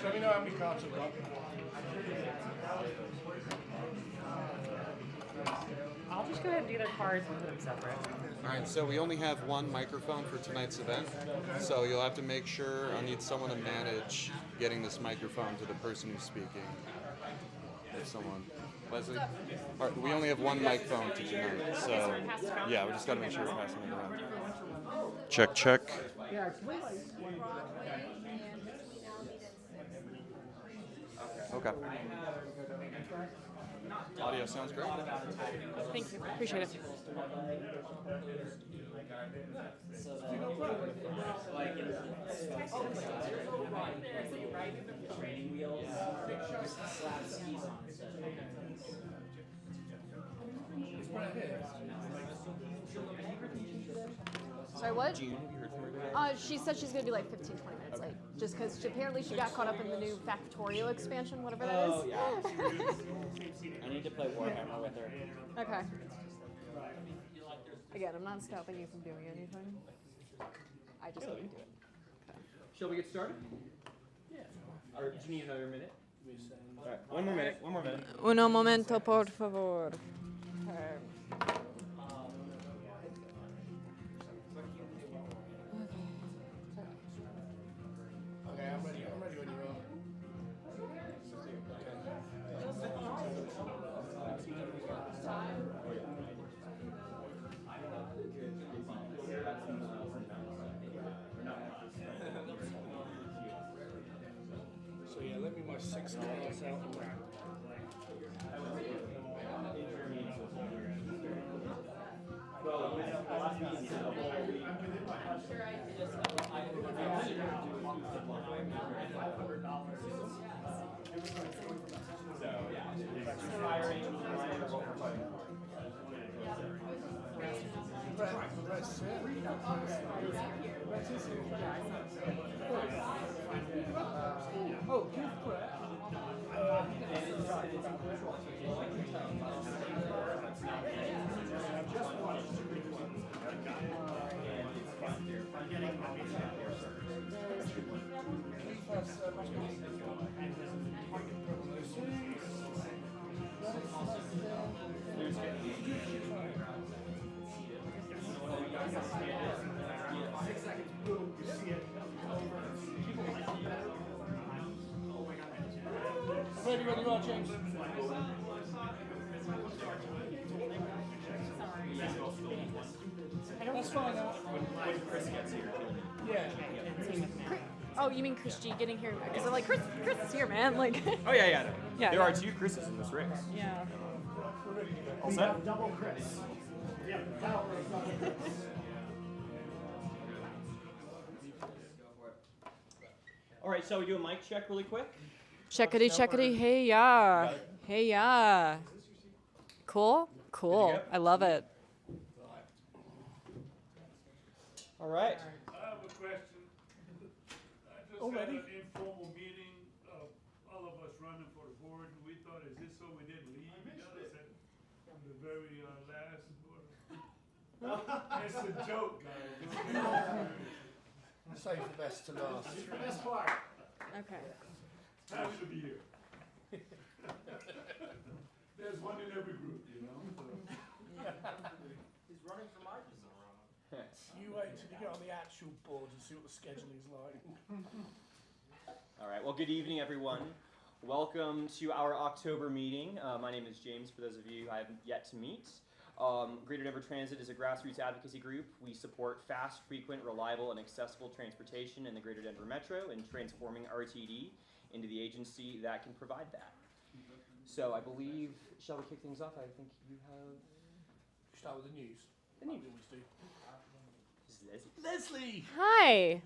let me know how many cards I've got. I'll just go ahead and do their cards and put them separate. All right, so we only have one microphone for tonight's event, so you'll have to make sure I need someone to manage getting this microphone to the person who's speaking. If someone, Leslie? All right, we only have one microphone to tonight, so yeah, we just got to make sure we're passing it around. Check, check. Okay. Audio sounds great. Thank you. Appreciate it. Sorry, what? June, have you heard from her today? She said she's going to be like 15, 20 minutes late. Just because apparently she got caught up in the new Factorio expansion, whatever that is. Oh, yeah. I need to play Warhammer with her. Okay. Again, I'm not stopping you from doing anything. I just need to do it. Okay. Shall we get started? Yeah. Or do you need another minute? All right, one more minute. Uno momento, por favor. Okay. Okay, I'm ready when you are. So yeah, let me my 6 cards out and round. Oh, give Brett. Ready when you are, James. That's fine. When Chris gets here. Yeah. Oh, you mean Chris G getting here? Because I'm like, Chris is here, man. Like. Oh, yeah. No. Yeah, There yeah. are 2 Chris's in this race. Yeah. All set? Double Chris. Yeah. All right, shall we do a mic check really quick? Checkity, hey ya. Hey ya. Cool? Cool. go? I love it. All right. I have a question. I just Already? had an informal meeting of all of us running for the board, and we thought, is this so we didn't leave each other from the very last board? It's a joke, guys. Save the best to last. It's the best part. Okay. Happy to be here. There's one in every group, you know. He's running for my position. You wait till you get on the actual board and see what the schedule is like. All right, well, good evening, everyone. Welcome to our October meeting. My name is James, for those of you I haven't yet to meet. Greater Denver Transit is a grassroots advocacy group. We support fast, frequent, reliable, and accessible transportation in the Greater Denver Metro and transforming RTD into the agency that can provide that. So I believe, shall we kick things off? I think you have... Start with the news. The news. We always do. This is Leslie. Leslie! Hi.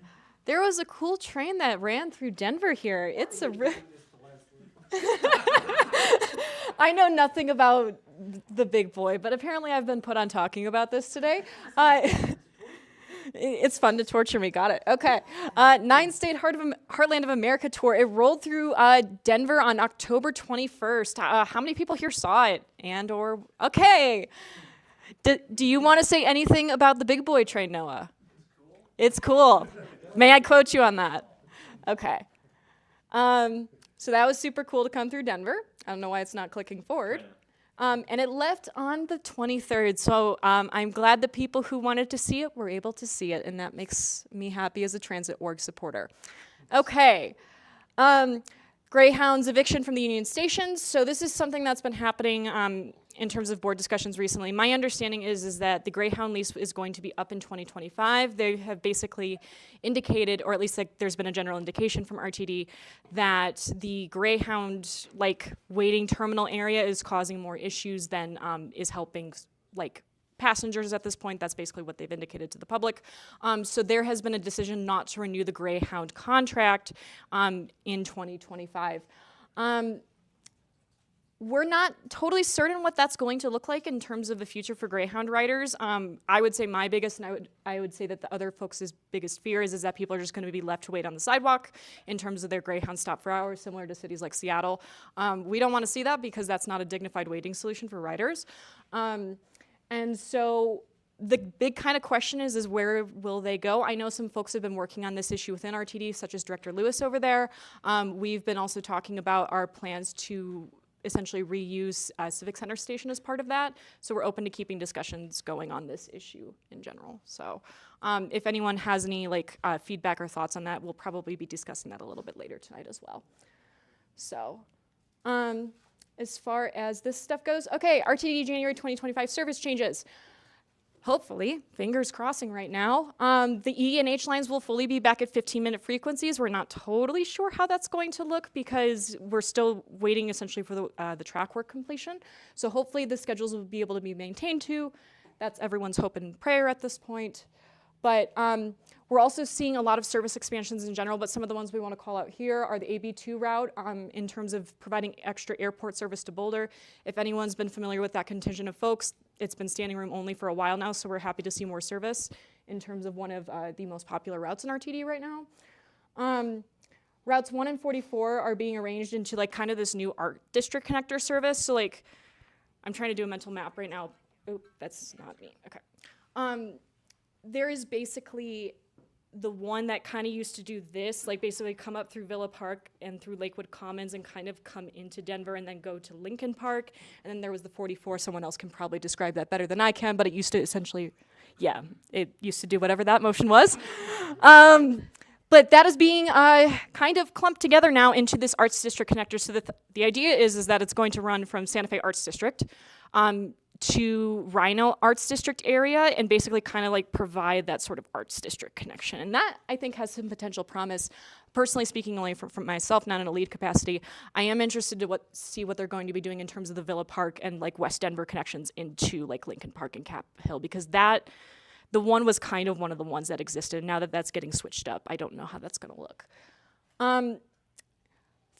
There was a cool train that ran through Denver here. It's a I know nothing about the big boy, but apparently I've been put on talking about this today. It's fun to torture me. Got it. Okay. 9-state Heartland of America tour. It rolled through Denver on October 21st. How many people here saw it? Okay. Do you want to say anything about the big boy train, Noah? It's cool. May I quote you on that? Okay. So that was super cool to come through Denver. I don't know why it's not clicking forward. And it left on the 23rd, so I'm glad the people who wanted to see it were able to see it, and that makes me happy as a transit org supporter. Okay. Greyhound's eviction from the Union Stations. So this is something that's been happening in terms of board discussions recently. My understanding is that the Greyhound lease is going to be up in 2025. They have basically indicated, or at least like there's been a general indication from RTD, that the Greyhound waiting terminal area is causing more issues than is helping passengers at this point. That's basically what they've indicated to the public. So there has been a decision not to renew the Greyhound contract in 2025. We're not totally certain what that's going to look like in terms of the future for Greyhound riders. I would say my biggest, and I would say that the other folks' biggest fear is that people are just going to be left to wait on the sidewalk in terms of their Greyhound stop for hours, similar to cities like Seattle. We don't want to see that because that's not a dignified waiting solution for riders. And so the big kind of question is where will they go? I know some folks have been working on this issue within RTD, such as Director Lewis over there. We've been also talking about our plans to essentially reuse Civic Center Station as part of that. So we're open to keeping discussions going on this issue in general. So if anyone has any feedback or thoughts on that, we'll probably be discussing that a little bit later tonight as well. So as far as this stuff goes, okay, RTD January 2025 service changes. Hopefully, fingers crossing right now. The E and H lines will fully be back at 15-minute frequencies. We're not totally sure how that's going to look because we're still waiting essentially for the track work completion. So hopefully the schedules will be able to be maintained too. That's everyone's hope and prayer at this point. But we're also seeing a lot of service expansions in general, but some of the ones we want to call out here are the AB2 route in terms of providing extra airport service to Boulder. If anyone's been familiar with that contingent of folks, it's been standing room only for a while now, so we're happy to see more service in terms of one of the most popular routes in RTD right now. Routes 1 and 44 are being arranged into kind of this new art district connector service. So I'm trying to do a mental map right now. Oh, that's not me, okay. There is basically the one that kind of used to do this, basically come up through Villa Park and through Lakewood Commons and kind of come into Denver and then go to Lincoln Park. And then there was the 44. Someone else can probably describe that better than I can, but it used to essentially, it used to do whatever that motion was. But that is being kind of clumped together now into this Arts District connector. So the idea is that it's going to run from Santa Fe Arts District to Rhino Arts District area and basically kind of provide that sort of Arts District connection. And that, I think, has some potential promise. Personally speaking, only from myself, not in a lead capacity, I am interested to see what they're going to be doing in terms of the Villa Park and West Denver connections into Lincoln Park and Cap Hill, because the one was kind of one of the ones that existed. Now that that's getting switched up, I don't know how that's going to look.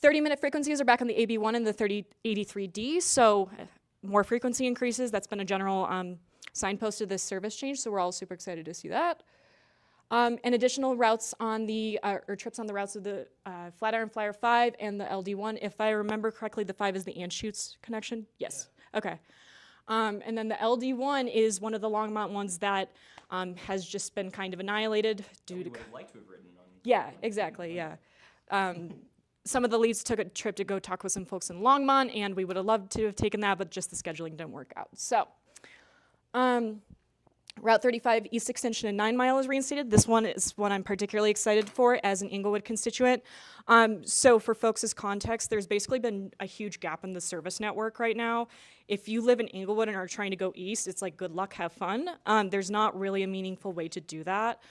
30-minute frequencies are back on the AB1 and the 3083D, so more frequency increases. That's been a general signpost to this service change, so we're all super excited to see that. And additional routes on or trips on the routes of the Flatiron Flyer 5 and the LD1. If I remember correctly, the 5 is the Anschutz connection? Yes. Yeah. Okay. And then the LD1 is one of the Longmont ones that has just been kind of annihilated due to... would have liked to have written on. Yeah, exactly, yeah. Some of the leads took a trip to go talk with some folks in Longmont, and we would have loved to have taken that, but just the scheduling didn't work out. So, Route 35 East Extension and 9 Mile is reinstated. This one is one I'm particularly excited for as an Inglewood constituent. So for folks' context, there's basically been a huge gap in the service network right now. If you live in Inglewood and are trying to go east, it's good luck, have fun. There's not really a meaningful way to do that.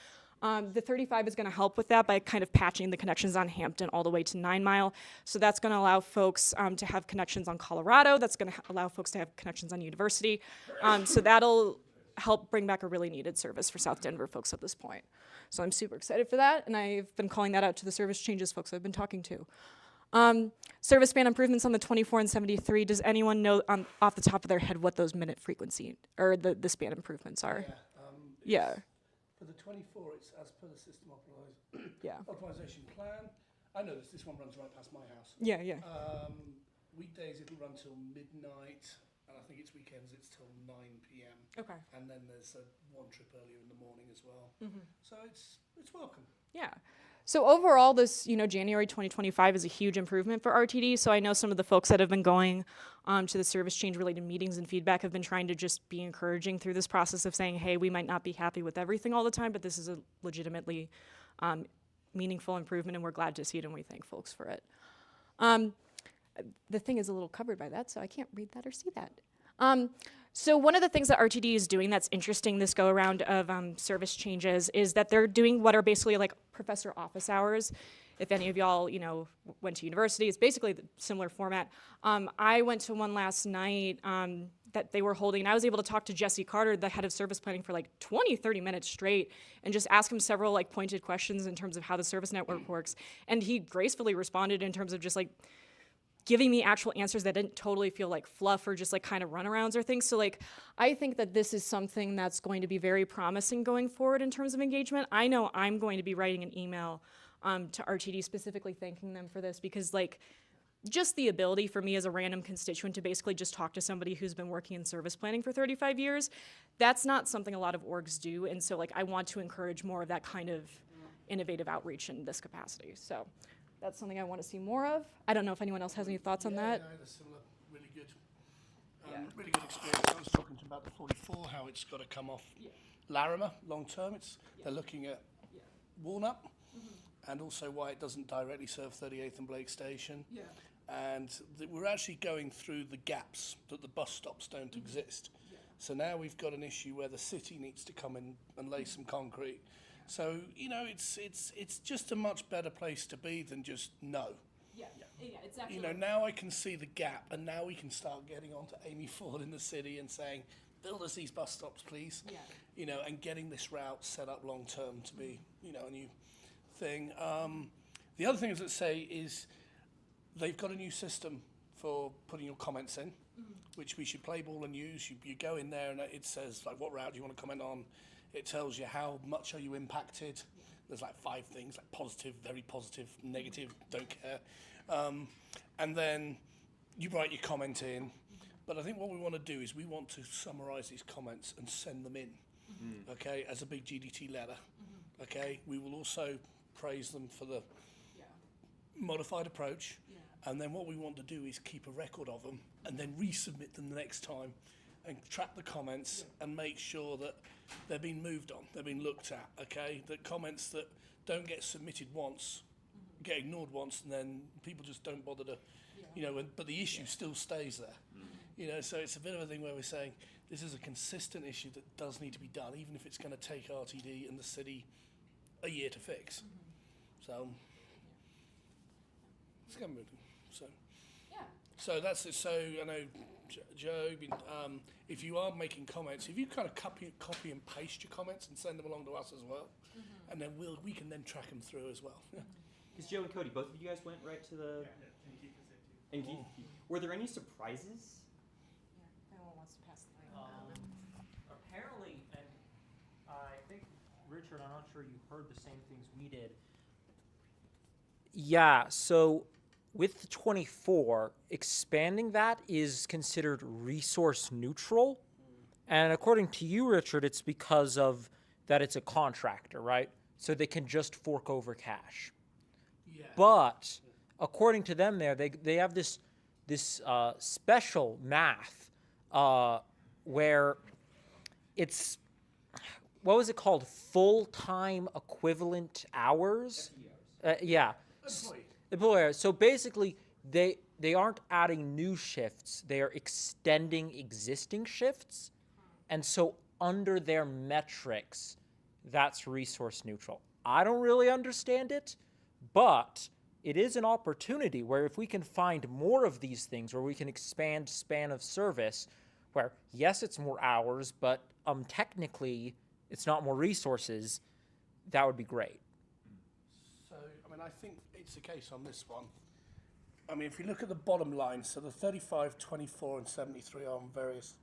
The 35 is going to help with that by kind of patching the connections on Hampton all the way to 9 Mile. So that's going to allow folks to have connections on Colorado. That's going to allow folks to have connections on University. So that'll help bring back a really needed service for South Denver folks at this point. So I'm super excited for that, and I've been calling that out to the service changes folks I've been talking to. Service span improvements on the 24 and 73. Does anyone know off the top of their head what those minute frequency or the span improvements are? Yeah. For the 24, it's as per the system Yeah. optimization plan. I know this one runs right past my house. Yeah. Weekdays it'll run till midnight, and I think it's weekends it's till 9 p.m. Okay. And then there's one trip earlier in the morning as well. Mm-hmm. So it's welcome. Yeah. So overall, this, January 2025 is a huge improvement for RTD. So I know some of the folks that have been going to the service change related meetings and feedback have been trying to just be encouraging through this process of saying, hey, we might not be happy with everything all the time, but this is a legitimately meaningful improvement, and we're glad to see it, and we thank folks for it. The thing is a little covered by that, so I can't read that or see that. So one of the things that RTD is doing that's interesting this go around of service changes is that they're doing what are basically like professor office hours. If any of y'all, went to university, it's basically the similar format. I went to one last night that they were holding, and I was able to talk to Jesse Carter, the head of service planning, for like 20, 30 minutes straight, and just ask him several like pointed questions in terms of how the service network works. And he gracefully responded in terms of just like giving me actual answers that didn't totally feel like fluff or just like kind of runarounds or things. So like, I think that this is something that's going to be very promising going forward in terms of engagement. I know I'm going to be writing an email to RTD specifically thanking them for this, because like, just the ability for me as a random constituent to basically just talk to somebody who's been working in service planning for 35 years, that's not something a lot of orgs do. And so like, I want to encourage more of that kind of innovative outreach in this capacity. So that's something I want to see more of. I don't know if anyone else has any thoughts on that. Yeah, that's similar. Really good. Really good experience. I was talking to about the 44, how it's got to come off Larimer long term. They're looking at Walnut, and also why it doesn't directly serve 38th and Blake Station. Yeah. And we're actually going through the gaps that the bus stops don't exist. So now we've got an issue where the city needs to come in and lay some concrete. So, it's just a much better place to be than just no. Yeah, it's actually. Now I can see the gap, and now we can start getting onto Amy Ford in the city and saying, build us these bus stops, please. Yeah. And getting this route set up long term to be, a new thing. The other thing is they've got a new system for putting your comments in, which we should play ball and use. You go in there and it says like, what route do you want to comment on? It tells you how much are you impacted. There's like 5 things, like positive, very positive, negative, don't care. And then you write your comment in. But I think what we want to do is we want to summarize these comments and send them in, okay, as a big GDT letter. Okay, we will also praise them for the modified approach. And then what we want to do is keep a record of them and then resubmit them the next time and track the comments and make sure that they're being moved on, they're being looked at, okay? That comments that don't get submitted once, get ignored once, and then people just don't bother to, but the issue still stays there. So it's a bit of a thing where we're saying this is a consistent issue that does need to be done, even if it's going to take RTD and the city a year to fix. So it's going to move. So that's it. So I know, Joe, if you are making comments, if you kind of copy and paste your comments and send them along to us as well, and then we can then track them through as well. Because Joe and Cody, both of you guys went right to the. And Keith, were there any surprises? Anyone wants to pass the mic? Apparently, and I think, Richard, I'm not sure you heard the same things we did. Yeah, so with the 24, expanding that is considered resource neutral. And according to you, Richard, it's because of that it's a contractor, right? So they can just fork over cash. Yeah. But according to them they have this special math where it's, what was it called? Full-time equivalent hours? Yeah. Employee hours. So basically, they aren't adding new shifts. They are extending existing shifts. And so under their metrics, that's resource neutral. I don't really understand it, but it is an opportunity where if we can find more of these things, where we can expand span of service, where yes, it's more hours, but technically it's not more resources, that would be great. So, I think it's the case on this one. If you look at the bottom line, so the 35, 24, and 73 are on various,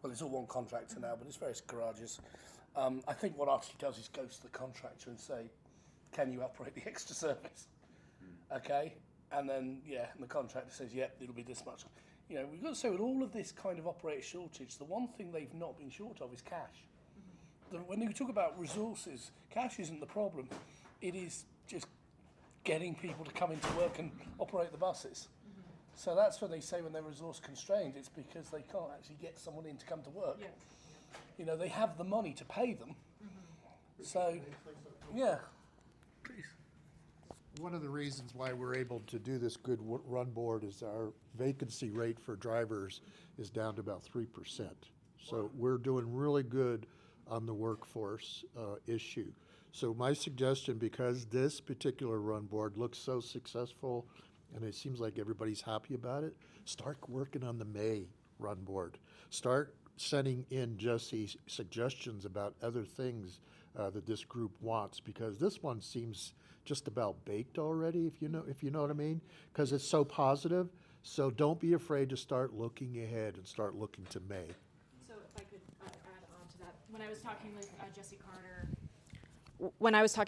well, it's all one contractor now, but it's various garages. I think what RTD does is goes to the contractor and say, can you operate the extra service? Okay? And then, and the contractor says, yep, it'll be this much. We've got to say with all of this kind of operator shortage, the one thing they've not been short of is cash. When you talk about resources, cash isn't the problem. It is just getting people to come into work and operate the buses. So that's when they say when they're resource constrained, it's because they can't actually get someone in to come to work. You know, they have the money to pay them. So, yeah. Please. One of the reasons why we're able to do this good run board is our vacancy rate for drivers is down to about 3%. So we're doing really good on the workforce issue. So my suggestion, because this particular run board looks so successful and it seems like everybody's happy about it, start working on the May run board. Start sending in Jesse suggestions about other things that this group wants, because this one seems just about baked already, if you know what I mean, because it's so positive. So don't be afraid to start looking ahead and start looking to May. So if I could add on to that, when I was talking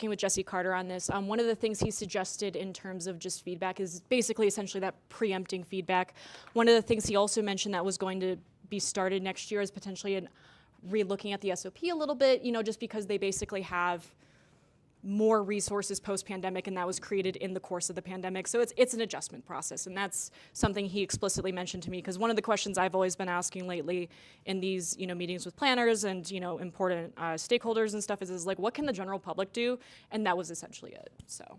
with Jesse Carter on this, one of the things he suggested in terms of just feedback is basically essentially that preempting feedback. One of the things he also mentioned that was going to be started next year is potentially re-looking at the SOP a little bit, just because they basically have more resources post-pandemic, and that was created in the course of the pandemic. So it's an adjustment process, and that's something he explicitly mentioned to me, because one of the questions I've always been asking lately in these meetings with planners and important stakeholders and stuff is like, what can the general public do? And that was essentially it. So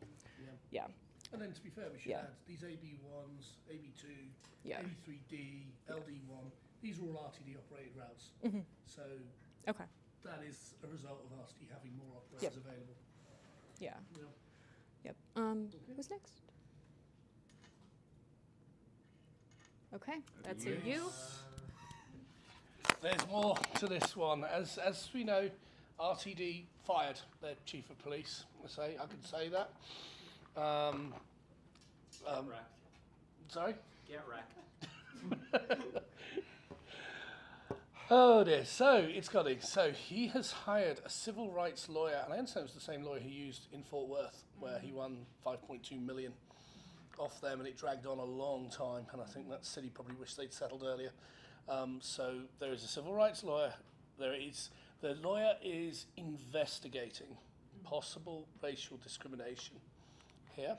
yeah. And then to be fair, we should Yeah. add these AB1s, AB2, Yeah. AB3D, LD1, these are all RTD operated routes. So Okay. that is a result of RTD having more operators available. Yeah. Yeah. Yep. Who's next? Okay, that's it. You. There's more to this one. As we know, RTD fired their chief of police. I can say that. Get wrecked. Sorry? Get wrecked. Oh dear. So it's got it. So he has hired a civil rights lawyer, and I understand it was the same lawyer he used in Fort Worth, where he won 5.2 million off them, and it dragged on a long time. And I think that city probably wished they'd settled earlier. So there is a civil rights lawyer. The lawyer is investigating possible racial discrimination here.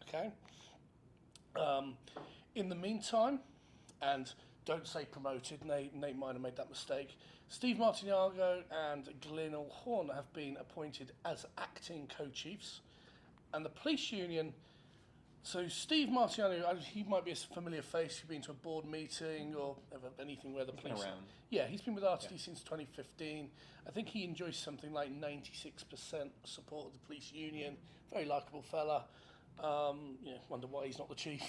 Okay. In the meantime, and don't say promoted, Nate Miner made that mistake, Steve Martinago and Glyn Horn have been appointed as acting co-chiefs, and the police union. So Steve Martinago, he might be a familiar face. You've been to a board meeting or anything where the He's been police. around. Yeah, he's been with RTD since 2015. I think he enjoys something like 96% support of the police union. Very likable fella. Wonder why he's not the chief.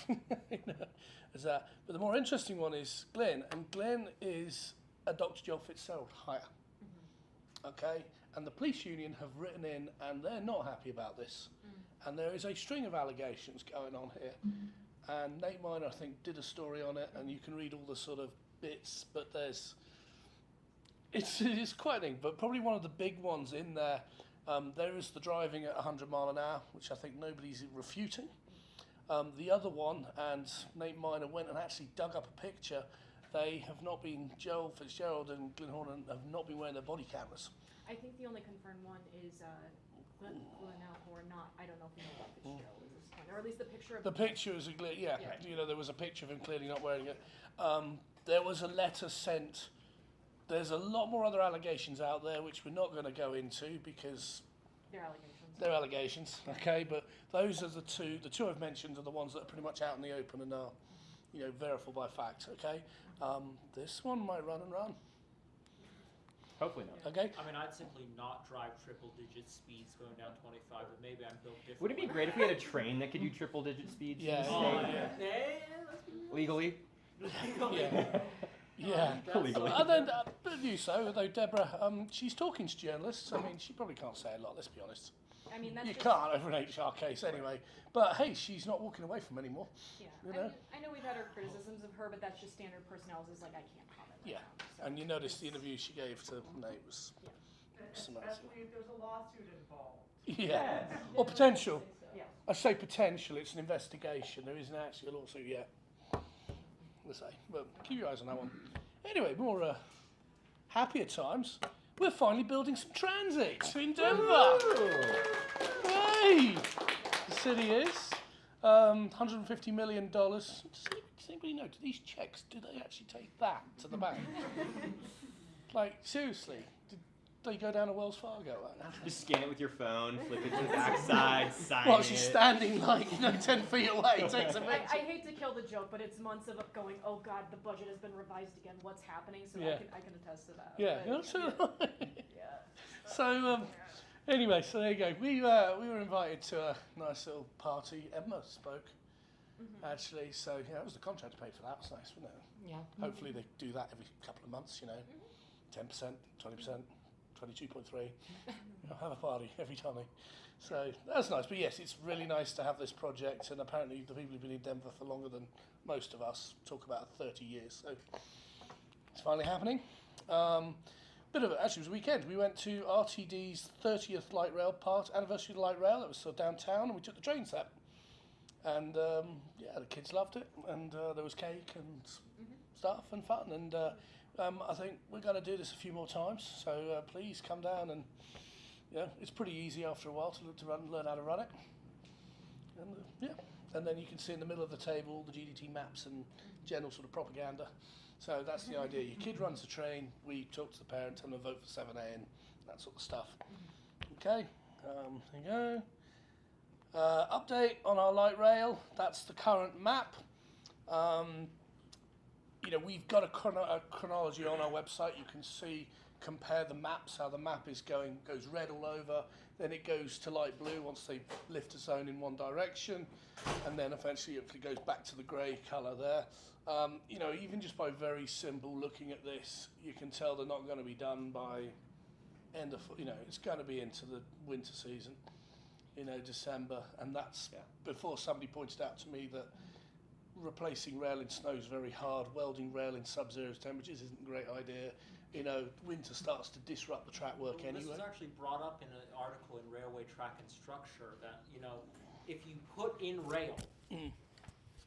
As that. But the more interesting one is Glenn, and Glenn is a Dr. Joel Fitzgerald hire. Okay, and the police union have written in, and they're not happy about this. And there is a string of allegations going on here. And Nate Miner, I think, did a story on it, and you can read all the sort of bits, but it's quite a thing. But probably one of the big ones in there, there is the driving at 100 mile an hour, which I think nobody's refuting. The other one, and Nate Miner went and actually dug up a picture. They have not been, Joel Fitzgerald and Glyn Horn have not been wearing their body cameras. I think the only confirmed one is Glenn or not. I don't know if you know about Fitzgerald at this point, or at least the picture of The picture is there was a picture of him clearly not wearing it. There was a letter sent. There's a lot more other allegations out there which we're not going to go into because their allegations. they're allegations, okay? But those are the two. The two I've mentioned are the ones that are pretty much out in the open and are, verifiable by fact, okay? This one might run and run. Hopefully not. Okay. I mean, I'd simply not drive triple-digit speeds going down 25, but maybe I'm built differently. Would it be great if we had a train that could do triple-digit speeds? Yeah. Legally. Yeah. Legally. And then, although Deborah, she's talking to journalists. I mean, she probably can't say a lot, let's be honest. I mean, that's You just, can't over an HR case anyway. But hey, she's not walking away from anymore. Yeah. You know? I know we've had our criticisms of her, but that's just standard personnel. Is like I can't comment. Yeah. Now, so. And you notice the interview she gave to Nate was amazing. Especially if there's a lawsuit involved. Yeah. Or potential. Yeah. I say potential, it's an investigation. There isn't actually a lawsuit yet. Let's say. But keep your eyes on that one. Anyway, more happier times. We're finally building some transit in Denver. Hey! city is. $150 million. Does anybody know, do these checks, do they actually take that to the bank? Like, seriously, did they go down to Wells Fargo? Just scan it with your phone, flip it to the backside, sign Well, it. she's standing like, 10 feet away, takes a picture. I hate to kill the joke, but it's months of going, oh God, the budget has been revised again. What's happening? So Yeah. I can attest to that. Yeah, But, yeah. So, anyway, so there you go. We were invited to a nice little party. Emma spoke, actually. So, yeah, it was the contractor paid for that. It was nice, wasn't it? Yeah. Hopefully they do that every couple of months, 10%, 20%, 22.3. Have a party every time. So that's nice. But yes, it's really nice to have this project. And apparently the people who've been in Denver for longer than most of us talk about 30 years. So it's finally happening. Bit of it, actually, it was a weekend. We went to RTD's 30th light rail anniversary of the light rail. It was sort of downtown, and we took the train set. And yeah, the kids loved it, and there was cake and stuff and fun. And I think we're going to do this a few more times. So please come down, and it's pretty easy after a while to learn how to run it. And yeah, and then you can see in the middle of the table the GDT maps and general sort of propaganda. So that's the idea. Your kid runs the train, we talk to the parent, tell them to vote for 7A and that sort of stuff. Okay, there you go. Update on our light rail, that's the current map. We've got a chronology on our website. You can see, compare the maps, how the map is going, goes red all over, then it goes to light blue once they lift a zone in one direction, and then eventually it goes back to the grey colour there. Even just by very simple looking at this, you can tell they're not going to be done by end of, it's going to be into the winter season, December, and that's before somebody pointed out to me that replacing rail in snow is very hard. Welding rail in sub-zero temperatures isn't a great idea. Winter starts to disrupt the track work anyway. This was actually brought up in an article in Railway Track and Structure that, if you put in rail,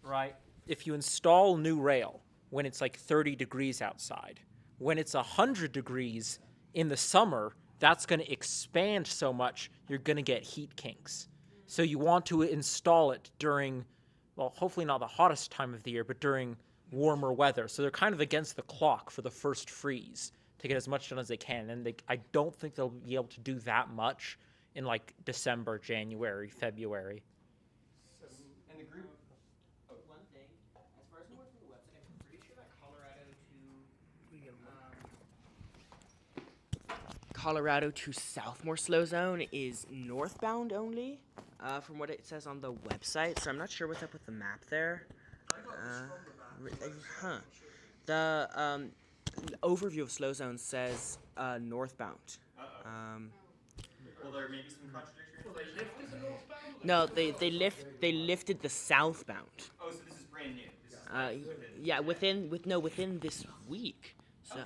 right, If you install new rail when it's like 30 degrees outside, when it's 100 degrees in the summer, that's going to expand so much, you're going to get heat kinks. So you want to install it during, well, hopefully not the hottest time of the year, but during warmer weather. So they're kind of against the clock for the first freeze to get as much done as they can. And I don't think they'll be able to do that much in like December, January, February. And the group. one thing, as far as I'm working the website, I'm pretty sure that Colorado to Southmore slow zone is northbound only, from what it says on the website. So I'm not sure what's up with the map there. The overview of slow zones says northbound. Well, there may be some contradiction. No, they lifted the southbound. Oh, so this is brand new. Within this week. So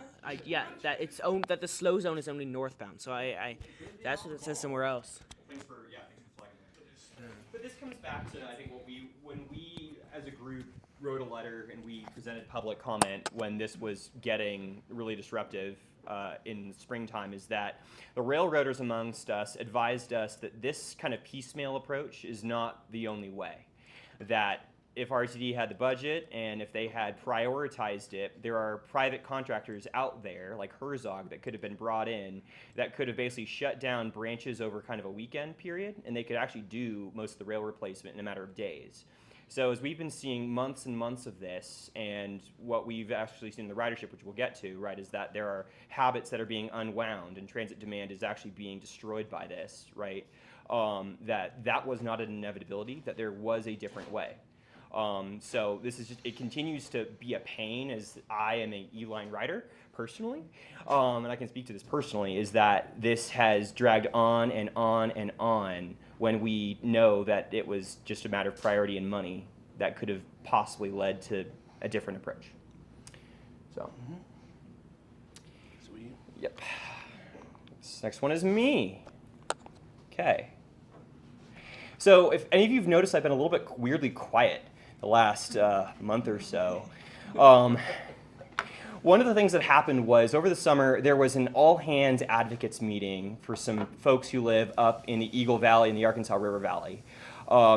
that the slow zone is only northbound. So that's what it says somewhere else. Thanks for flagging that. But this comes back to, I think, when we as a group wrote a letter and we presented public comment when this was getting really disruptive in springtime, is that the railroaders amongst us advised us that this kind of piecemeal approach is not the only way. That if RTD had the budget and if they had prioritized it, there are private contractors out there like Herzog that could have been brought in that could have basically shut down branches over kind of a weekend period, and they could actually do most of the rail replacement in a matter of days. So as we've been seeing months and months of this, and what we've actually seen in the ridership, which we'll get to, right, is that there are habits that are being unwound and transit demand is actually being destroyed by this, right? That was not an inevitability, that there was a different way. So this is it continues to be a pain, as I am an E-line rider personally, and I can speak to this personally, is that this has dragged on and on and on when we know that it was just a matter of priority and money that could have possibly led to a different approach. So, yep. This next one is me. Okay. So if any of you have noticed, I've been a little bit weirdly quiet the last month or so. One of the things that happened was over the summer, there was an all-hands advocates meeting for some folks who live up in the Eagle Valley and the Arkansas River Valley.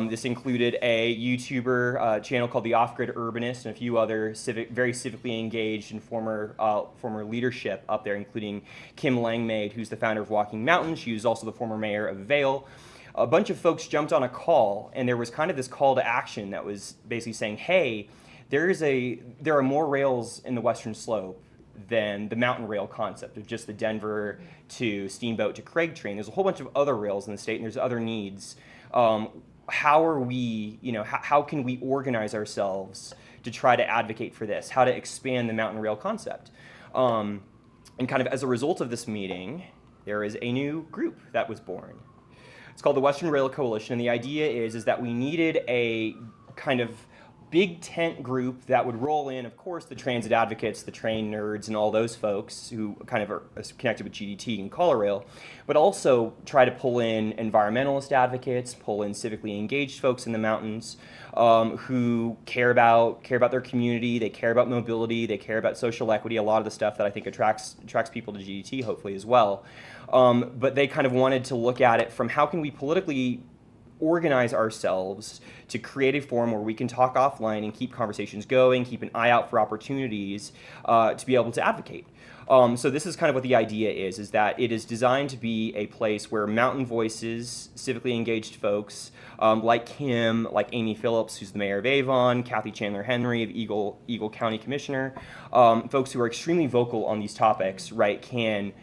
This included a YouTuber channel called The Off-Grid Urbanist and a few other very civically engaged and former leadership up there, including Kim Langmaid, who's the founder of Walking Mountains. She was also the former mayor of Vail. A bunch of folks jumped on a call, and there was kind of this call to action that was basically saying, hey, there are more rails in the Western Slope than the mountain rail concept of just the Denver to Steamboat to Craig train. There's a whole bunch of other rails in the state, and there's other needs. How are we, how can we organize ourselves to try to advocate for this? How to expand the mountain rail concept? And kind of as a result of this meeting, there is a new group that was born. It's called the Western Rail Coalition, and the idea is that we needed a kind of big tent group that would roll in, of course, the transit advocates, the train nerds, and all those folks who kind of are connected with GDT and Colorail, but also try to pull in environmentalist advocates, pull in civically engaged folks in the mountains who care about their community, they care about mobility, they care about social equity, a lot of the stuff that I think attracts people to GDT, hopefully, as well. But they kind of wanted to look at it from how can we politically organize ourselves to create a forum where we can talk offline and keep conversations going, keep an eye out for opportunities to be able to advocate. So this is kind of what the idea is that it is designed to be a place where mountain voices, civically engaged folks like Kim, like Amy Phillips, who's the mayor of Avon, Kathy Chandler Henry, the Eagle County Commissioner, folks who are extremely vocal on these topics, right, can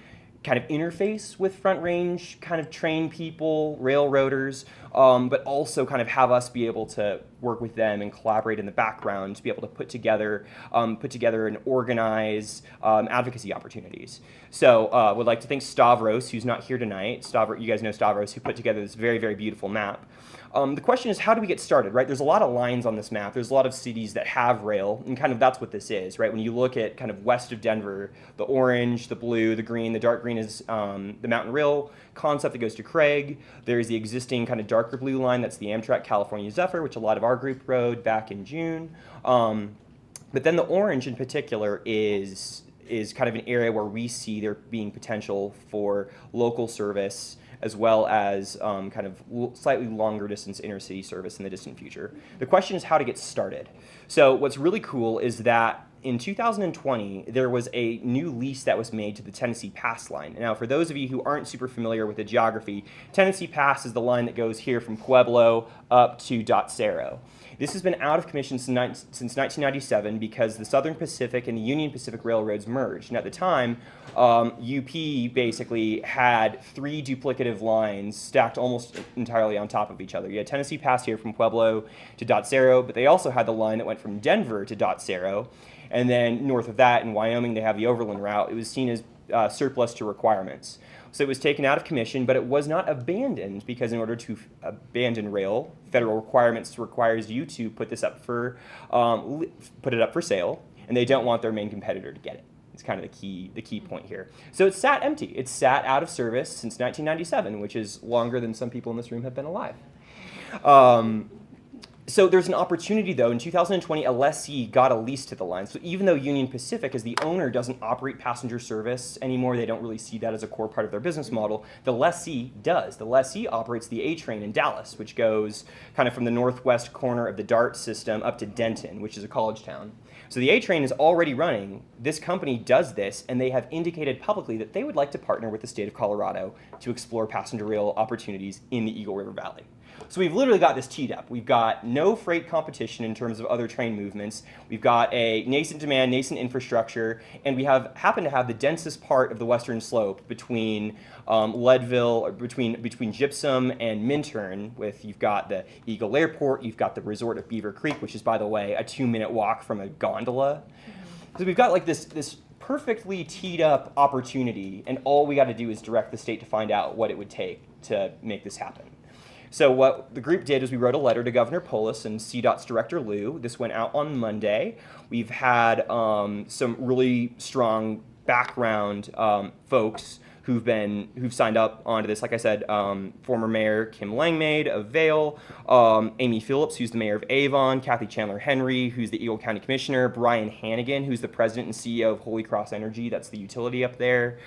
kind of interface with Front Range kind of train people, railroaders, but also kind of have us be able to work with them and collaborate in the background to be able to put together and organize advocacy opportunities. So would like to thank Stavros, who's not here tonight. Stavros, you guys know Stavros, who put together this very, very beautiful map. The question is, how do we get started, right? There's a lot of lines on this map. There's a lot of cities that have rail, and kind of that's what this is, right? When you look at kind of west of Denver, the orange, the blue, the green, the dark green is the mountain rail concept that goes to Craig. There's the existing kind of darker blue line, that's the Amtrak California Zephyr, which a lot of our group rode back in June. But then the orange in particular is kind of an area where we see there being potential for local service as well as kind of slightly longer distance intercity service in the distant future. The question is how to get started. So what's really cool is that in 2020, there was a new lease that was made to the Tennessee Pass line. Now, for those of you who aren't super familiar with the geography, Tennessee Pass is the line that goes here from Pueblo up to Dot Cerro. This has been out of commission since 1997 because the Southern Pacific and the Union Pacific Railroads merged. And at the time, UP basically had 3 duplicative lines stacked almost entirely on top of each other. You had Tennessee Pass here from Pueblo to Dot Cerro, but they also had the line that went from Denver to Dot Cerro. And then north of that in Wyoming, they have the Overland route. It was seen as surplus to requirements. So it was taken out of commission, but it was not abandoned because in order to abandon rail, federal requirements requires you to put this up for sale, and they don't want their main competitor to get it. It's kind of the key point here. So it's sat empty. It's sat out of service since 1997, which is longer than some people in this room have been alive. So there's an opportunity, though. In 2020, a lessee got a lease to the line. So even though Union Pacific, as the owner, doesn't operate passenger service anymore, they don't really see that as a core part of their business model, the lessee does. The lessee operates the A train in Dallas, which goes kind of from the northwest corner of the DART system up to Denton, which is a college town. So the A train is already running. This company does this, and they have indicated publicly that they would like to partner with the state of Colorado to explore passenger rail opportunities in the Eagle River Valley. So we've literally got this teed up. We've got no freight competition in terms of other train movements. We've got a nascent demand, nascent infrastructure, and we happen to have the densest part of the western slope between Leadville, or between Gypsum and Minturn. You've got the Eagle Airport, you've got the resort of Beaver Creek, which is, by the way, a 2-minute walk from a gondola. So we've got like this perfectly teed up opportunity, and all we got to do is direct the state to find out what it would take to make this happen. So what the group did is we wrote a letter to Governor Polis and CDOT's Director Liu. This went out on Monday. We've had some really strong background folks who've signed up onto this. Like I said, former Mayor Kim Langmaid of Vail, Amy Phillips, who's the mayor of Avon, Kathy Chandler Henry, who's the Eagle County Commissioner, Brian Hannigan, who's the president and CEO of Holy Cross Energy, that's the utility up there.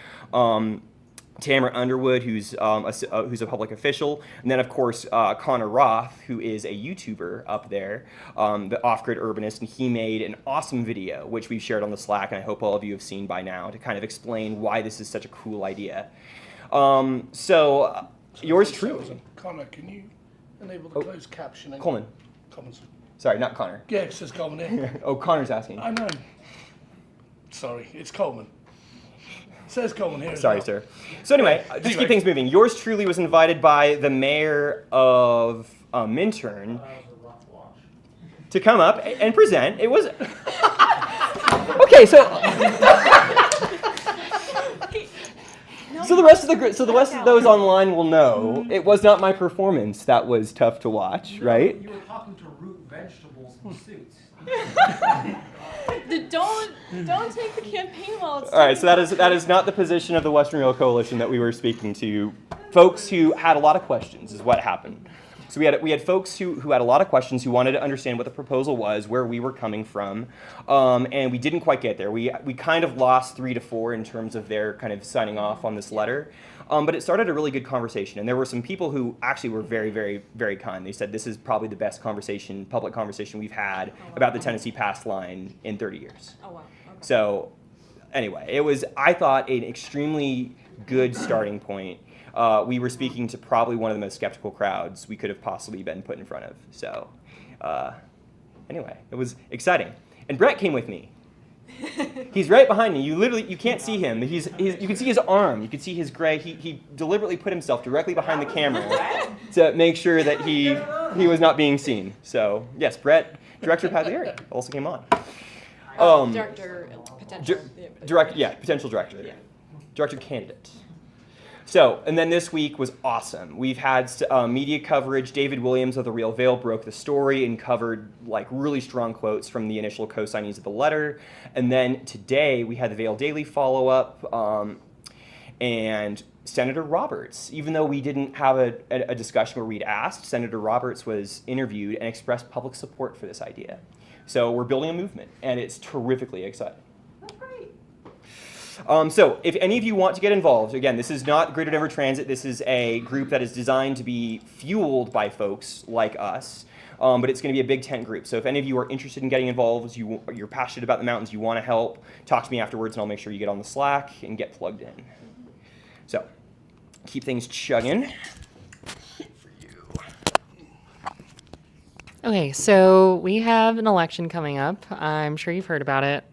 Tamara Underwood, who's a public official, and then of course Connor Roth, who is a YouTuber up there, the off-grid urbanist, and he made an awesome video which we've shared on the Slack, and I hope all of you have seen by now, to kind of explain why this is such a cool idea. Yours truly. Connor, can you enable the closed captioning? Coleman. Sorry, not Connor. Yeah, it says Coleman here. Oh, Connor's asking. I know. Sorry, it's Coleman. It says Coleman here. Sorry, sir. So anyway, just keep things moving. Yours truly was invited by the mayor of Minturn to come up and present. It was okay. So the rest of those online will know it was not my performance that was tough to watch, right? You were talking to root vegetables in suits. Don't take the campaign while it's All right, so that is not the position of the Western Rail Coalition that we were speaking to. Folks who had a lot of questions is what happened. So we had folks who had a lot of questions, who wanted to understand what the proposal was, where we were coming from, and we didn't quite get there. We kind of lost 3 to 4 in terms of their kind of signing off on this letter. But it started a really good conversation, and there were some people who actually were very, very, very kind. They said this is probably the best public conversation we've had about the Tennessee Pass line in 30 years. Oh, wow. Okay. So anyway, it was, I thought, an extremely good starting point. We were speaking to probably one of the most skeptical crowds we could have possibly been put in front of. So anyway, it was exciting. And Brett came with me. He's right behind me. You can't see him. You can see his arm. You can see his gray. He deliberately put himself directly behind the camera to make sure that he was not being seen. So yes, Brett, Director Pagliari, also came on. Director, potential. Potential director. Yeah. Director candidate. So, and then this week was awesome. We've had media coverage. David Williams of The Real Veil broke the story and covered like really strong quotes from the initial co-signees of the letter. And then today we had the Veil Daily follow-up, and Senator Roberts, even though we didn't have a discussion where we'd asked, Senator Roberts was interviewed and expressed public support for this idea. So we're building a movement, and it's terrifically exciting. So if any of you want to get involved, again, this is not Greater Denver Transit. This is a group that is designed to be fueled by folks like us, but it's going to be a big tent group. So if any of you are interested in getting involved, you're passionate about the mountains, you want to help, talk to me afterwards, and I'll make sure you get on the Slack and get plugged in. So keep things chugging. Okay, so we have an election coming up. I'm sure you've heard about it.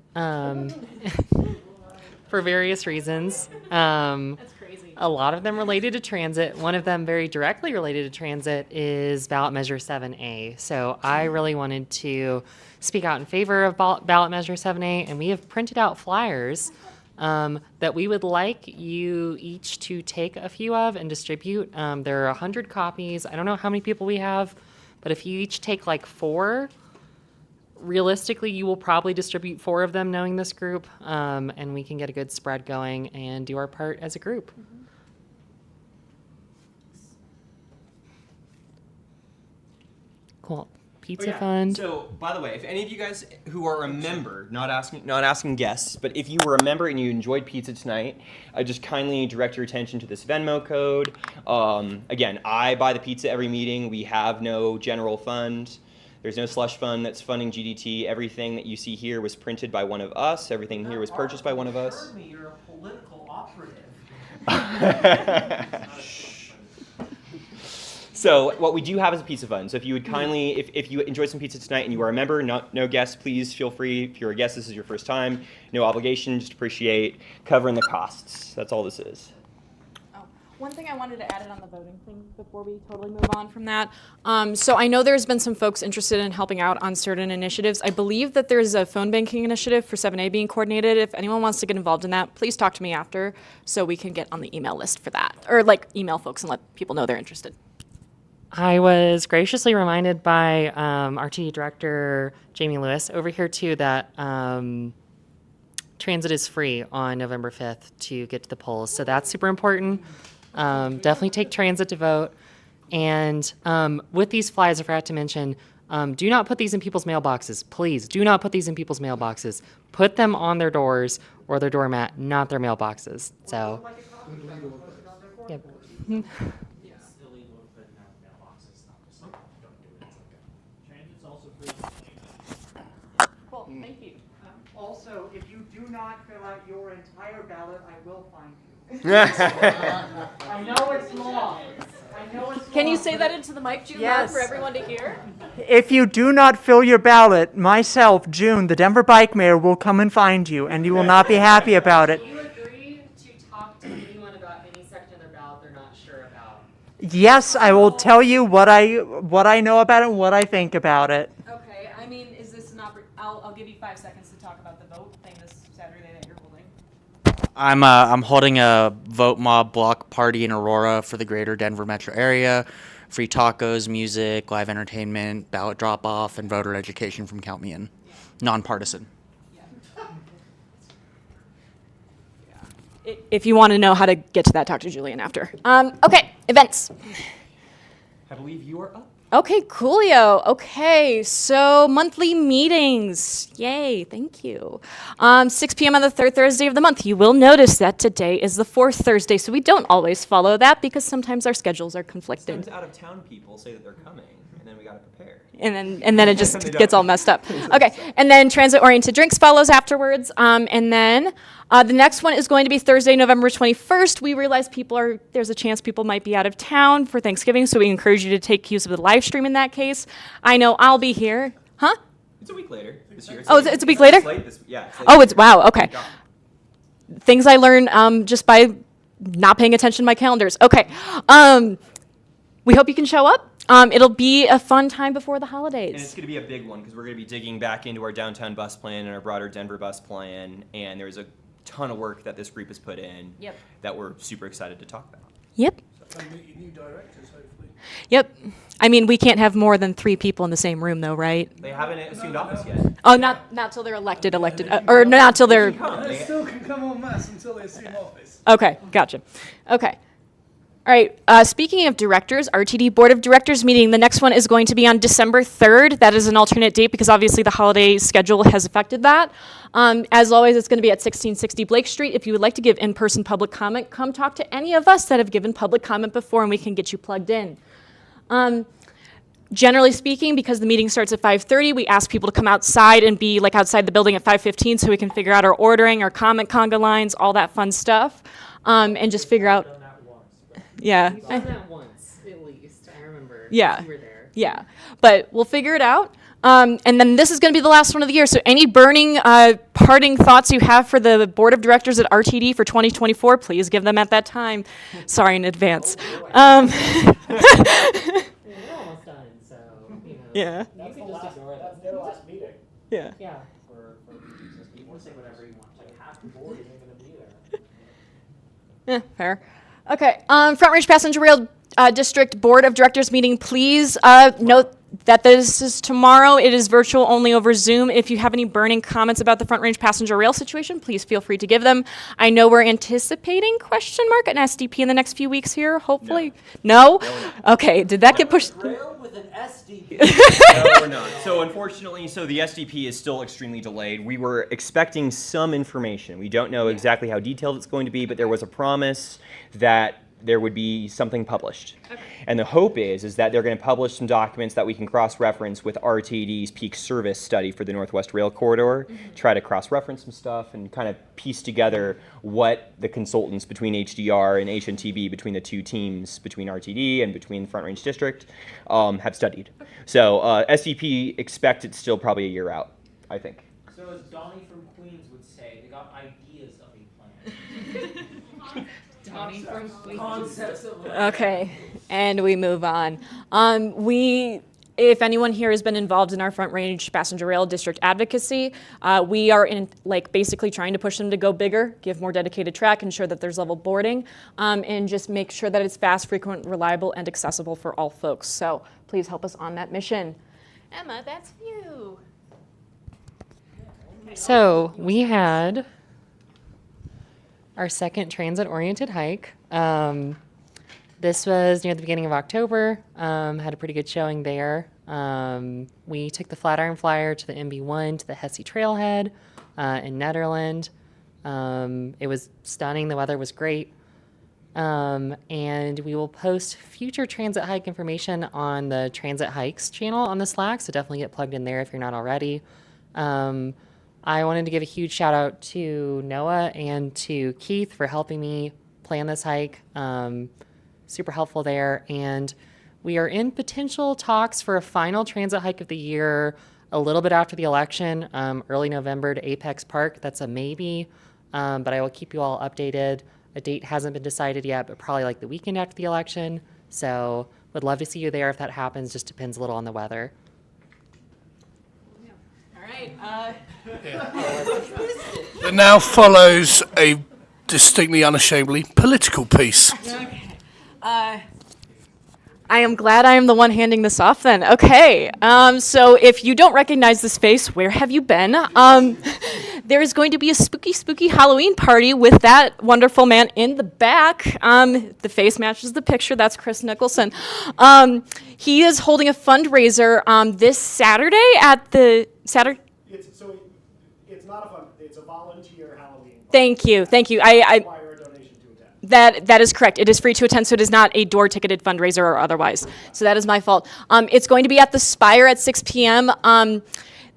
For various reasons. That's crazy. A lot of them related to transit. One of them very directly related to transit is ballot measure 7A. So I really wanted to speak out in favor of ballot measure 7A, and we have printed out flyers that we would like you each to take a few of and distribute. There are 100 copies. I don't know how many people we have, but if you each take like 4, realistically, you will probably distribute 4 of them, knowing this group, and we can get a good spread going and do our part as a group. Cool. Pizza fund. So, by the way, if any of you guys who are a member, not asking guests, but if you were a member and you enjoyed pizza tonight, I just kindly direct your attention to this Venmo code. Again, I buy the pizza every meeting. We have no general fund. There's no slush fund that's funding GDT. Everything that you see here was printed by one of us. Everything here was purchased by one of us. You're a political operative. So what we do have is a pizza fund. So if you would kindly, if you enjoyed some pizza tonight and you are a member, no guests, please feel free. If you're a guest, this is your first time. No obligation, just appreciate covering the costs. That's all this is. One thing I wanted to add in on the voting thing before we totally move on from that. So I know there's been some folks interested in helping out on certain initiatives. I believe that there's a phone banking initiative for 7A being coordinated. If anyone wants to get involved in that, please talk to me after so we can get on the email list for that. Or like email folks and let people know they're interested. I was graciously reminded by our TD director, Jamie Lewis, over here too, that transit is free on November 5th to get to the polls. So that's super important. Definitely take transit to vote. And with these flyers, I forgot to mention, do not put these in people's mailboxes. Please, do not put these in people's mailboxes. Put them on their doors or their doormat, not their mailboxes. So Yep. It's illegal to put in our mailboxes. Don't do it. It's also free. Cool, thank you. Also, if you do not fill out your entire ballot, I will find you. I know it's long. Can you say that into the mic, June, Yes. for everyone to hear? If you do not fill your ballot, myself, June, the Denver Bike Mayor, will come and find you, and you will not be happy about it. Do you agree to talk to anyone about any section of their ballot they're not sure about? Yes, I will tell you what I know about it and what I think about it. Okay, I mean, is this an I'll give you 5 seconds to talk about the vote thing this Saturday that you're holding. I'm holding a vote mob block party in Aurora for the greater Denver metro area. Free tacos, music, live entertainment, ballot drop off, and voter education from Count Me In. Nonpartisan. If you want to know how to get to that, talk to Julian after. Okay, events. I believe you are up. Okay, coolio. Okay, so monthly meetings. Yay, thank you. 6 p.m. on the third Thursday of the month. You will notice that today is the fourth Thursday, so we don't always follow that because sometimes our schedules are conflicted. Sometimes out-of-town people say that they're coming, and then we got to prepare. And then it just gets all messed up. Okay, and then transit-oriented drinks follows afterwards. And then the next one is going to be Thursday, November 21st. We realize there's a chance people might be out of town for Thanksgiving, so we encourage you to take use of the live stream in that case. I know I'll be here. Huh? It's a week later this year. Oh, it's a week later? It's late this, yeah. It's late Oh, this it's, year. wow, okay. Good job. Things I learn just by not paying attention to my calendars. Okay. We hope you can show up. It'll be a fun time before the And it's holidays. going to be a big one because we're going to be digging back into our downtown bus plan and our broader Denver bus plan. And there's a ton of work that this group has put in that we're super excited to talk about. Yep. And meet your new directors, hopefully. Yep. I mean, we can't have more than 3 people in the same room, though, right? They haven't assumed office yet. Oh, not till they're elected, or not till they're. They still can come en masse until they assume office. Okay, gotcha. Okay. All right, speaking of directors, RTD Board of Directors meeting, the next one is going to be on December 3rd. That is an alternate date because obviously the holiday schedule has affected that. As always, it's going to be at 1660 Blake Street. If you would like to give in-person public comment, come talk to any of us that have given public comment before and we can get you plugged in. Generally speaking, because the meeting starts at 5:30, we ask people to come outside and be like outside the building at 5:15 so we can figure out our ordering, our comment conga lines, all that fun stuff, and just figure out. Yeah. We've done that once, at least. I remember. Yeah. You were there. Yeah, but we'll figure it out. And then this is going to be the last one of the year. So any burning, parting thoughts you have for the Board of Directors at RTD for 2024, please give them at that time. Sorry in advance. We're almost done, so, you know. Yeah. You can just ignore that. That's their last meeting. Yeah. Yeah. You can say whatever you want to. Half the board isn't going to be there. Yeah, fair. Okay, Front Range Passenger Rail District Board of Directors meeting, please note that this is tomorrow. It is virtual only over Zoom. If you have any burning comments about the Front Range Passenger Rail situation, please feel free to give them. I know we're anticipating an SDP in the next few weeks here, hopefully. No? Okay, did that get pushed? Rail with an SDP. No, we're not. So unfortunately, the SDP is still extremely delayed. We were expecting some information. We don't know exactly how detailed it's going to be, but there was a promise that there would be something published. Okay. And the hope is that they're going to publish some documents that we can cross-reference with RTD's peak service study for the Northwest Rail Corridor, try to cross-reference some stuff and kind of piece together what the consultants between HDR and HNTB, between the two teams, between RTD and between Front Range District, have studied. So SDP expect it's still probably a year out, I think. So as Donnie from Queens would say, they got ideas of a plan. Donnie from Queens. Concepts of Okay, and we move on. If anyone here has been involved in our Front Range Passenger Rail District advocacy, we are basically trying to push them to go bigger, give more dedicated track, ensure that there's level boarding, and just make sure that it's fast, frequent, reliable, and accessible for all folks. So please help us on that mission. Emma, that's you. So we had our second transit-oriented hike. This was near the beginning of October. Had a pretty good showing there. We took the Flatiron Flyer to the MB1 to the Hesse Trailhead in Nederland. It was stunning. The weather was great. And we will post future transit hike information on the Transit Hikes channel on the Slack, so definitely get plugged in there if you're not already. I wanted to give a huge shout out to Noah and to Keith for helping me plan this hike. Super helpful there. And we are in potential talks for a final transit hike of the year a little bit after the election, early November to Apex Park. That's a maybe, but I will keep you all updated. A date hasn't been decided yet, but probably like the weekend after the election. So would love to see you there if that happens. Just depends a little on the weather. All right. There now follows a distinctly unashamedly political piece. Okay. I am glad I am the one handing this off then. Okay. So if you don't recognize this face, where have you been? There is going to be a spooky, spooky Halloween party with that wonderful man in the back. The face matches the picture. That's Chris Nicholson. He is holding a fundraiser this Saturday at the Saturday. It's not a fun. It's a volunteer Halloween party. Thank you. Require a donation to attend. That is correct. It is free to attend, so it is not a door-ticketed fundraiser or otherwise. So that is my fault. It's going to be at the Spire at 6 p.m.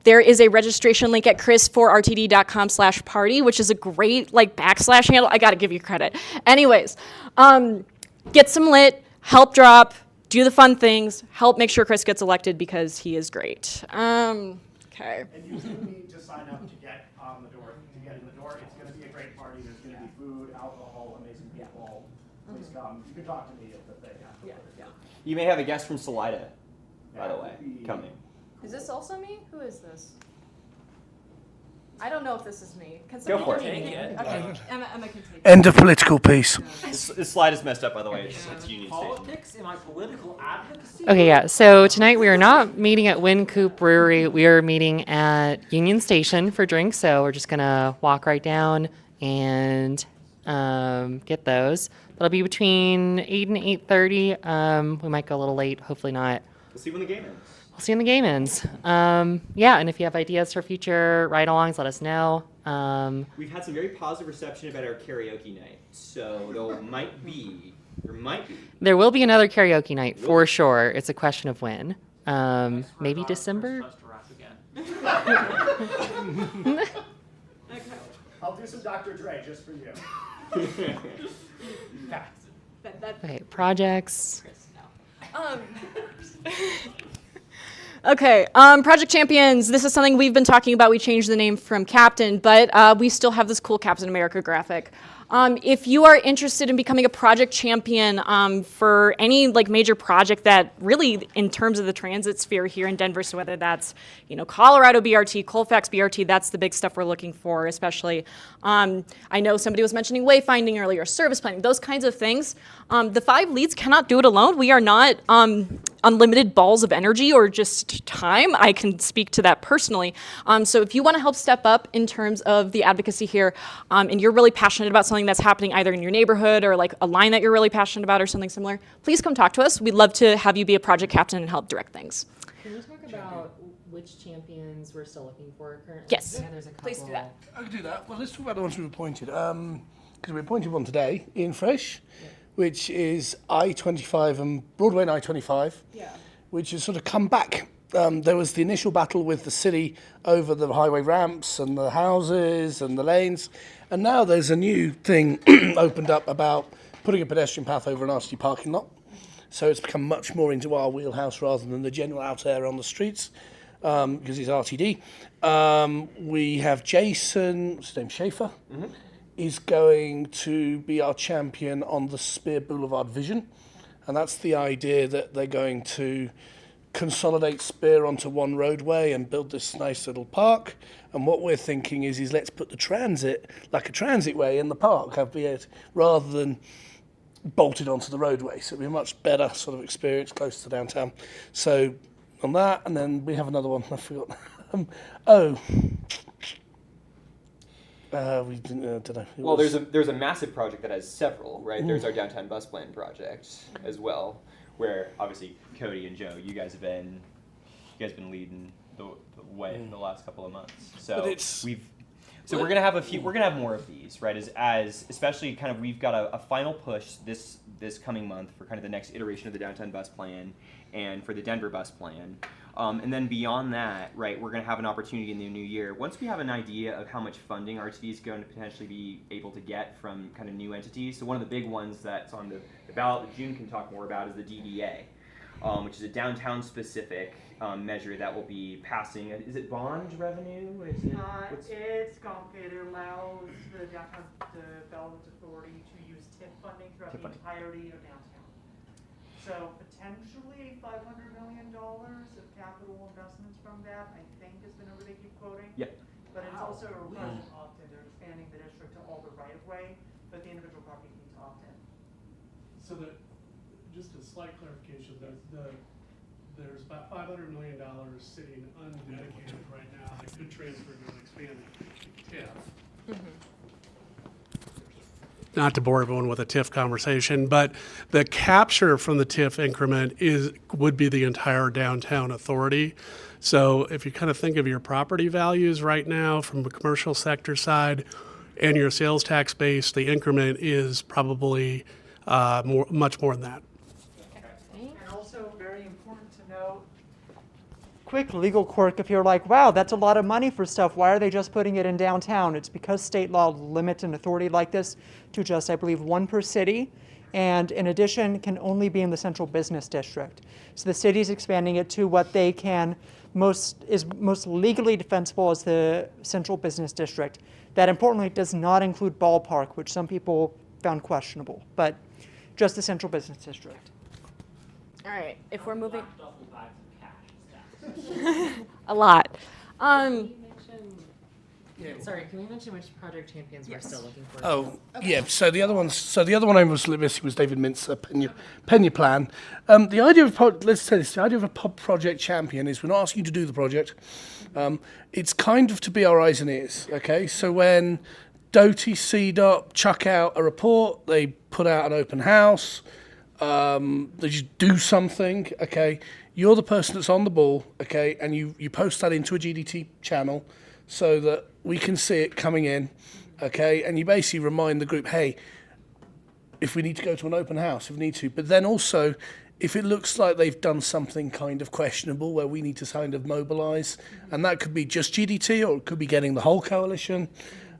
There is a registration link at chris4rtd.com/party, which is a great / handle. I got to give you credit. Anyways, get some lit, help drop, do the fun things, help make sure Chris gets elected because he is great. Okay. And you do need to sign up to get on the door. To get in the door, it's going to be a great party. There's going to be food, alcohol, amazing people. Please come. You can talk to me at the thing afterwards. Yeah. You may have a guest from Salida, by the way, coming. Is this also me? Who is this? I don't know if this is me. Can Go for it. Take it. Okay. Emma can take it. End of political piece. This slide is messed up, by the way. It's Union Station. Politics? Am I political advocacy? Okay, yeah. So tonight we are not meeting at Wind Coop Brewery. We are meeting at Union Station for drinks. So we're just gonna walk right down and get those. That'll be between 8 and 8:30. We might go a little late. Hopefully not. We'll see when the game ends. We'll see when the game ends. Yeah, and if you have ideas for future ride-alongs, let us know. We've had some very positive reception about our karaoke night, so there might be. There will be another karaoke night for sure. It's a question of when. Maybe December. I'll do some Dr. Dre just for you. Okay, projects. Okay, Project Champions. This is something we've been talking about. We changed the name from Captain, but we still have this cool Captain America graphic. If you are interested in becoming a project champion for any major project that really, in terms of the transit sphere here in Denver, so whether that's Colorado BRT, Colfax BRT, that's the big stuff we're looking for, especially. I know somebody was mentioning wayfinding earlier, service planning, those kinds of things. The 5 leads cannot do it alone. We are not unlimited balls of energy or just time. I can speak to that personally. So if you want to help step up in terms of the advocacy here, and you're really passionate about something that's happening either in your neighborhood or a line that you're really passionate about or something similar, please come talk to us. We'd love to have you be a project captain and help direct things. Can we talk about which champions we're still looking for currently? Yes. Yeah, there's a couple. Please do that. I can do that. Well, let's talk about the ones we've appointed. Because we appointed one today, Ian Fresh, which is I-25 and Broadway and I-25, which has sort of come back. There was the initial battle with the city over the highway ramps and the houses and the lanes, and now there's a new thing opened up about putting a pedestrian path over an RTD parking lot. So it's become much more into our wheelhouse rather than the general out air on the streets, because it's RTD. We have Jason, what's his name, Schaefer, is going to be our champion on the Spear Boulevard Vision. And that's the idea that they're going to consolidate Spear onto one roadway and build this nice little park. And what we're thinking is let's put the transit, like a transitway in the park, rather than bolted onto the roadway. So it'll be a much better sort of experience close to downtown. So on that, and then we have another one, I forgot. We don't know. Well, there's a massive project that has several, right? There's our downtown bus plan project as well, where obviously Cody and Joe, you guys have been leading the way for the last couple of months. So So we're gonna have a few. We're gonna have more of these, right? As especially kind of we've got a final push this coming month for kind of the next iteration of the downtown bus plan and for the Denver bus plan. And then beyond that, right, we're going to have an opportunity in the new year. Once we have an idea of how much funding RTD is going to potentially be able to get from kind of new entities. So one of the big ones that's on the ballot that June can talk more about is the DDA, which is a downtown specific measure that will be passing. Is it bond revenue? Is it, it's complicated. It allows the downtown development authority to use TIF funding throughout the entirety of downtown. So potentially $500 million of capital investments from that, I think, is the number they keep quoting. Yep. But it's also a requirement to opt in. They're expanding the district to all the right of way, but the individual property needs to opt in. So just a slight clarification, there's about $500 million sitting undedicated right now that could transfer to an expanded TIF. Not to bore everyone with a TIF conversation, but the capture from the TIF increment would be the entire downtown authority. So if you kind of think of your property values right now from the commercial sector side and your sales tax base, the increment is probably much more than that. And also very important to note, quick legal quirk, if you're like, wow, that's a lot of money for stuff, why are they just putting it in downtown? It's because state law limits an authority like this to just, I believe, one per city, and in addition, can only be in the central business district. So the city's expanding it to what they can is most legally defensible as the central business district. That importantly does not include ballpark, which some people found questionable, but just the central business district. All right, if we're moving. A lot. Sorry, can we mention which project champions we're still looking for? Oh, yeah. So the other one I was missing was David Mintz's Pena plan. The idea of let's say this: the idea of a project champion is we're not asking you to do the project. It's kind of to be our eyes and ears. Okay, so when Doty, CDOT chuck out a report, they put out an open house. They just do something. Okay, you're the person that's on the ball. Okay, and you post that into a GDT channel so that we can see it coming in, okay? And you basically remind the group, hey, if we need to go to an open house, if we need to. But then also, if it looks like they've done something kind of questionable where we need to kind of mobilise, and that could be just GDT or it could be getting the whole coalition.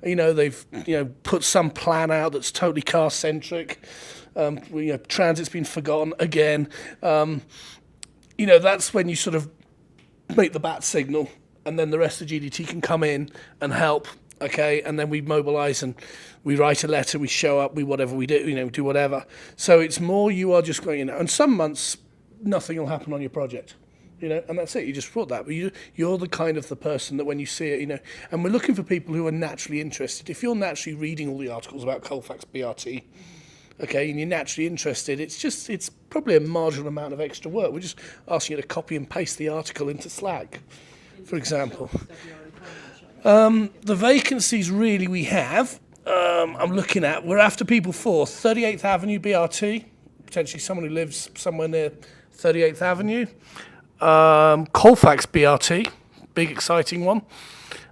You know, they've put some plan out that's totally car-centric. Transit's been forgotten again. That's when you sort of make the bat signal, and then the rest of GDT can come in and help, okay? And then we mobilise and we write a letter, we show up, we whatever we do, do whatever. So it's more you are just going, and some months nothing will happen on your project, and that's it. You just brought that. But you're the kind of the person that when you see it, and we're looking for people who are naturally interested. If you're naturally reading all the articles about Colfax BRT, okay, and you're naturally interested, it's probably a marginal amount of extra work. We're just asking you to copy and paste the article into Slack, for example. The vacancies really we have, I'm looking at, we're after people for 38th Avenue BRT, potentially someone who lives somewhere near 38th Avenue. Colfax BRT, big exciting one.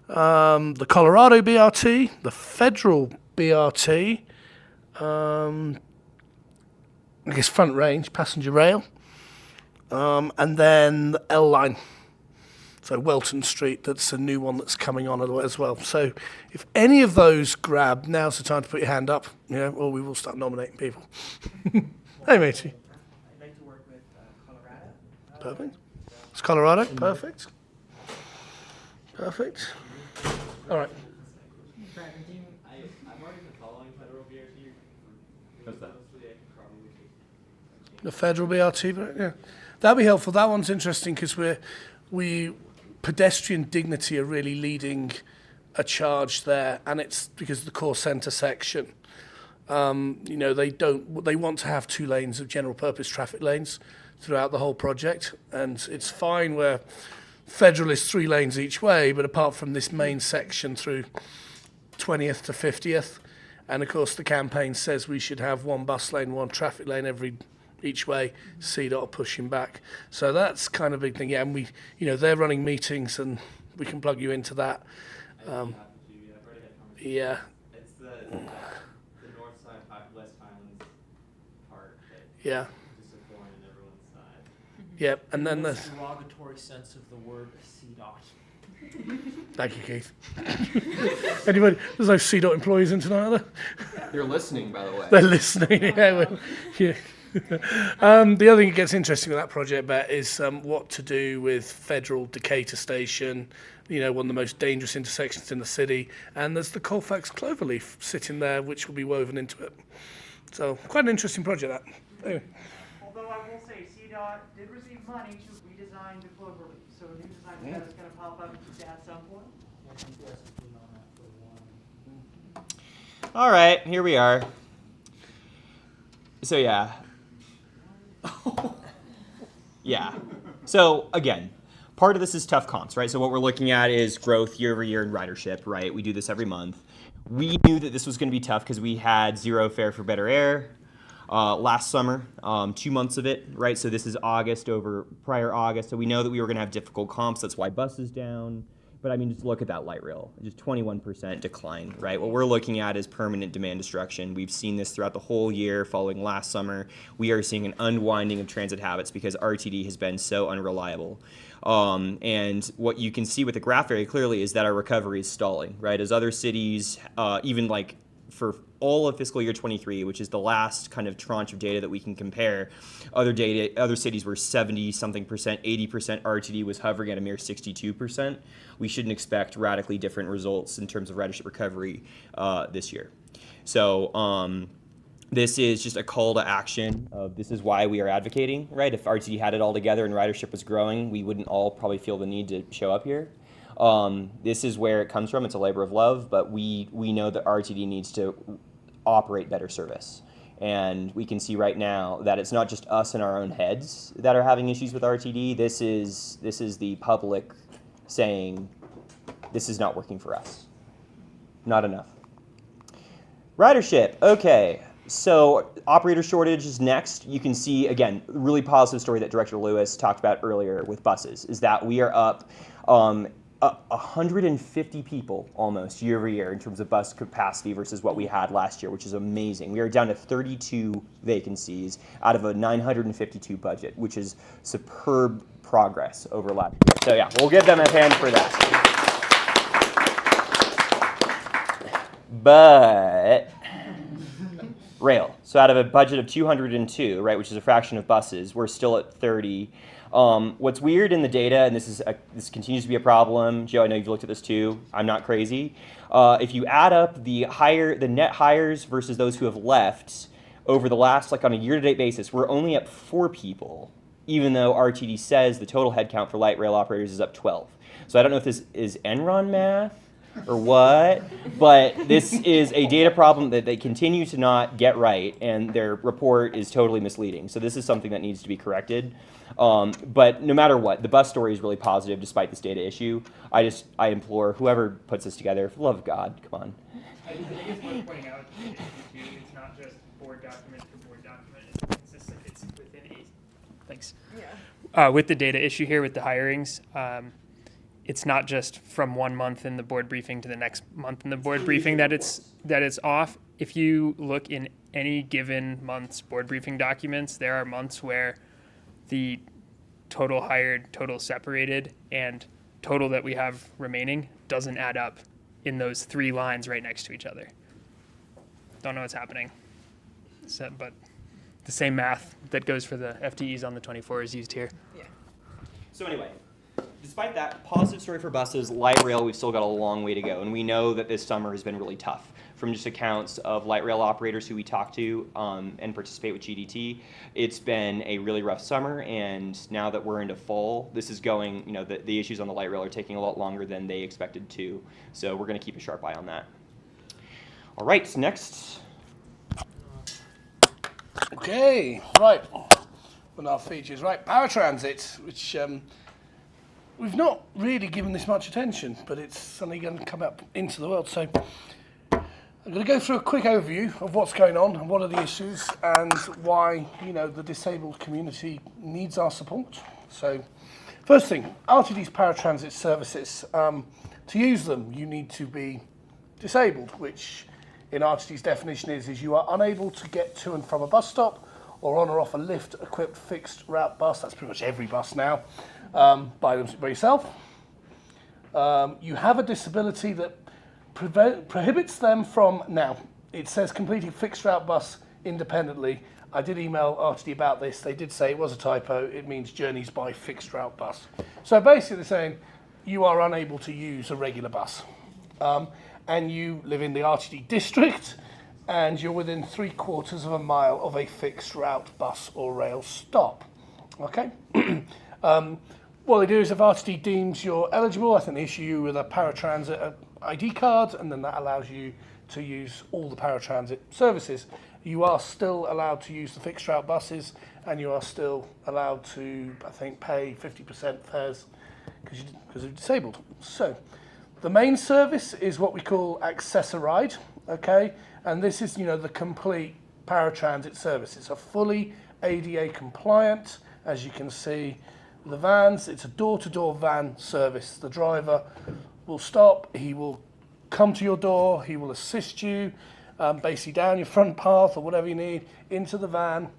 The Colorado BRT, the Federal BRT, I guess Front Range, passenger rail, and then the L line. So Welton Street, that's a new one that's coming on as well. So if any of those grab, now's the time to put your hand up, or we will start nominating people. Hey, matey. I'd like to work with Colorado. Perfect. It's Colorado. Perfect. Perfect. All right. I'm already been following Federal BRT. What's that? The Federal BRT, but yeah, that'd be helpful. That one's interesting because we pedestrian dignity are really leading a charge there, and it's because of the core centre section. They want to have 2 lanes of general purpose traffic lanes throughout the whole project, and it's fine where Federal is 3 lanes each way, but apart from this main section through 20th to 50th, and of course the campaign says we should have 1 bus lane, 1 traffic lane each way, CDOT pushing back. So that's kind of a big thing. Yeah, and we, they're running meetings and we can plug you into that. I've already had Yeah. It's the north side, West Highlands part that Yeah. is just a thorn in everyone's side. Yep. And then the there's. derogatory sense of the word CDOT. Thank you, Keith. Anybody? There's no CDOT employees in tonight, are there? They're listening, by the way. They're listening. Yeah. Yeah. The other thing that gets interesting with that project, Bet, is what to do with Federal Decatur Station, one of the most dangerous intersections in the city, and there's the Colfax Cloverleaf sitting there, which will be woven into it. So, quite an interesting project, that. Anyway. Although I will say, CDOT did receive money to redesign the Cloverleaf, so a new design for that is going to pop up at some point. All right, here we are. So yeah. Yeah. So again, part of this is tough comps, right? So what we're looking at is growth year over year in ridership, right? We do this every month. We knew that this was going to be tough because we had zero fare for better air last summer, 2 months of it, right? So this is August over prior August. So we know that we were going to have difficult comps. That's why bus is down. But I mean, just look at that light rail, just 21% decline, right? What we're looking at is permanent demand destruction. We've seen this throughout the whole year following last summer. We are seeing an unwinding of transit habits because RTD has been so unreliable. And what you can see with the graph very clearly is that our recovery is stalling, right? As other cities, even like for all of fiscal year 23, which is the last kind of tranche of data that we can compare, other cities were 70-something percent, 80%. RTD was hovering at a mere 62%. We shouldn't expect radically different results in terms of ridership recovery this year. So this is just a call to action. This is why we are advocating, right? If RTD had it all together and ridership was growing, we wouldn't all probably feel the need to show up here. This is where it comes from. It's a labor of love, but we know that RTD needs to operate better service. And we can see right now that it's not just us in our own heads that are having issues with RTD. This is the public saying, this is not working for us. Not enough. Ridership, okay. So operator shortage is next. You can see, again, really positive story that Director Lewis talked about earlier with buses, is that we are up 150 people almost year over year in terms of bus capacity versus what we had last year, which is amazing. We are down to 32 vacancies out of a 952 budget, which is superb progress over last year. So yeah, we'll give them a hand for that. But rail. So out of a budget of 202, right, which is a fraction of buses, we're still at 30. What's weird in the data, and this continues to be a problem, Joe, I know you've looked at this too, I'm not crazy. If you add up the net hires versus those who have left over the last, like on a year-to-date basis, we're only up 4 people, even though RTD says the total headcount for light rail operators is up 12. So I don't know if this is Enron math or what, but this is a data problem that they continue to not get right, and their report is totally misleading. So this is something that needs to be corrected. But no matter what, the bus story is really positive despite this data issue. I implore whoever puts this together, for the love of God, come on. I think it's worth pointing out the issue too. It's not just board document to board document. It's consistent. It's within a. Thanks. Yeah. With the data issue here with the hirings, it's not just from one month in the board briefing to the next month in the board briefing that it's off. If you look in any given month's board briefing documents, there are months where the total hired, total separated, and total that we have remaining doesn't add up in those 3 lines right next to each other. Don't know what's happening. So, but the same math that goes for the FTEs on the 24 is used here. Yeah. So anyway, despite that positive story for buses, light rail, we've still got a long way to go. And we know that this summer has been really tough. From just accounts of light rail operators who we talk to and participate with GDT, it's been a really rough summer. And now that we're into fall, this is going, the issues on the light rail are taking a lot longer than they expected to. So we're going to keep a sharp eye on that. All right, next. Okay, right. One of our features, right? Paratransit, which we've not really given this much attention, but it's suddenly going to come up into the world. So I'm going to go through a quick overview of what's going on and what are the issues and why, the disabled community needs our support. So first thing, RTD's paratransit services. To use them, you need to be disabled, which in RTD's definition is you are unable to get to and from a bus stop or on or off a lift-equipped fixed route bus. That's pretty much every bus now, by yourself. You have a disability that prohibits them from, now, it says completing fixed route bus independently. I did email RTD about this. They did say it was a typo. It means journeys by fixed route bus. So basically they're saying you are unable to use a regular bus. And you live in the RTD district, and you're within 3/4 of a mile of a fixed route bus or rail stop. Okay? What they do is if RTD deems you're eligible, I think they issue you with a paratransit ID card, and then that allows you to use all the paratransit services. You are still allowed to use the fixed route buses, and you are still allowed to, I think, pay 50% fares because you're disabled. So the main service is what we call Access-a-Ride, okay? And this is, the complete paratransit service. It's a fully ADA compliant, as you can see, the vans. It's a door-to-door van service. The driver will stop, he will come to your door, he will assist you, basically down your front path or whatever you need, into the van,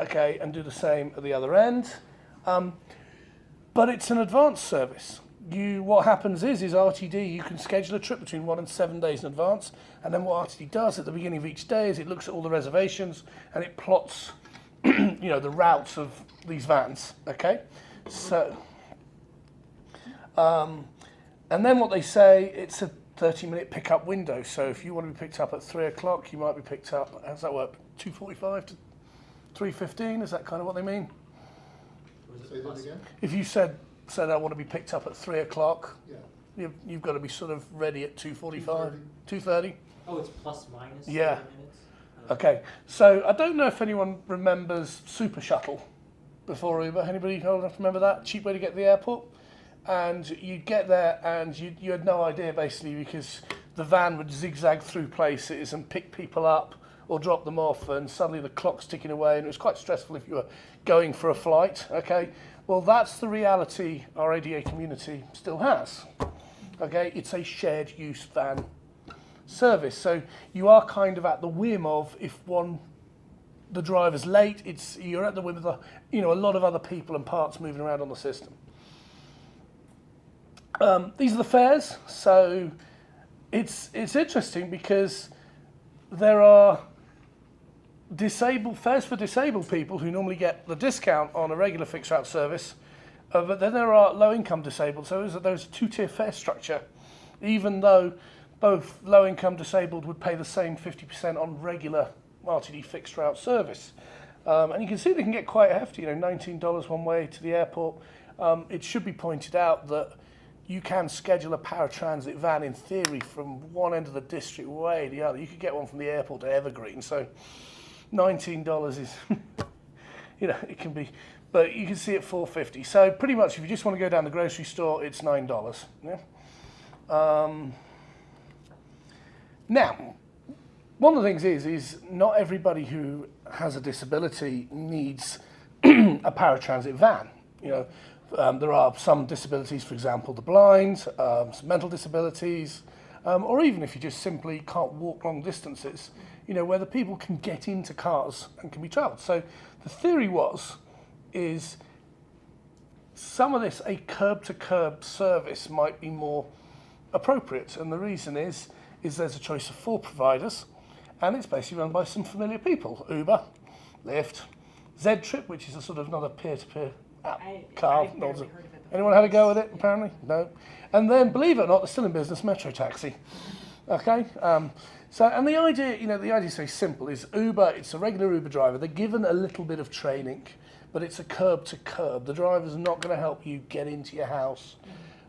okay, and do the same at the other end. But it's an advanced service. What happens is RTD, you can schedule a trip between 1 and 7 days in advance, and then what RTD does at the beginning of each day is it looks at all the reservations and it plots, the routes of these vans, okay? So, and then what they say, it's a 30-minute pickup window. So if you want to be picked up at 3 o'clock, you might be picked up, how does that work, 2:45 to 3:15? Is that kind of what they mean? Say that again? If you said I want to be picked up at 3 o'clock, Yeah. you've got to be sort of ready at 2:45, 2:30. Oh, it's plus minus Yeah. 30 minutes? Okay, so I don't know if anyone remembers Super Shuttle before Uber. Anybody old enough to remember that? Cheap way to get to the airport. And you'd get there and you had no idea basically because the van would zigzag through places and pick people up or drop them off, and suddenly the clock's ticking away, and it was quite stressful if you were going for a flight, okay? Well, that's the reality our ADA community still has, okay? It's a shared use van service. So you are kind of at the whim of, if the driver's late, you're at the whim of a lot of other people and parts moving around on the system. These are the fares. So it's interesting because there are fares for disabled people who normally get the discount on a regular fixed route service, but then there are low-income disabled. So there's a two-tier fare structure, even though both low-income disabled would pay the same 50% on regular RTD fixed route service. And you can see they can get quite hefty, $19 one way to the airport. It should be pointed out that you can schedule a paratransit van in theory from one end of the district way to the other. You could get one from the airport to Evergreen. So $19 is, it can be, but you can see it $4.50. So pretty much if you just want to go down the grocery store, it's $9. Yeah. Now, one of the things is not everybody who has a disability needs a paratransit van. There are some disabilities, for example, the blind, some mental disabilities, or even if you just simply can't walk long distances, where the people can get into cars and can be travelled. So the theory is some of this, a curb-to-curb service might be more appropriate. And the reason is there's a choice of 4 providers, and it's basically run by some familiar people: Uber, Lyft, Z-Trip, which is a sort of another peer-to-peer app car. Anyone had a go with it? Apparently, no. And then, believe it or not, they're still in business, Metro Taxi. Okay. And the idea, the idea is very simple. Is Uber? It's a regular Uber driver. They're given a little bit of training, but it's a curb to curb. The driver's not going to help you get into your house.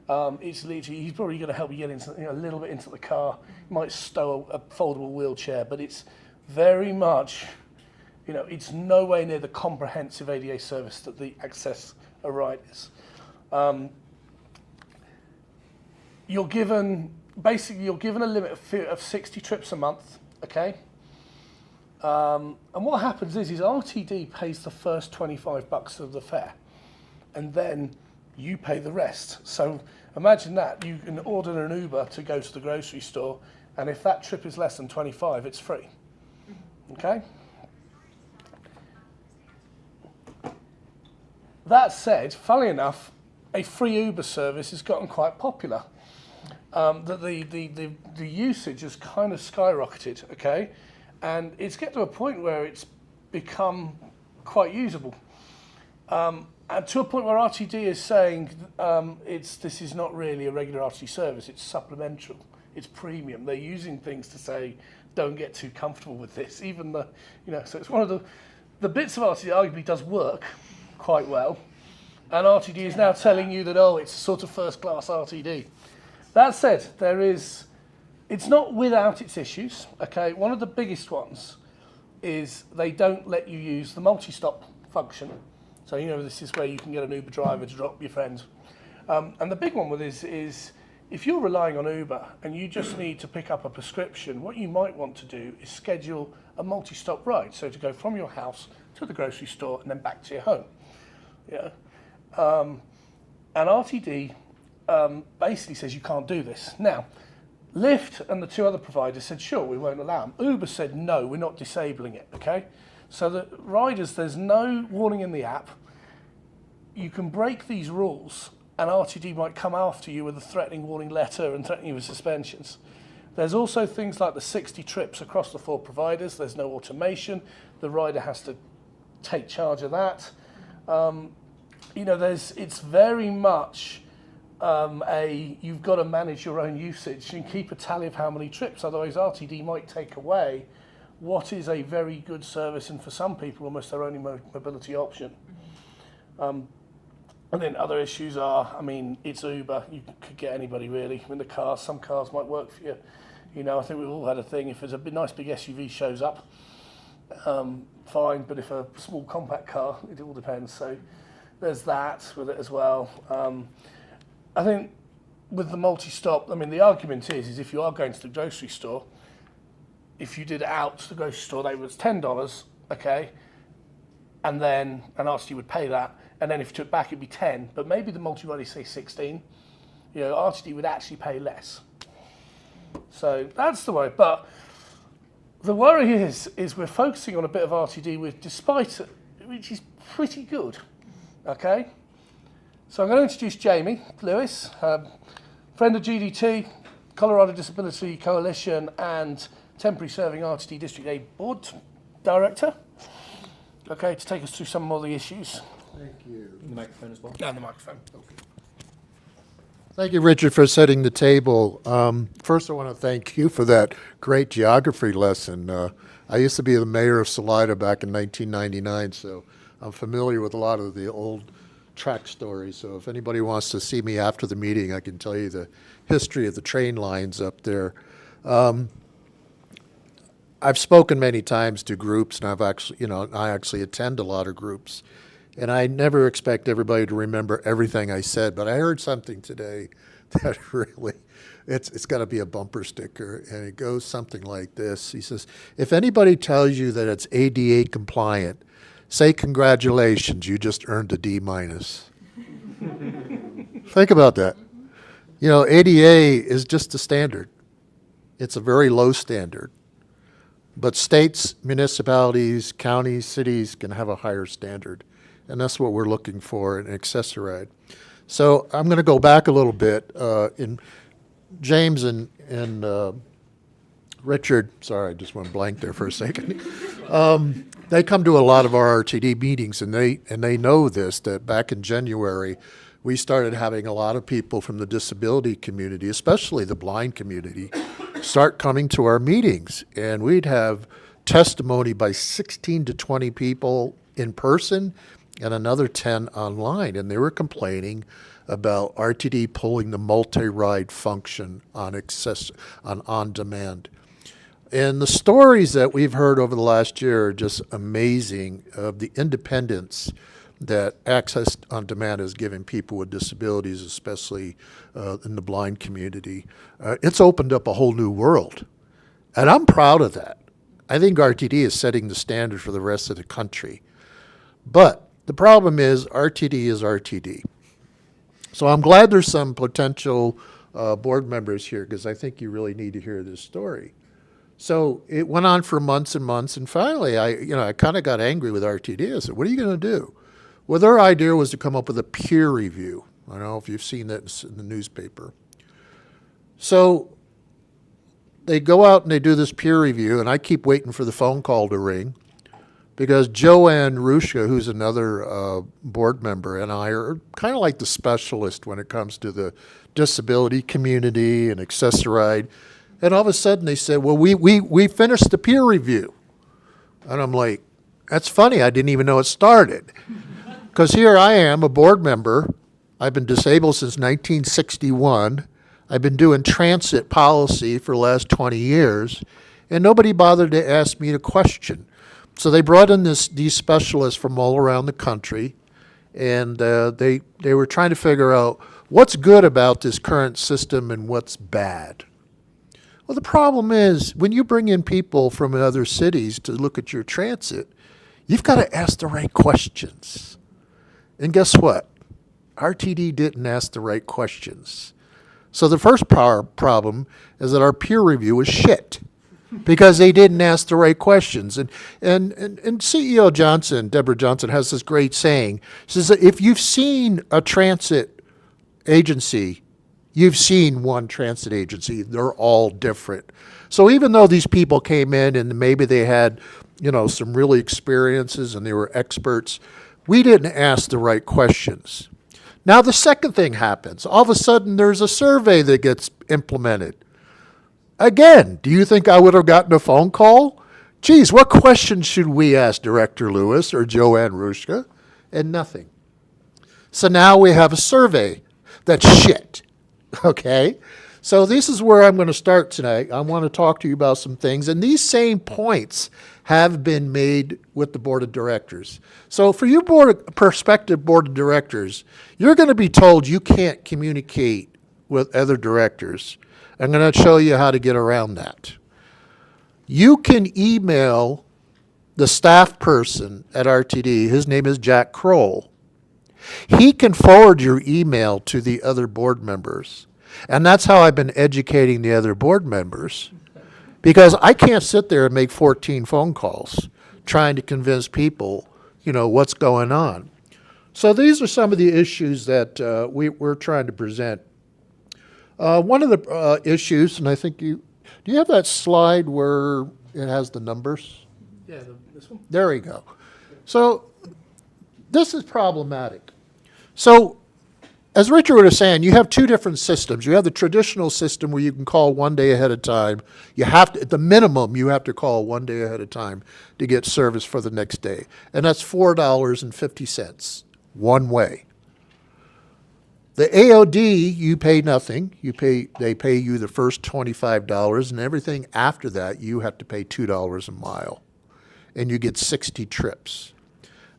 It's literally, he's probably going to help you get into, a little bit into the car. He might stow a foldable wheelchair, but it's very much, it's no way near the comprehensive ADA service that the Access-a-Ride is. You're given a limit of 60 trips a month, okay? And what happens is RTD pays the first $25 of the fare, and then you pay the rest. So imagine that. You can order an Uber to go to the grocery store, And if that trip is less than 25, it's free. Okay? That said, funnily enough, a free Uber service has gotten quite popular. The usage has kind of skyrocketed, okay? And it's get to a point where it's become quite usable. And to a point where RTD is saying this is not really a regular RTD service, it's supplemental, it's premium. They're using things to say, don't get too comfortable with this. Even the, so it's one of the bits of RTD arguably does work quite well. And RTD is now telling you that, it's sort of first class RTD. That said, it's not without its issues, okay? One of the biggest ones is they don't let you use the multi-stop function. So, this is where you can get an Uber driver to drop your friends. And the big one with this is if you're relying on Uber and you just need to pick up a prescription, what you might want to do is schedule a multi-stop ride. So to go from your house to the grocery store and then back to your home. Yeah. And RTD basically says you can't do this. Now, Lyft and the two other providers said, sure, we won't allow them. Uber said, no, we're not disabling it, okay? So the riders, there's no warning in the app. You can break these rules and RTD might come after you with a threatening warning letter and threaten you with suspensions. There's also things like the 60 trips across the 4 providers. There's no automation. The rider has to take charge of that. It's very much you've got to manage your own usage and keep a tally of how many trips. Otherwise, RTD might take away what is a very good service and for some people almost their only mobility option. And then other issues are, it's Uber. You could get anybody really. Some cars might work for you. I think we've all had a thing. If there's a nice big SUV shows up, fine. But if a small compact car, it all depends. So there's that with it as well. I think with the multi-stop, the argument is if you are going to the grocery store, if you did it out to the grocery store, they was $10, okay, and then an RTD would pay that, and then if you took it back, it'd be 10. But maybe the multi-rider say 16. RTD would actually pay less. So that's the way. But the worry is we're focusing on a bit of RTD which is pretty good, okay. So I'm going to introduce Jamie Lewis, friend of GDT, Colorado Disability Coalition, and temporary serving RTD District 8 Board Director, okay, to take us through some more of the issues. Thank you. The microphone as well. And the microphone. Okay. Thank you, Richard, for setting the table. First, I want to thank you for that great geography lesson. I used to be the mayor of Salida back in 1999, so I'm familiar with a lot of the old track stories. So if anybody wants to see me after the meeting, I can tell you the history of the train lines up there. I've spoken many times to groups, and I actually attend a lot of groups, and I never expect everybody to remember everything I said, but I heard something today that really, it's got to be a bumper sticker, and it goes something like this. He says, if anybody tells you that it's ADA compliant, say congratulations, you just earned a D-. Think about that. ADA is just a standard. It's a very low standard. But states, municipalities, counties, cities can have a higher standard. And that's what we're looking for in Accessoride. So I'm going to go back a little bit. In James and Richard, sorry, I just went blank there for a second. They come to a lot of our RTD meetings, and they know this, that back in January, we started having a lot of people from the disability community, especially the blind community, start coming to our meetings. And we'd have testimony by 16 to 20 people in person and another 10 online. And they were complaining about RTD pulling the multi-ride function on demand. And the stories that we've heard over the last year are just amazing of the independence that Access on Demand has given people with disabilities, especially in the blind community. It's opened up a whole new world, and I'm proud of that. I think RTD is setting the standard for the rest of the country. But the problem is RTD is RTD. So I'm glad there's some potential board members here because I think you really need to hear this story. So it went on for months and months, and finally I kind of got angry with RTD. I said, what are you going to do? Well, their idea was to come up with a peer review. I don't know if you've seen that in the newspaper. So they go out and they do this peer review, and I keep waiting for the phone call to ring because Joanne Rushka, who's another board member, and I are kind of like the specialist when it comes to the disability community and accessoride. And all of a sudden they said, well, we finished the peer review. And I'm like, that's funny. I didn't even know it started. Because here I am, a board member. I've been disabled since 1961. I've been doing transit policy for the last 20 years, and nobody bothered to ask me a question. So they brought in these specialists from all around the country, and they were trying to figure out what's good about this current system and what's bad. Well, the problem is when you bring in people from other cities to look at your transit, you've got to ask the right questions. And guess what? RTD didn't ask the right questions. So the first problem is that our peer review was shit because they didn't ask the right questions. And CEO Johnson, Deborah Johnson, has this great saying. She says that if you've seen a transit agency, you've seen one transit agency. They're all different. So even though these people came in and maybe they had, some really experiences and they were experts, we didn't ask the right questions. Now the second thing happens. All of a sudden there's a survey that gets implemented. Again, do you think I would have gotten a phone call? Geez, what questions should we ask Director Lewis or Joanne Rushka? And nothing. So now we have a survey that's shit. Okay? So this is where I'm going to start tonight. I want to talk to you about some things. And these same points have been made with the board of directors. So for you prospective board of directors, you're going to be told you can't communicate with other directors. I'm going to show you how to get around that. You can email the staff person at RTD. His name is Jack Kroll. He can forward your email to the other board members. And that's how I've been educating the other board members. Because I can't sit there and make 14 phone calls trying to convince people, what's going on. So these are some of the issues that we're trying to present. One of the issues, and I think do you have that slide where it has the numbers? Yeah, this one. There we go. So this is problematic. So as Richard was saying, you have two different systems. You have the traditional system where you can call 1 day ahead of time. You have to, at the minimum, you have to call 1 day ahead of time to get service for the next day. And that's $4.50 one way. The AOD, you pay nothing. They pay you the first $25, and everything after that, you have to pay $2 a mile. And you get 60 trips.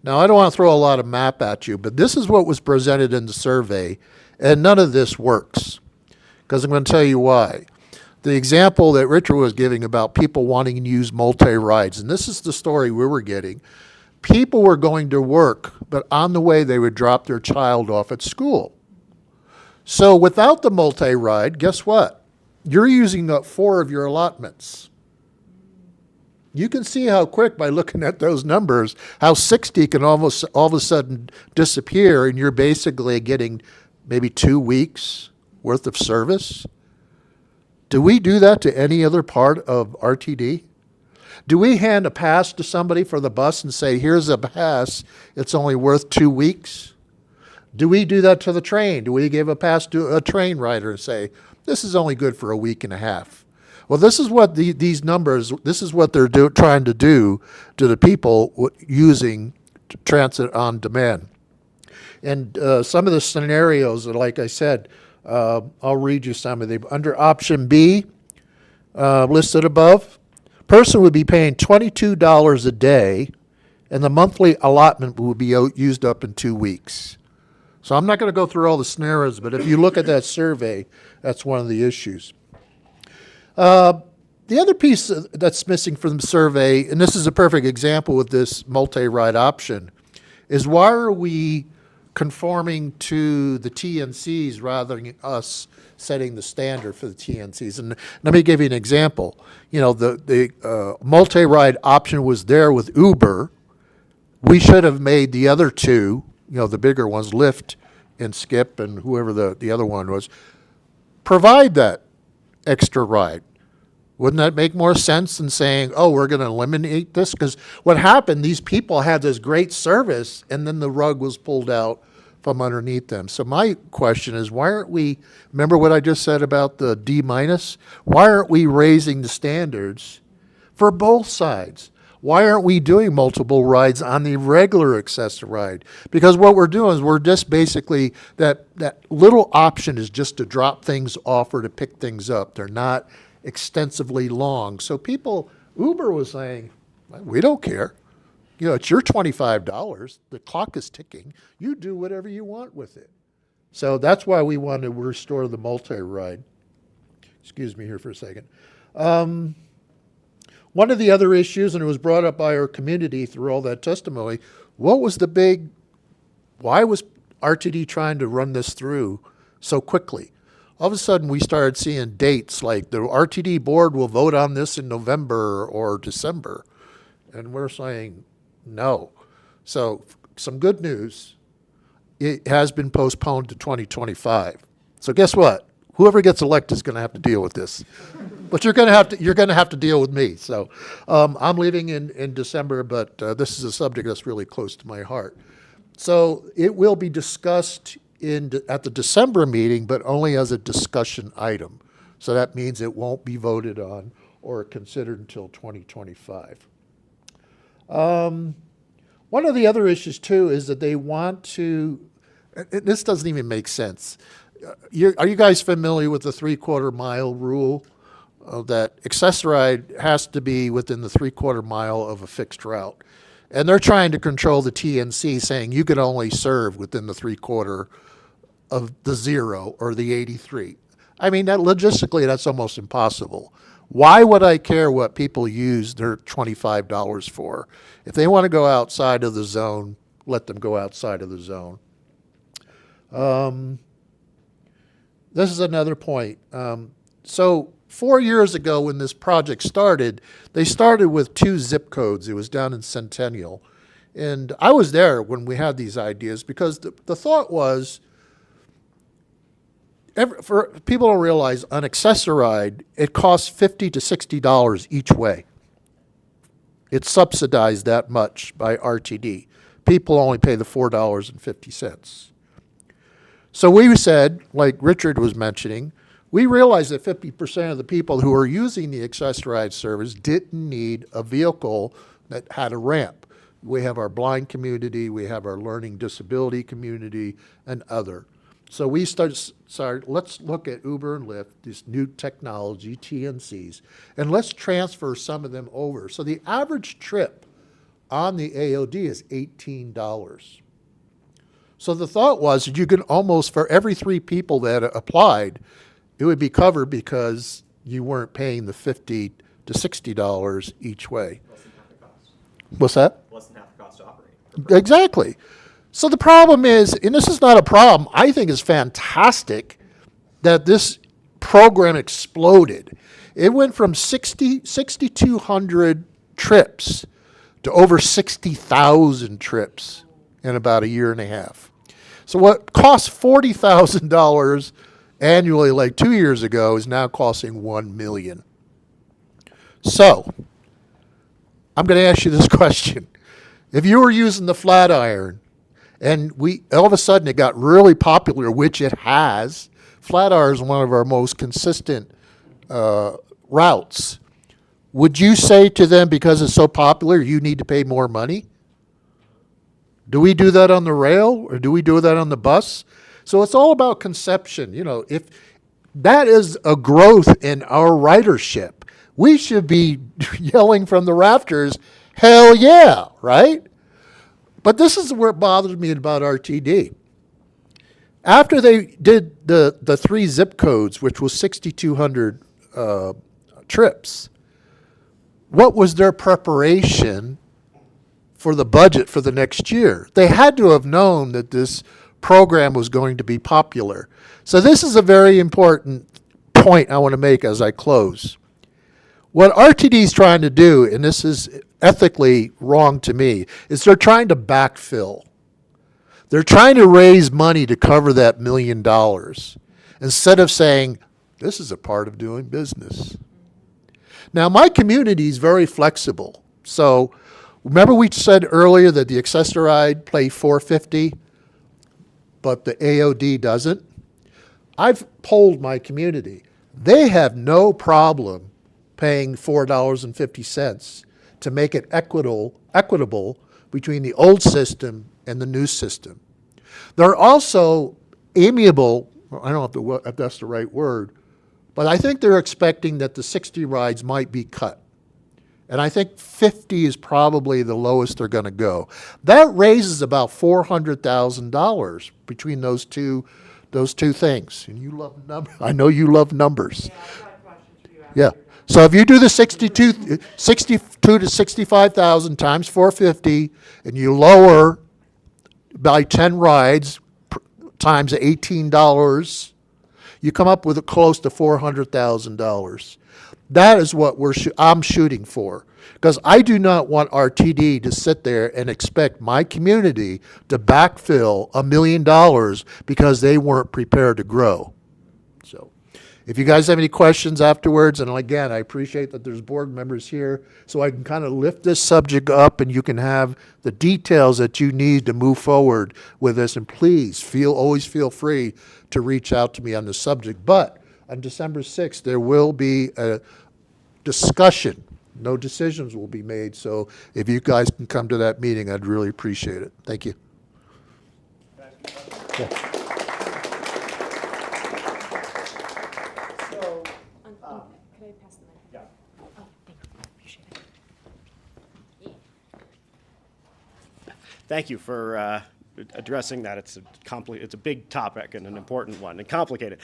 Now, I don't want to throw a lot of map at you, but this is what was presented in the survey, and none of this works, because I'm going to tell you why. The example that Richard was giving about people wanting to use multi-rides, and this is the story we were getting. People were going to work, but on the way they would drop their child off at school. So without the multi-ride, guess what? You're using up 4 of your allotments. You can see how quick, by looking at those numbers, how 60 can almost all of a sudden disappear, and you're basically getting maybe 2 weeks worth of service. Do we do that to any other part of RTD? Do we hand a pass to somebody for the bus and say, here's a pass, it's only worth 2 weeks? Do we do that to the train? Do we give a pass to a train rider and say, this is only good for a week and a half? Well, this is what these numbers, this is what they're trying to do to the people using transit on demand. And some of the scenarios, like I said, I'll read you some of them. Under option B, listed above, person would be paying $22 a day, and the monthly allotment would be used up in 2 weeks. So I'm not going to go through all the scenarios, but if you look at that survey, that's one of the issues. The other piece that's missing from the survey, and this is a perfect example with this multi-ride option, is why are we conforming to the TNCs rather than us setting the standard for the TNCs. And let me give you an example. You know, the multi-ride option was there with Uber. We should have made the other two, you know, the bigger ones, Lyft and Skip and whoever the other one was, provide that extra ride. Wouldn't that make more sense than saying, oh, we're going to eliminate this? Because what happened, these people had this great service, and then the rug was pulled out from underneath them. So my question is, why aren't we, remember what I just said about the D-? Why aren't we raising the standards for both sides? Why aren't we doing multiple rides on the regular accessor ride? Because what we're doing is we're just basically, that little option is just to drop things off or to pick things up. They're not extensively long. So people, Uber was saying, we don't care. You know, it's your $25. The clock is ticking. You do whatever you want with it. So that's why we want to restore the multi-ride. Excuse me here for a second. One of the other issues, and it was brought up by our community through all that testimony, what was the big, why was RTD trying to run this through so quickly? All of a sudden we started seeing dates like the RTD board will vote on this in November or December. And we're saying no. So some good news, it has been postponed to 2025. So guess what? Whoever gets elected is going to have to deal with this. But you're going to have to deal with me. So I'm leaving in December, but this is a subject that's really close to my heart. So it will be discussed at the December meeting, but only as a discussion item. So that means it won't be voted on or considered until 2025. One of the other issues, too, is that they want to, this doesn't even make sense. Are you guys familiar with the 3/4 mile rule? That accessoride has to be within the 3/4 mile of a fixed route. And they're trying to control the TNC, saying you can only serve within the 3/4 of the 0 or the 83. I mean, that logistically, that's almost impossible. Why would I care what people use their $25 for? If they want to go outside of the zone, let them go outside of the zone. This is another point. So 4 years ago when this project started, they started with 2 zip codes. It was down in Centennial. And I was there when we had these ideas because the thought was, for people don't realize on accessoride, it costs $50 to $60 each way. It's subsidized that much by RTD. People only pay the $4.50. So we said, like Richard was mentioning, we realized that 50% of the people who are using the accessoride service didn't need a vehicle that had a ramp. We have our blind community, we have our learning disability community, and other. So we started, let's look at Uber and Lyft, this new technology, TNCs, and let's transfer some of them over. So the average trip on the AOD is $18. So the thought was that you could almost, for every 3 people that applied, it would be covered because you weren't paying the $50 to $60 each way. Less than half the cost. What's that? Less than half the cost to operate. Exactly. So the problem is, and this is not a problem, I think it's fantastic that this program exploded. It went from 6,200 trips to over 60,000 trips in about a year and a half. So what cost $40,000 annually like 2 years ago is now costing $1 million. So I'm going to ask you this question. If you were using the Flatiron and all of a sudden it got really popular, which it has, Flatiron is one of our most consistent routes, would you say to them, because it's so popular, you need to pay more money? Do we do that on the rail or do we do that on the bus? So it's all about conception. You know, if that is a growth in our ridership, we should be yelling from the rafters, hell yeah, right? But this is where it bothers me about RTD. After they did the 3 zip codes, which was 6,200 trips, what was their preparation for the budget for the next year? They had to have known that this program was going to be popular. So this is a very important point I want to make as I close. What RTD is trying to do, and this is ethically wrong to me, is they're trying to backfill. They're trying to raise money to cover that $1 million instead of saying, this is a part of doing business. Now, my community is very flexible. So remember we said earlier that the accessoride pay $4.50, but the AOD doesn't? I've polled my community. They have no problem paying $4.50 to make it equitable between the old system and the new system. They're also amiable, I don't know if that's the right word, but I think they're expecting that the 60 rides might be cut. And I think 50 is probably the lowest they're going to go. That raises about $400,000 between those two things. And you love numbers. I know you love numbers. Yeah. So if you do the 62 to 65,000 times 450, and you lower by 10 rides times $18, you come up with close to $400,000. That is what I'm shooting for, because I do not want RTD to sit there and expect my community to backfill $1 million because they weren't prepared to grow. So if you guys have any questions afterwards, and again, I appreciate that there's board members here, so I can kind of lift this subject up and you can have the details that you need to move forward with this. And please always feel free to reach out to me on the subject. But on December 6th, there will be a discussion. No decisions will be made. So if you guys can come to that meeting, I'd really appreciate it. Thank you. Yeah. So, can I pass the mic? Yeah. Oh, thank you. Appreciate it. Thank you for addressing that. It's a big topic and an important one and complicated.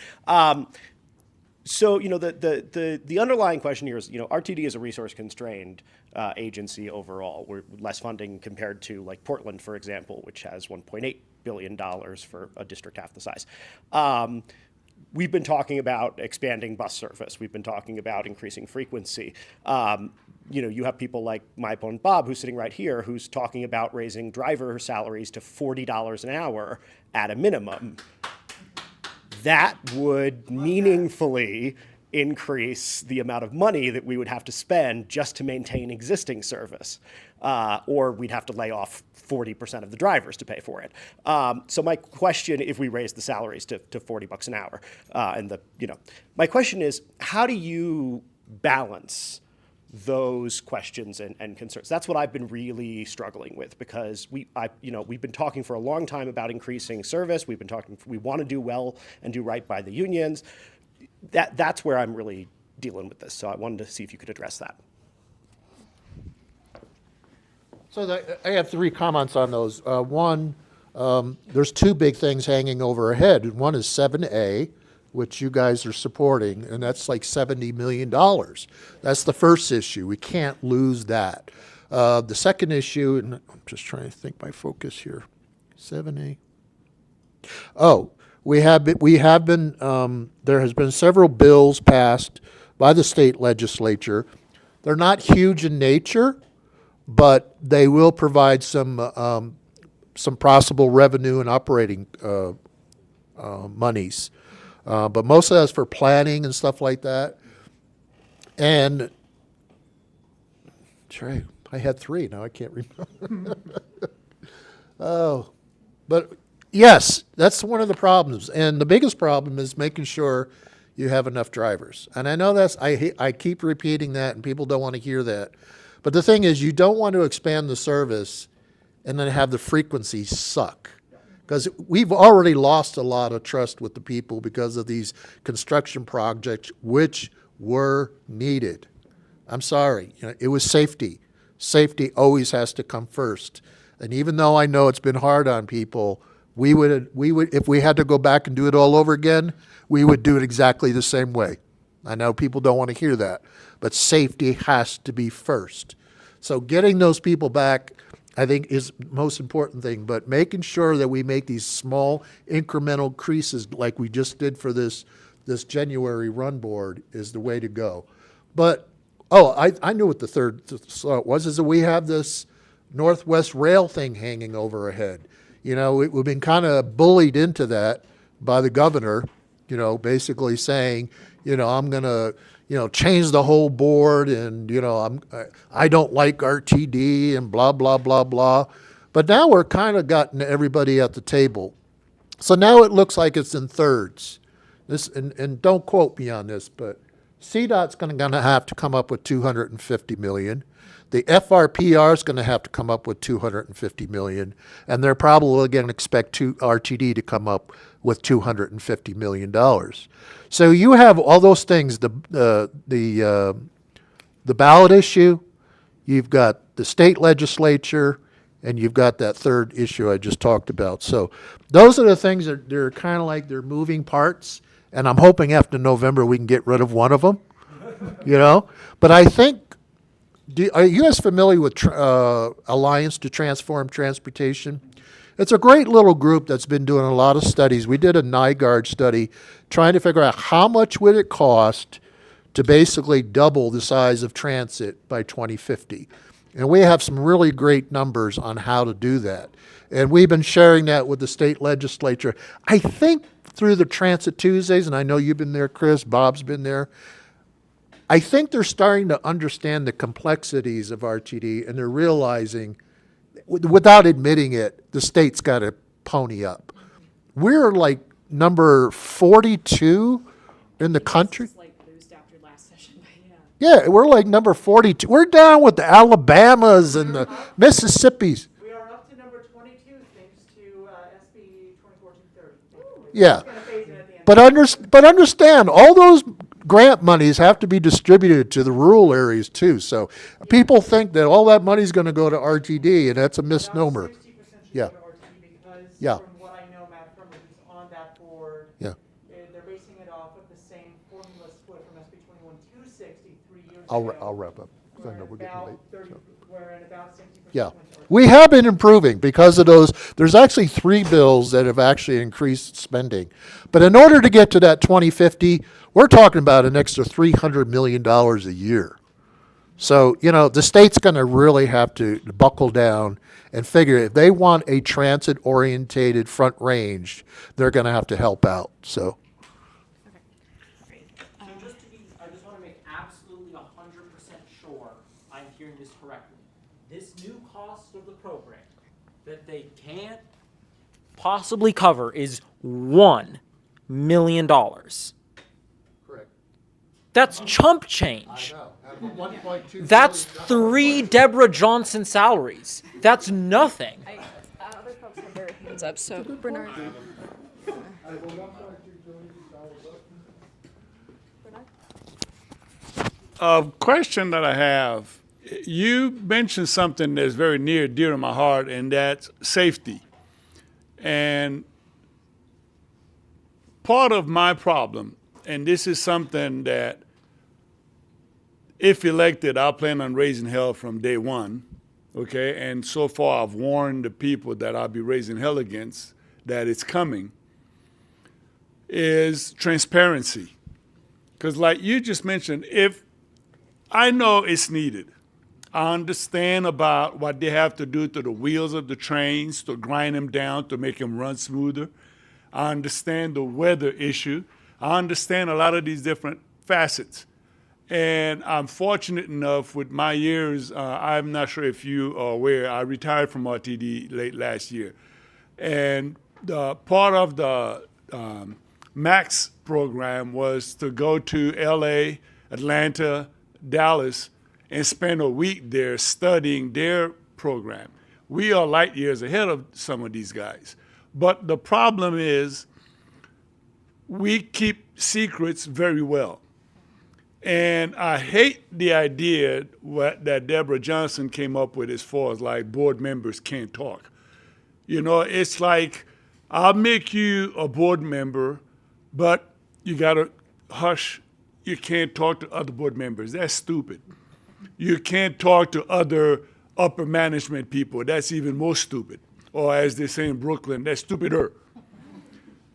So the underlying question here is, RTD is a resource constrained agency overall. We're less funding compared to like Portland, for example, which has $1.8 billion for a district half the size. We've been talking about expanding bus service. We've been talking about increasing frequency. You have people like my opponent Bob, who's sitting right here, who's talking about raising driver salaries to $40 an hour at a minimum. That would meaningfully increase the amount of money that we would have to spend just to maintain existing service. Or we'd have to lay off 40% of the drivers to pay for it. So my question, if we raise the salaries to $40 an hour, my question is, how do you balance those questions and concerns? That's what I've been really struggling with, because we've been talking for a long time about increasing service. We want to do well and do right by the unions. That's where I'm really dealing with this. So I wanted to see if you could address that. So I have 3 comments on those. One, there's 2 big things hanging over our head. One is 7A, which you guys are supporting, and that's like $70 million. That's the first issue. We can't lose that. The second issue, and I'm just trying to think my focus here, 7A. Oh, there has been several bills passed by the state legislature. They're not huge in nature, but they will provide some possible revenue and operating monies. But most of that's for planning and stuff like that. And I had 3, now I can't remember. But yes, that's one of the problems. And the biggest problem is making sure you have enough drivers. And I know I keep repeating that, and people don't want to hear that. But the thing is, you don't want to expand the service and then have the frequency suck. Because we've already lost a lot of trust with the people because of these construction projects, which were needed. I'm sorry, it was safety. Safety always has to come first. And even though I know it's been hard on people, we would if we had to go back and do it all over again, we would do it exactly the same way. I know people don't want to hear that, but safety has to be first. So getting those people back I think is the most important thing, but making sure that we make these small incremental increases like we just did for this January run board is the way to go. But, I knew what the third thought was, is that we have this Northwest Rail thing hanging over our head. You know, we've been kind of bullied into that by the governor, you know, basically saying, you know, I'm going to, you know, change the whole board and, you know, I don't like RTD and blah, blah, blah, blah. But now we're kind of gotten everybody at the table. So now it looks like it's in thirds. This, and don't quote me on this, but CDOT's going to have to come up with $250 million. The FRPR is going to have to come up with $250 million, and they're probably going to expect RTD to come up with $250 million. So you have all those things: the ballot issue, you've got the state legislature, and you've got that third issue I just talked about. So those are the things that they're kind of like they're moving parts, and I'm hoping after November we can get rid of one of them. You know, but I think. Are you guys familiar with Alliance to Transform Transportation? It's a great little group that's been doing a lot of studies. We did a NIGARD study trying to figure out how much would it cost to basically double the size of transit by 2050. And we have some really great numbers on how to do that. And we've been sharing that with the state legislature. I think through the Transit Tuesdays, and I know you've been there, Chris, Bob's been there, I think they're starting to understand the complexities of RTD, and they're realizing, without admitting it, the state's got to pony up. We're like number 42 in the country. Yeah, we're like number 42. We're down with the Alabamas and the Mississippis. We are up to number 22 thanks to SB 24230. Yeah, but understand, all those grant monies have to be distributed to the rural areas too. So people think that all that money is going to go to RTD, and that's a misnomer. Yeah. Yeah. From what I know, Matt Firman, who's on that board, yeah. They're basing it off of the same formula split from SB 21260 3 years I'll ago. wrap up. I know we're getting late. We're at about 60%. Yeah. We have been improving because of those. There's actually 3 bills that have actually increased spending. But in order to get to that 2050, we're talking about an extra $300 million a year. So, you know, the state's going to really have to buckle down and figure if they want a transit-orientated front range, they're going to have to help out. So. I just want to make absolutely 100% sure I'm hearing this correctly. This new cost of the program that they can't possibly cover is $1 million. Correct. That's chump change. I know. 1.2 That's 3 Deborah Johnson salaries. That's nothing. Other folks have their hands up, so Bernard. A question that I have, you mentioned something that's very near dear to my heart, and that's safety. And part of my problem, and this is something that if elected, I plan on raising hell from day one, okay? And so far, I've warned the people that I'll be raising hell against that it's coming, is transparency. Because like you just mentioned, if I know it's needed, I understand about what they have to do to the wheels of the trains to grind them down to make them run smoother. I understand the weather issue. I understand a lot of these different facets. And I'm fortunate enough with my years, I'm not sure if you are aware, I retired from RTD late last year. And part of the MAX program was to go to LA, Atlanta, Dallas, and spend a week there studying their program. We are light years ahead of some of these guys. But the problem is we keep secrets very well. And I hate the idea that Deborah Johnson came up with as far as like board members can't talk. You know, it's like, I'll make you a board member, but you gotta hush. You can't talk to other board members. That's stupid. You can't talk to other upper management people. That's even more stupid. Or as they say in Brooklyn, that's stupider.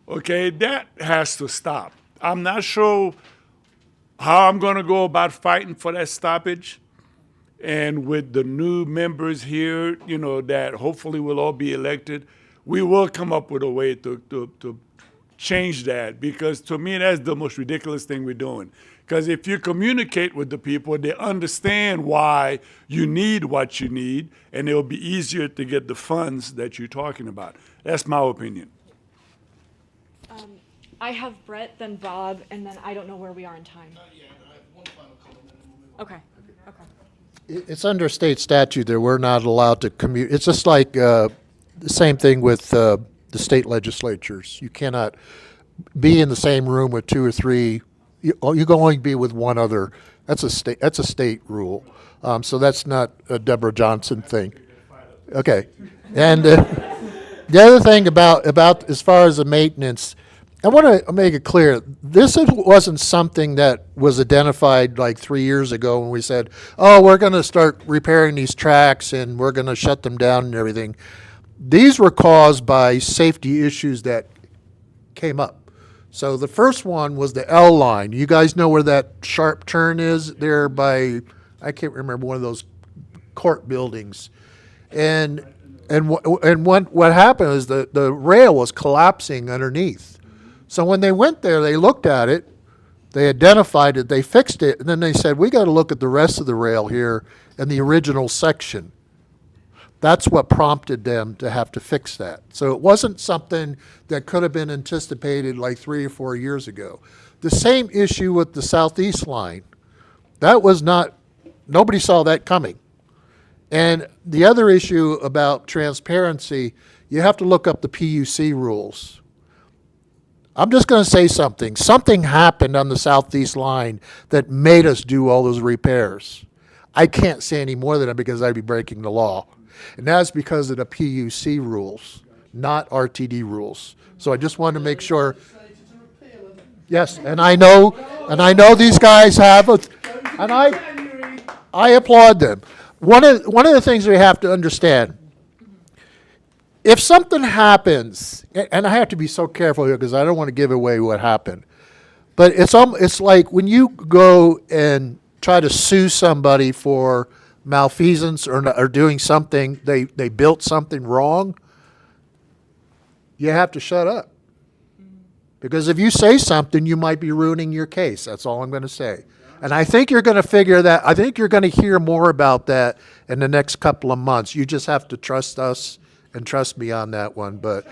Okay, that has to stop. I'm not sure how I'm going to go about fighting for that stoppage. And with the new members here, you know, that hopefully will all be elected, we will come up with a way to change that, because to me, that's the most ridiculous thing we're doing. Because if you communicate with the people, they understand why you need what you need, and it'll be easier to get the funds that you're talking about. That's my opinion. I have Brett, then Bob, and then I don't know where we are in time. Okay. Okay. It's under state statute that we're not allowed to commute. It's just like the same thing with the state legislatures. You cannot be in the same room with two or three. You can only be with one other. That's a state rule. So that's not a Deborah Johnson thing. Okay. And the other thing about as far as the maintenance, I want to make it clear, this wasn't something that was identified like 3 years ago when we said, oh, we're going to start repairing these tracks and we're going to shut them down and everything. These were caused by safety issues that came up. So the first one was the L line. You guys know where that sharp turn is there by, I can't remember, one of those court buildings. And what happened is the rail was collapsing underneath. So when they went there, they looked at it, they identified it, they fixed it, and then they said, we got to look at the rest of the rail here in the original section. That's what prompted them to have to fix that. So it wasn't something that could have been anticipated like 3 or 4 years ago. The same issue with the Southeast line. That was not, nobody saw that coming. And the other issue about transparency, you have to look up the PUC rules. I'm just going to say something. Something happened on the Southeast line that made us do all those repairs. I can't say any more than that because I'd be breaking the law. And that's because of the PUC rules, not RTD rules. So I just wanted to make sure. Yes, and I know these guys have, and I applaud them. One of the things we have to understand, if something happens, and I have to be so careful here because I don't want to give away what happened, but it's like when you go and try to sue somebody for malfeasance or doing something, they built something wrong, you have to shut up. Because if you say something, you might be ruining your case. That's all I'm going to say. And I think you're going to figure that, I think you're going to hear more about that in the next couple of months. You just have to trust us and trust me on that one. But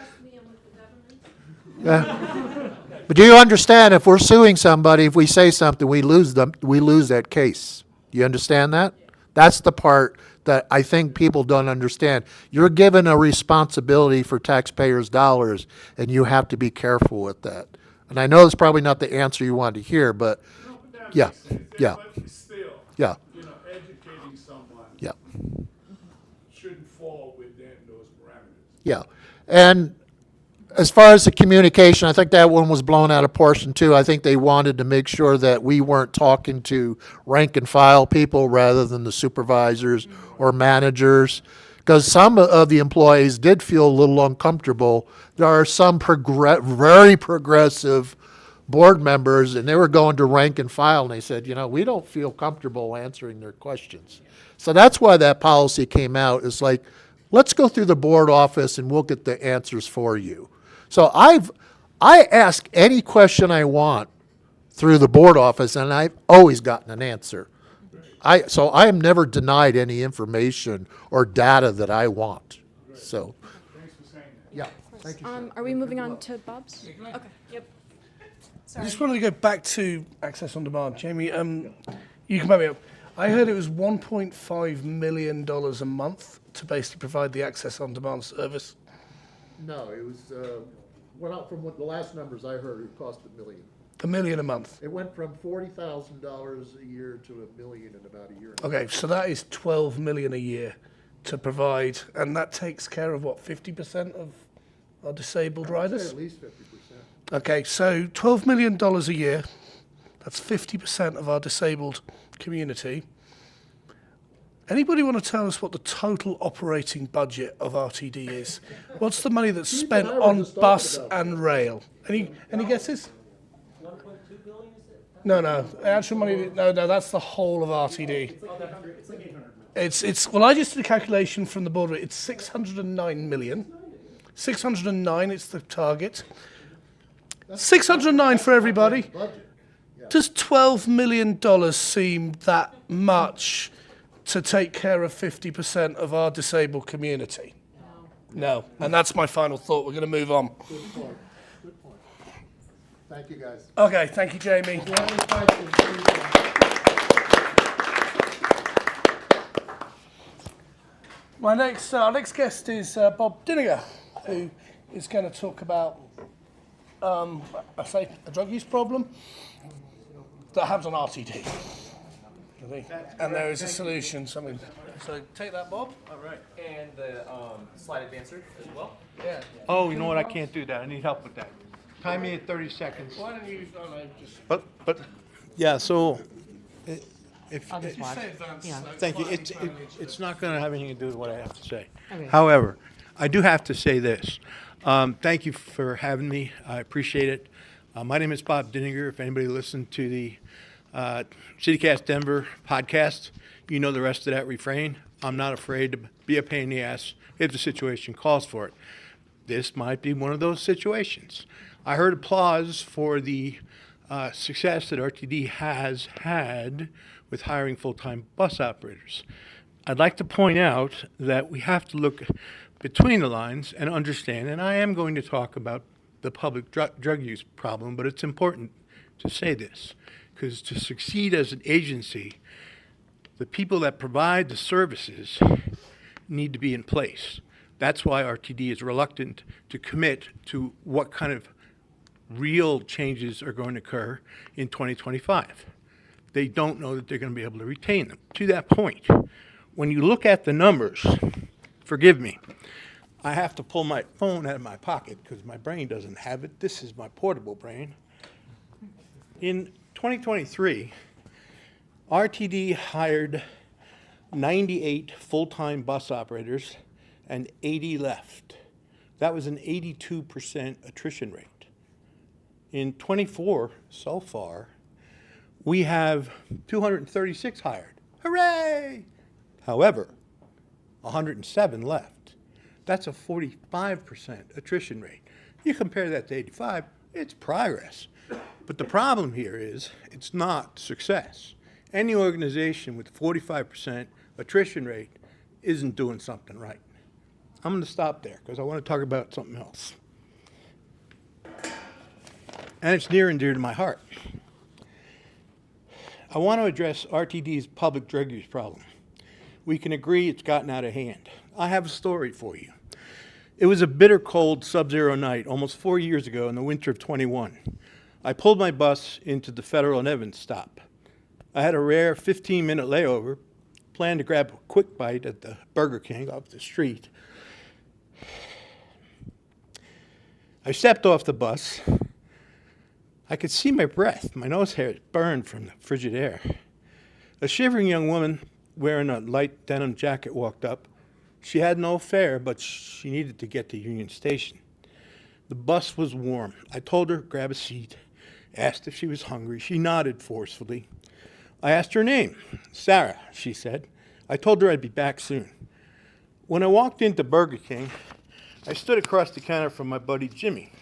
but do you understand, if we're suing somebody, if we say something, we lose that case. Do you understand that? That's the part that I think people don't understand. You're given a responsibility for taxpayers' dollars, and you have to be careful with that. And I know it's probably not the answer you want to hear, but yeah, yeah, Still, yeah, you know, educating someone yeah, shouldn't fall within those parameters. yeah. And as far as the communication, I think that one was blown out of proportion too. I think they wanted to make sure that we weren't talking to rank and file people rather than the supervisors or managers, because some of the employees did feel a little uncomfortable. There are some very progressive board members, and they were going to rank and file, and they said, you know, we don't feel comfortable answering their questions. So that's why that policy came out. It's like, let's go through the board office and we'll get the answers for you. So I ask any question I want through the board office, and I've always gotten an answer. So I am never denied any information or data that I want. So, Thanks for saying that. yeah, thank you. Are we moving on to Bob's? Okay. Yep. I just wanted to go back to access on demand. Jamie, you can back me up. I heard it was $1.5 million a month to basically provide the access on demand service. No, it was, went up from what the last numbers I heard, it cost $1 million. $1 million a month. It went from $40,000 a year to $1 million in about a year. Okay, so that is $12 million a year to provide, and that takes care of what, 50% of our disabled riders? At least 50%. Okay, so $12 million a year, that's 50% of our disabled community. Anybody want to tell us what the total operating budget of RTD is? What's the money that's spent on bus and rail? Any guesses? 1.2 billion, is it? No. Actual money, no, that's the whole of RTD. It's like 800 million. It's well, I just did a calculation from the border. It's 609 million. 609, it's the target. 609 for everybody. Does $12 million seem that much to take care of 50% of our disabled community? No. And that's my final thought. We're going to move on. Good point. Good point. Thank you, guys. Okay, thank you, Jamie. Our next guest is Bob Diniger, who is going to talk about a drug use problem that happens on RTD. And there is a solution. So take that, Bob. All right. And the slide advancer as well. Yeah. Oh, you know what? I can't do that. I need help with that. Time me at 30 seconds. Why don't you? Oh, no, just. But yeah. So, if I'll just watch. Yeah. thank you. It's not going to have anything to do with what I have to say. Okay. However, I do have to say this. Thank you for having me. I appreciate it. My name is Bob Diniger. If anybody listened to the CityCast Denver podcast, you know the rest of that refrain. I'm not afraid to be a pain in the ass if the situation calls for it. This might be one of those situations. I heard applause for the success that RTD has had with hiring full-time bus operators. I'd like to point out that we have to look between the lines and understand, and I am going to talk about the public drug use problem, but it's important to say this, because to succeed as an agency, the people that provide the services need to be in place. That's why RTD is reluctant to commit to what kind of real changes are going to occur in 2025. They don't know that they're going to be able to retain them. To that point, when you look at the numbers, forgive me, I have to pull my phone out of my pocket because my brain doesn't have it. This is my portable brain. In 2023, RTD hired 98 full-time bus operators and 80 left. That was an 82% attrition rate. In 24 so far, we have 236 hired. Hooray! However, 107 left. That's a 45% attrition rate. You compare that to 85, it's progress. But the problem here is it's not success. Any organization with 45% attrition rate isn't doing something right. I'm going to stop there because I want to talk about something else. And it's near and dear to my heart. I want to address RTD's public drug use problem. We can agree it's gotten out of hand. I have a story for you. It was a bitter cold sub-zero night almost 4 years ago in the winter of 21. I pulled my bus into the Federal and Evans stop. I had a rare 15-minute layover, planned to grab a quick bite at the Burger King off the street. I stepped off the bus. I could see my breath. My nose hairs burned from the frigid air. A shivering young woman wearing a light denim jacket walked up. She had no fare, but she needed to get to Union Station. The bus was warm. I told her, grab a seat, asked if she was hungry. She nodded forcefully. I asked her name. Sarah, she said. I told her I'd be back soon. When I walked into Burger King, I stood across the counter from my buddy Jimmy.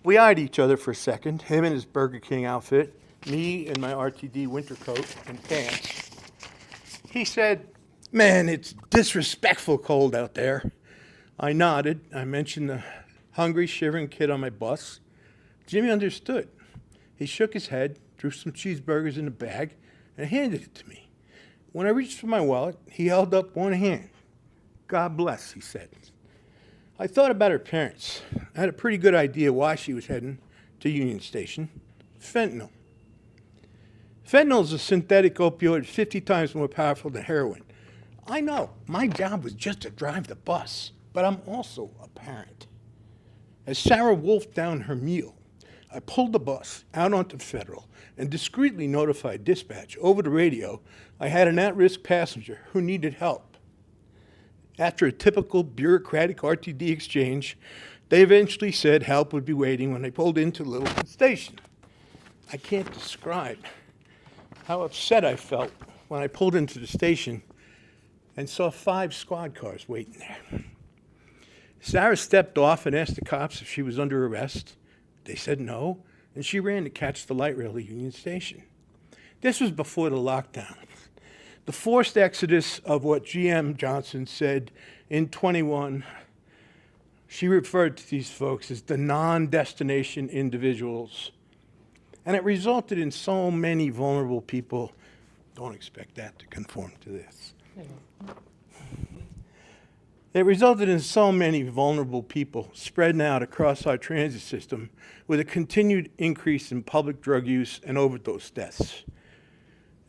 We eyed each other for a second, him in his Burger King outfit, me in my RTD winter coat and pants. He said, "Man, it's disrespectful cold out there." I nodded. I mentioned the hungry, shivering kid on my bus. Jimmy understood. He shook his head, threw some cheeseburgers in a bag, and handed it to me. When I reached for my wallet, he held up one hand. "God bless," he said. I thought about her parents. I had a pretty good idea why she was heading to Union Station. Fentanyl. Fentanyl is a synthetic opioid 50 times more powerful than heroin. I know, my job was just to drive the bus, but I'm also a parent. As Sarah wolfed down her meal, I pulled the bus out onto Federal and discreetly notified dispatch over the radio I had an at-risk passenger who needed help. After a typical bureaucratic RTD exchange, they eventually said help would be waiting when I pulled into Littleton Station. I can't describe how upset I felt when I pulled into the station and saw 5 squad cars waiting there. Sarah stepped off and asked the cops if she was under arrest. They said no, and she ran to catch the light rail to Union Station. This was before the lockdown. The forced exodus of what GM Johnson said in 21, she referred to these folks as the non-destination individuals. And it resulted in so many vulnerable people. Don't expect that to conform to this. It resulted in so many vulnerable people spreading out across our transit system with a continued increase in public drug use and overdose deaths.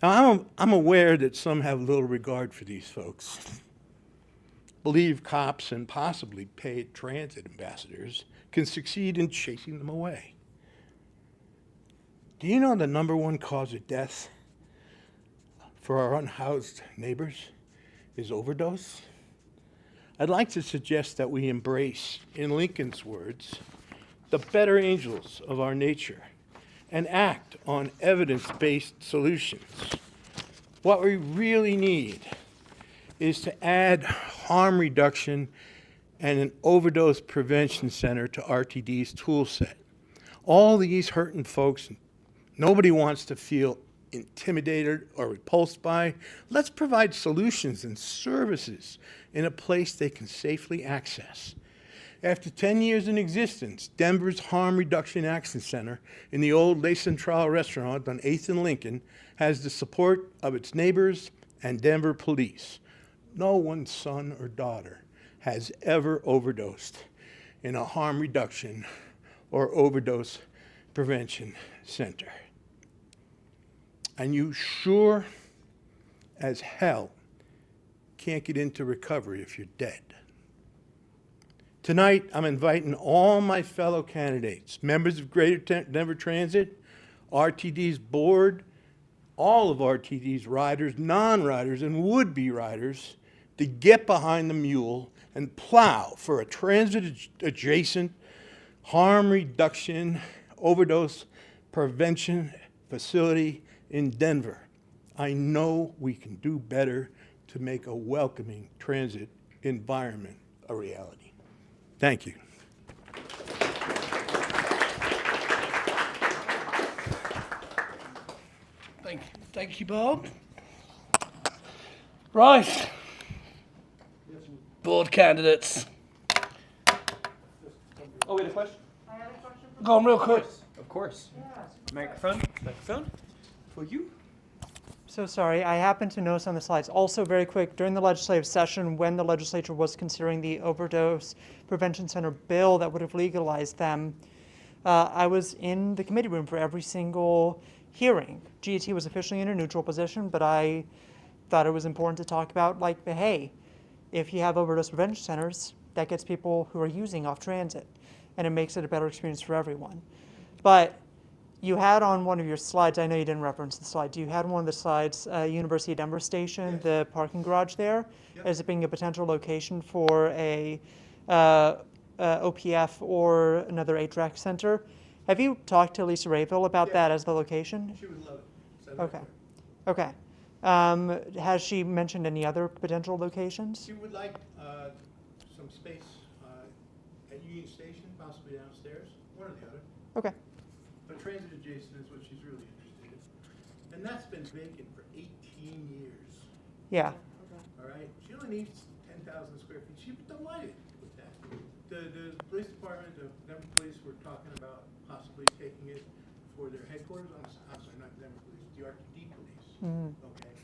Now, I'm aware that some have little regard for these folks, believe cops and possibly paid transit ambassadors can succeed in chasing them away. Do you know the #1 cause of death for our unhoused neighbors is overdose? I'd like to suggest that we embrace, in Lincoln's words, the better angels of our nature and act on evidence-based solutions. What we really need is to add harm reduction and an overdose prevention center to RTD's tool set. All these hurting folks, nobody wants to feel intimidated or repulsed by. Let's provide solutions and services in a place they can safely access. After 10 years in existence, Denver's Harm Reduction Action Center in the old Le Central restaurant on 8th and Lincoln has the support of its neighbors and Denver police. No one's son or daughter has ever overdosed in a harm reduction or overdose prevention center. And you sure as hell can't get into recovery if you're dead. Tonight, I'm inviting all my fellow candidates, members of Greater Denver Transit, RTD's board, all of RTD's riders, non-riders, and would-be riders to get behind the mule and plow for a transit-adjacent harm reduction, overdose prevention facility in Denver. I know we can do better to make a welcoming transit environment a reality. Thank you. Thank you, Bob. Right. Board candidates. Oh, we had a question? Go on real quick. Of course. Microphone for you. So sorry, I happened to notice on the slides, also very quick, during the legislative session when the legislature was considering the overdose prevention center bill that would have legalized them, I was in the committee room for every single hearing. GDT was officially in a neutral position, but I thought it was important to talk about, like, hey, if you have overdose prevention centers, that gets people who are using off transit, and it makes it a better experience for everyone. But you had on one of your slides, I know you didn't reference the slide, you had on one of the slides, University of Denver Station, yes. The parking garage there, yep. As it being a potential location for a OPF or another HRAC center. Have you talked to Lisa Rayville about that as the location? She would love it. Okay. Okay. Has she mentioned any other potential locations? She would like some space at Union Station, possibly downstairs, one or the other. Okay. But transit adjacent is what she's really interested in. And that's been vacant for 18 years. Yeah. All right? She only needs 10,000 square feet. She'd be delighted with that. The police department, the Denver police were talking about possibly taking it for their headquarters. I'm sorry, not Denver police, the RTD police. Mm-hmm. Okay?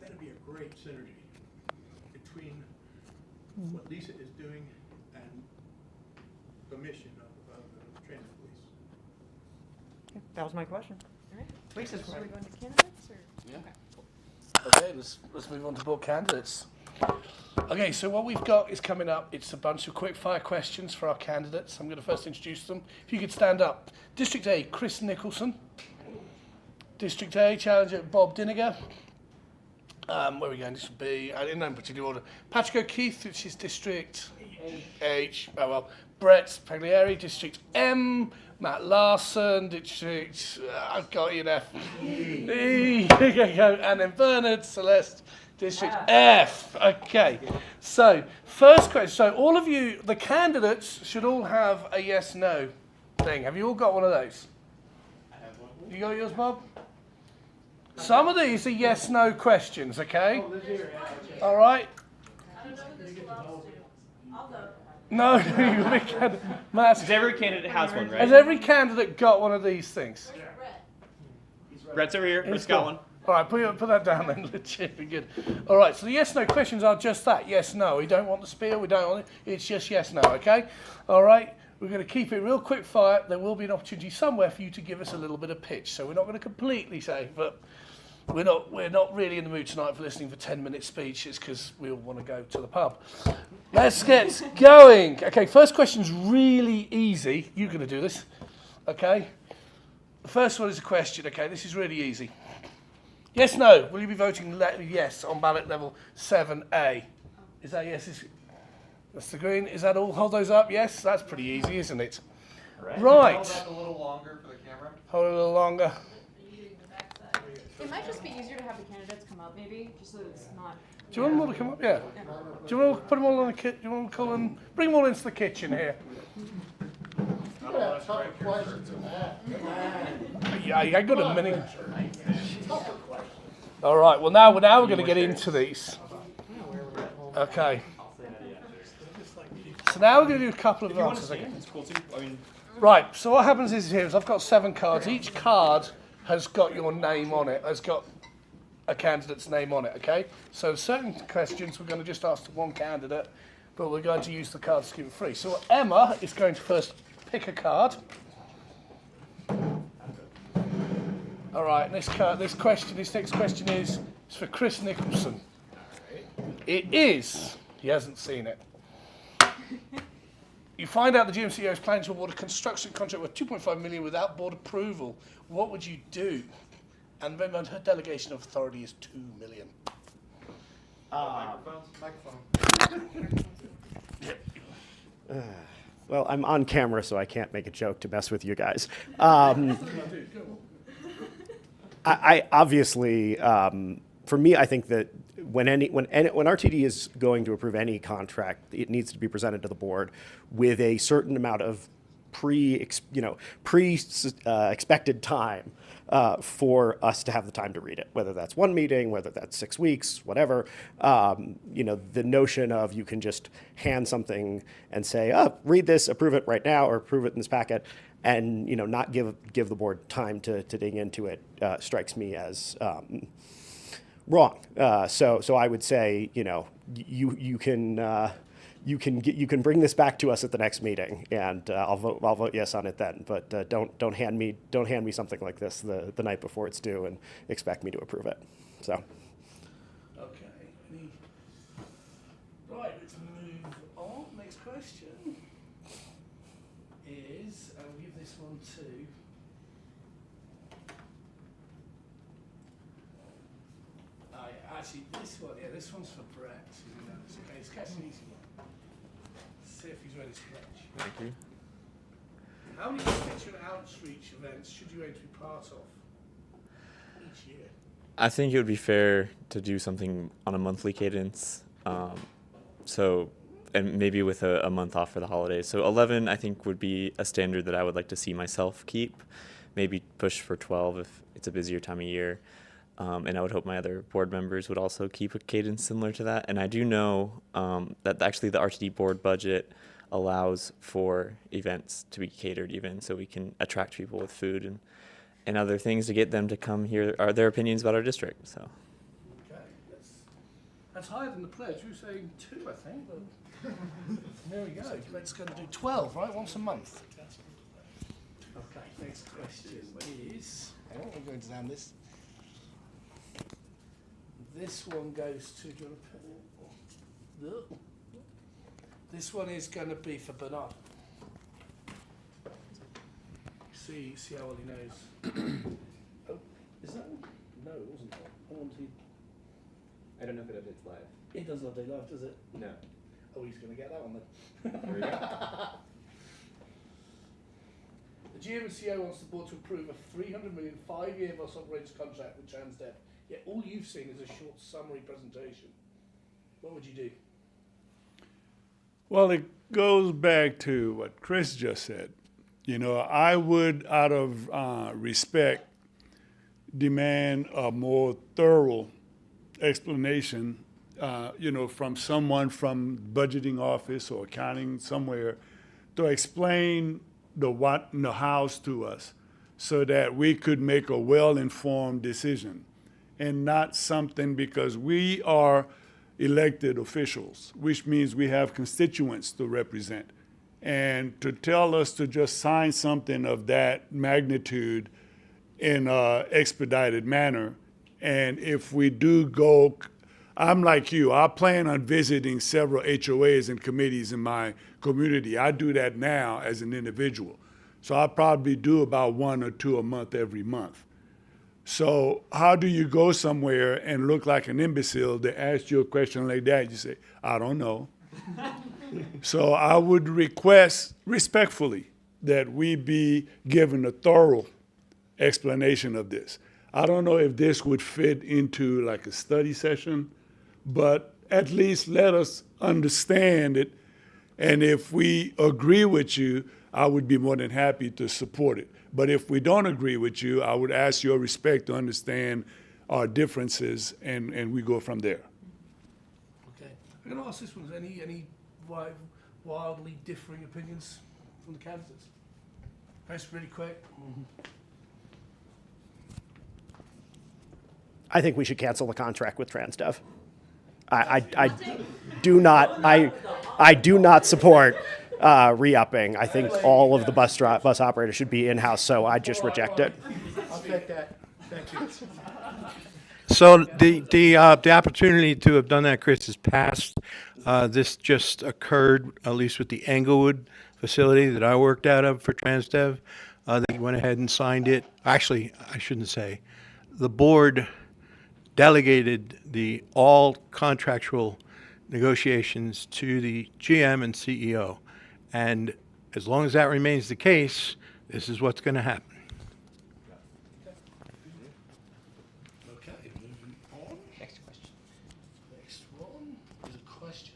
That'd be a great synergy between what Lisa is doing and the mission of the transit police. Okay. That was my question. All right. Lisa's Are we question. going to candidates? Or? Yeah. Okay, let's move on to board candidates. Okay, so what we've got is coming up. It's a bunch of quick-fire questions for our candidates. I'm going to first introduce them. If you could stand up. District A, Chris Nicholson. District A, challenger Bob Diniger. Where are we going? This would be, I didn't know in particular order. Patrick O'Keefe, which is District H. Oh, well. Brett Pagliari, District M. Matt Larson, District, I've got you there. E. And then Bernard Celeste, District F. Okay. So, first question. So, all of you, the candidates should all have a yes-no thing. Have you all got one of those? I have one. You got yours, Bob? Some of these are yes-no questions, okay? All right? I don't know what this belongs to. I'll vote. No, you can. Matt, Every candidate has one, right? has every candidate got one of these things? Brett's over here. Brett's got one. All right, put that down then. Legit, be good. All right, so the yes/no questions are just that. Yes, no. We don't want the spiel. We don't want it. It's just yes, no. Okay. All right. We're going to keep it real quick fire. There will be an opportunity somewhere for you to give us a little bit of pitch. So we're not going to completely say, but we're not really in the mood tonight for listening for 10-minute speeches because we all want to go to the pub. Let's get going. Okay, first question's really easy. You're going to do this. Okay. The first one is a question. Okay, this is really easy. Yes, no. Will you be voting yes on ballot level 7A? Is that yes? That's the green. Is that all? Hold those up. Yes, that's pretty easy, isn't it? Right. Hold that a little longer for the camera. Hold it a little longer. It might just be easier to have the candidates come up, maybe, just so it's not. Do you want them all to come up? Yeah. Do you want to put them all in the kitchen? Do you want to call them? Bring them all into the kitchen here. Yeah, I got a minute. All right. Well, now we're going to get into these. Okay. So now we're going to do a couple of answers. It's cool too. I mean, right. So what happens is here is I've got 7 cards. Each card has got your name on it. Has got a candidate's name on it. Okay. So certain questions we're going to just ask the one candidate, but we're going to use the cards to keep it free. So Emma is going to first pick a card. All right. This next question is for Chris Nicholson. It is. He hasn't seen it. You find out the GMCO is planning to award a construction contract worth $2.5 million without board approval. What would you do? And remember, her delegation of authority is $2 million. Well, I'm on camera, so I can't make a joke to mess with you guys. I obviously, for me, I think that when RTD is going to approve any contract, it needs to be presented to the board with a certain amount of expected time for us to have the time to read it, whether that's one meeting, whether that's 6 weeks, whatever. The notion of you can just hand something and say, oh, read this, approve it right now, or approve it in this packet, and not give the board time to dig into it strikes me as wrong. So I would say, you can bring this back to us at the next meeting, and I'll vote yes on it then. But don't hand me something like this the night before it's due and expect me to approve it. So. Okay. Right. Let's move on. Next question is, I'll give this one to. Actually, this one's for Brett. Okay, it's catch an easy one. See if he's ready to catch. Thank you. How many constituent outreach events should you aim to be part of each year? I think it would be fair to do something on a monthly cadence. And maybe with a month off for the holidays. So 11, I think, would be a standard that I would like to see myself keep. Maybe push for 12 if it's a busier time of year. And I would hope my other board members would also keep a cadence similar to that. And I do know that actually the RTD board budget allows for events to be catered even, so we can attract people with food and other things to get them to come hear their opinions about our district. So. Okay, that's higher than the pledge. We were saying 2, I think. But there we go. Let's go and do 12, right? Once a month. Okay, next question is, hang on, I'm going to down this. This one goes to, do you want to put it? This one is going to be for Bernard. See how well he knows. Oh, is that one? No, it wasn't. I want to. I don't know if it updates live. It doesn't update live, does it? No. Oh, he's going to get that one then. There we go. The GM and CEO wants the board to approve a $300 million 5-year bus operations contract with Transdev. Yet all you've seen is a short summary presentation. What would you do? Well, it goes back to what Chris just said. You know, I would, out of respect, demand a more thorough explanation, from someone from budgeting office or accounting somewhere to explain the what and the hows to us so that we could make a well-informed decision and not something because we are elected officials, which means we have constituents to represent. And to tell us to just sign something of that magnitude in an expedited manner, and if we do go, I'm like you, I plan on visiting several HOAs and committees in my community. I do that now as an individual. So I probably do about 1 or 2 a month every month. So how do you go somewhere and look like an imbecile to ask you a question like that? You say, I don't know. So I would request respectfully that we be given a thorough explanation of this. I don't know if this would fit into like a study session, but at least let us understand it. And if we agree with you, I would be more than happy to support it. But if we don't agree with you, I would ask your respect to understand our differences, and we go from there. Okay. I'm going to ask this one. Any wildly differing opinions from the candidates? Chris, really quick. I think we should cancel the contract with Transdev. I do not support re-upping. I think all of the bus operators should be in-house, so I just reject it. I'll take that. Thank you. So the opportunity to have done that, Chris, is past. This just occurred, at least with the Englewood facility that I worked out of for Transdev. They went ahead and signed it. Actually, I shouldn't say. The board delegated the all contractual negotiations to the GM and CEO. And as long as that remains the case, this is what's going to happen. Okay, moving on. Next question. Next one is a question.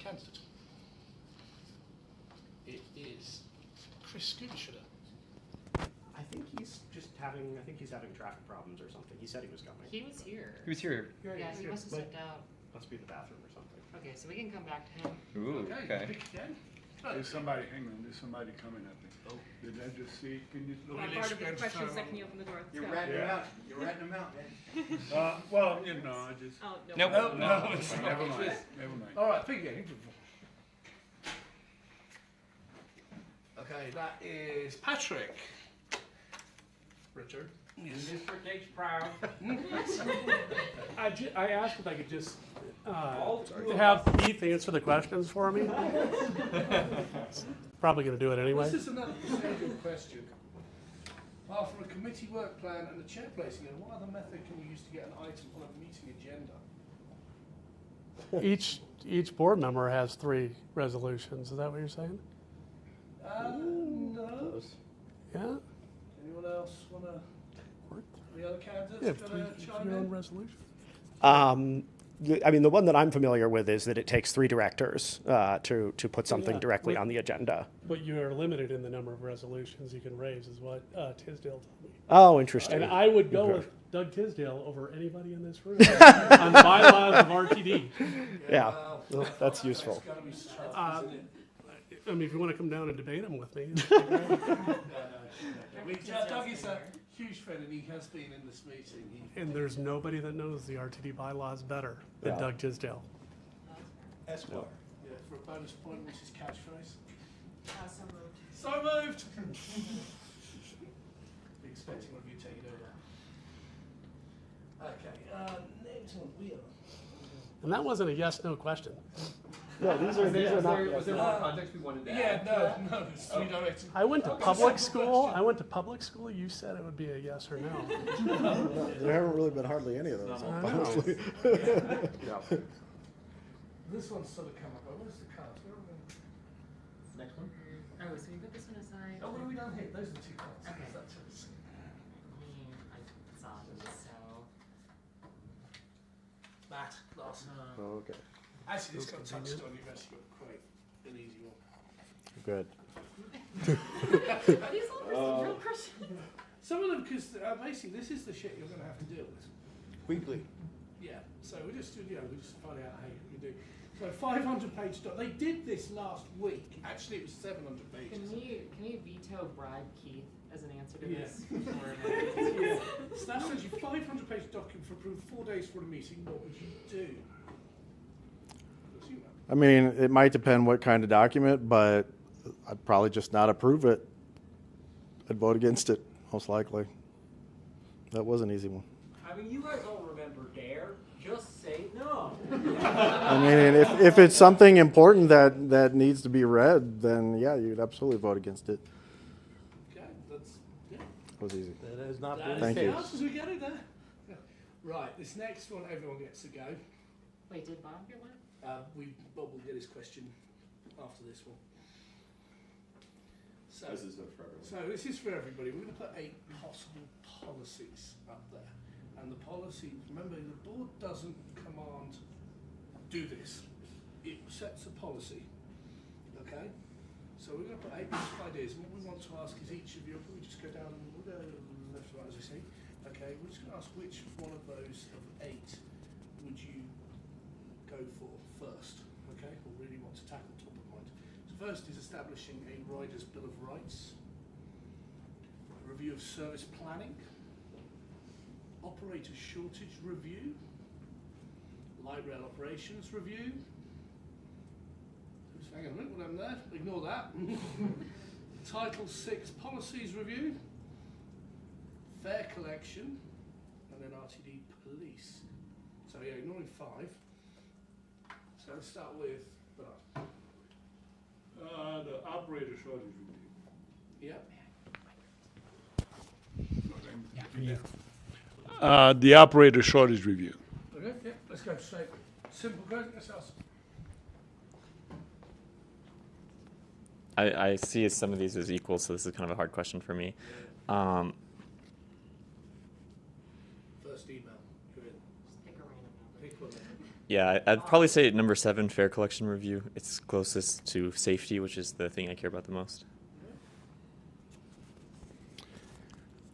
Candidate. It is Chris Scootshire. I think he's having traffic problems or something. He said he was coming. He was here. Who's here? Yeah, he must have stepped out. Must be the bathroom or something. Okay, so we can come back to him. Ooh, okay. Pick again. There's somebody, hang on, there's somebody coming at me. Oh, did I just see, can you? Part of the question is that can you open the door? You're Let's go. ratting them out. You're ratting them out, man. Well, I just. Oh, no. Nope. No, Never mind, never mind. All right, pick again. Okay, that is Patrick. Richard. District H proud. I asked if I could just have Keith answer the questions for me. Probably going to do it anyway. This is another procedural question. After a committee work plan and a chair placing, what other method can you use to get an item on a meeting agenda? Each board member has 3 resolutions. Is that what you're saying? No. Yeah? Anyone else want to? The other candidates Yeah, going to chime your own in? resolution. The one that I'm familiar with is that it takes 3 directors to put something Yeah, directly but- on the agenda. But you are limited in the number of resolutions you can raise, is what Tisdale told me. Oh, interesting. And I would go with Doug Tisdale over anybody in this room on the bylaws of RTD. Yeah, well, that's useful. It's gotta be tough, isn't it? I mean, if you want to come down and debate them with me. Doug is a huge fan, and he has been in this meeting. And there's nobody that knows the RTD bylaws better than Yeah. Doug Tisdale. Esquire. Yeah, for a bonus point, what's his catchphrase? So moved. So moved! Be expecting one of you to take it over. Okay, next one, we are. And that wasn't a yes/no question. No, these are not. Was there more context we wanted to add? No, it's three directions. I went to public school. You said it would be a yes or no. There haven't really been hardly any of those, honestly. This one's sort of come up. Where's the cards? Where are they? Next one. Oh, so you put this one aside. Oh, what have we done here? Those are the two cards. Okay. That's it. I saw this, so. Matt, last. Oh, okay. Actually, this got touched on. You've actually got quite an easy one. Good. Are these all real questions? Some of them, because basically, this is the shit you're going to have to deal with. Weekly. Yeah. So we just find out how you do. So 500-page doc. They did this last week. Actually, it was 700 pages. Can you veto bribe Keith as an answer to Yeah. this? Yeah. So that says you 500-page document for approved 4 days for a meeting. What would you do? I mean, it might depend what kind of document, but I'd probably just not approve it. I'd vote against it, most likely. That was an easy one. I mean, you guys all remember DARE. Just say no. I mean, if it's something important that needs to be read, then yeah, you'd absolutely vote against it. Okay, that's That was easy. That has not been Thank the you. answers we get it there. Right, this next one, everyone gets to go. Wait, did Bob get one? Bob will get his question after this one. So This is for everyone. So this is for everybody. We're going to put 8 possible policies up there. And the policy, remember, the board doesn't command, do this. It sets a policy, okay? So we're going to put 8 possible ideas. And what we want to ask is each of you, we just go down, we'll go left to right as we see. Okay, we're just going to ask which one of those of 8 would you go for first, okay? Or really want to tackle top of mind. So first is establishing a Rider's Bill of Rights, a review of service planning, operator shortage review, light rail operations review. Oops, hang on a minute, what happened there? Ignore that. Title 6 policies review, fare collection, and then RTD police. So yeah, ignoring 5. So let's start with Bernard. The operator shortage review. Yep. The operator shortage review. Okay, yeah, let's go straight. Simple question, let's ask. I see some of these as equal, so this is kind of a hard question for me. First email, you're in. Pick one. Yeah, I'd probably say number 7, fare collection review. It's closest to safety, which is the thing I care about the most.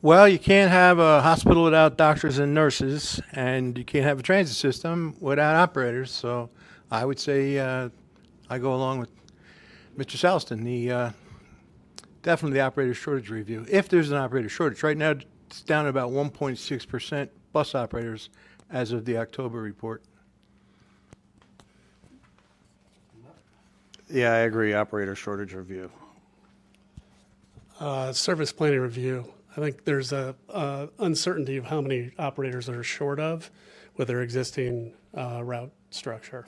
Well, you can't have a hospital without doctors and nurses, and you can't have a transit system without operators. So I would say I go along with Mr. Salston, definitely the operator shortage review. If there's an operator shortage. Right now, it's down to about 1.6% bus operators as of the October report. Yeah, I agree. Operator shortage review. Service planning review. I think there's a uncertainty of how many operators are short of with their existing route structure.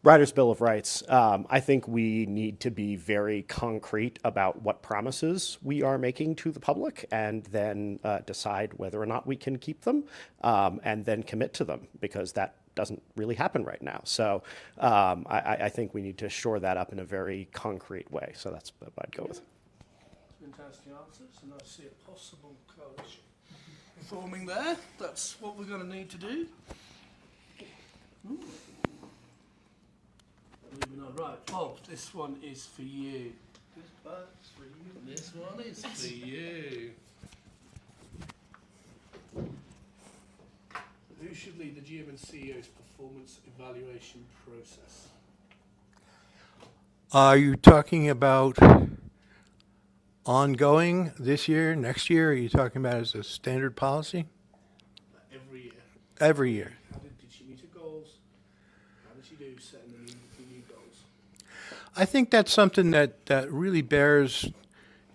Rider's Bill of Rights. I think we need to be very concrete about what promises we are making to the public and then decide whether or not we can keep them and then commit to them, because that doesn't really happen right now. So I think we need to shore that up in a very concrete way. So that's what I'd go with. Fantastic answers, and I see a possible coalition forming there. That's what we're going to need to do. Ooh. Moving on. Right, Bob, this one is for you. This one is for you. Who should lead the GM and CEO's performance evaluation process? Are you talking about ongoing this year, next year? Or are you talking about as a standard policy? Every year. Every year. How did she meet her goals? How did she do setting the new goals? I think that's something that really bears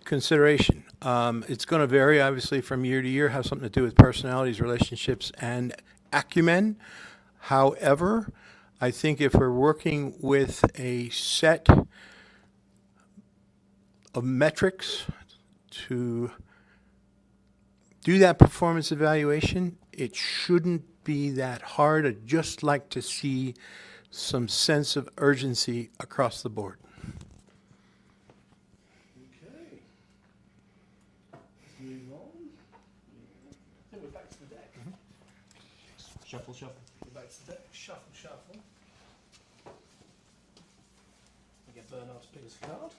consideration. It's going to vary, obviously, from year to year, have something to do with personalities, relationships, and acumen. However, I think if we're working with a set of metrics to do that performance evaluation, it shouldn't be that hard. I'd just like to see some sense of urgency across the board. Okay. Let's move on. I think we're back to the deck. Shuffle, shuffle. We're back to the deck. Shuffle, shuffle. We get Bernard's biggest card.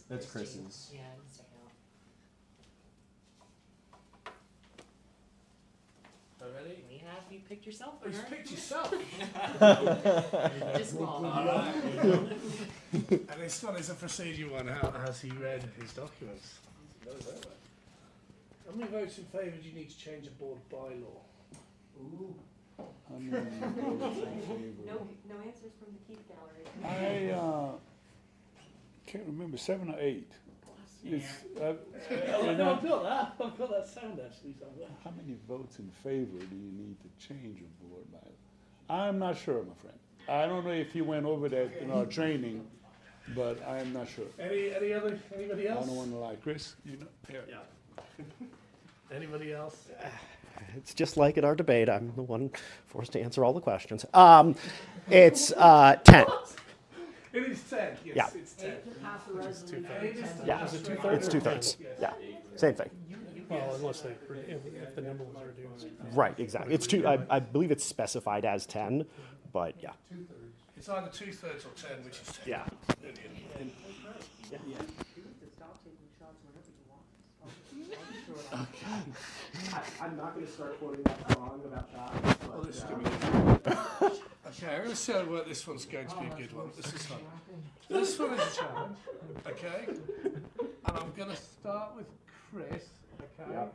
That's Chris's. Yeah. Ready? We have you picked yourself. Oh, you picked yourself. Just call. All right. And this one is a procedure one. How has he read his documents? How many votes in favour do you need to change a board bylaw? Ooh. No answers from the Keith Gallery. I can't remember, 7 or 8. It's, I've got that sound actually somewhere. how many votes in favor do you need to change a board bylaw? I'm not sure, my friend. I don't know if you went over that in our training, but I am not sure. Anybody I else? don't want to lie. Chris, you know? Here. Yeah. Anybody else? It's just like at our debate. I'm the one forced to answer all the questions. It's 10. It is 10. Yes, Yeah. it's 10. It's two-thirds. Yeah, Is it two-thirds? it's 2/3. Yeah, same thing. Well, unless if the number was reduced. Right, exactly. It's two. I believe it's specified as 10, but yeah. It's either 2/3 or 10, which is 10. Yeah. I'm not going to start quoting that song about shots. Oh, this is going to be good. Okay, I'm going to see what this one's going to be a good one. This is fun. This one is a challenge. Okay? And I'm going to start with Chris. Okay? Yep.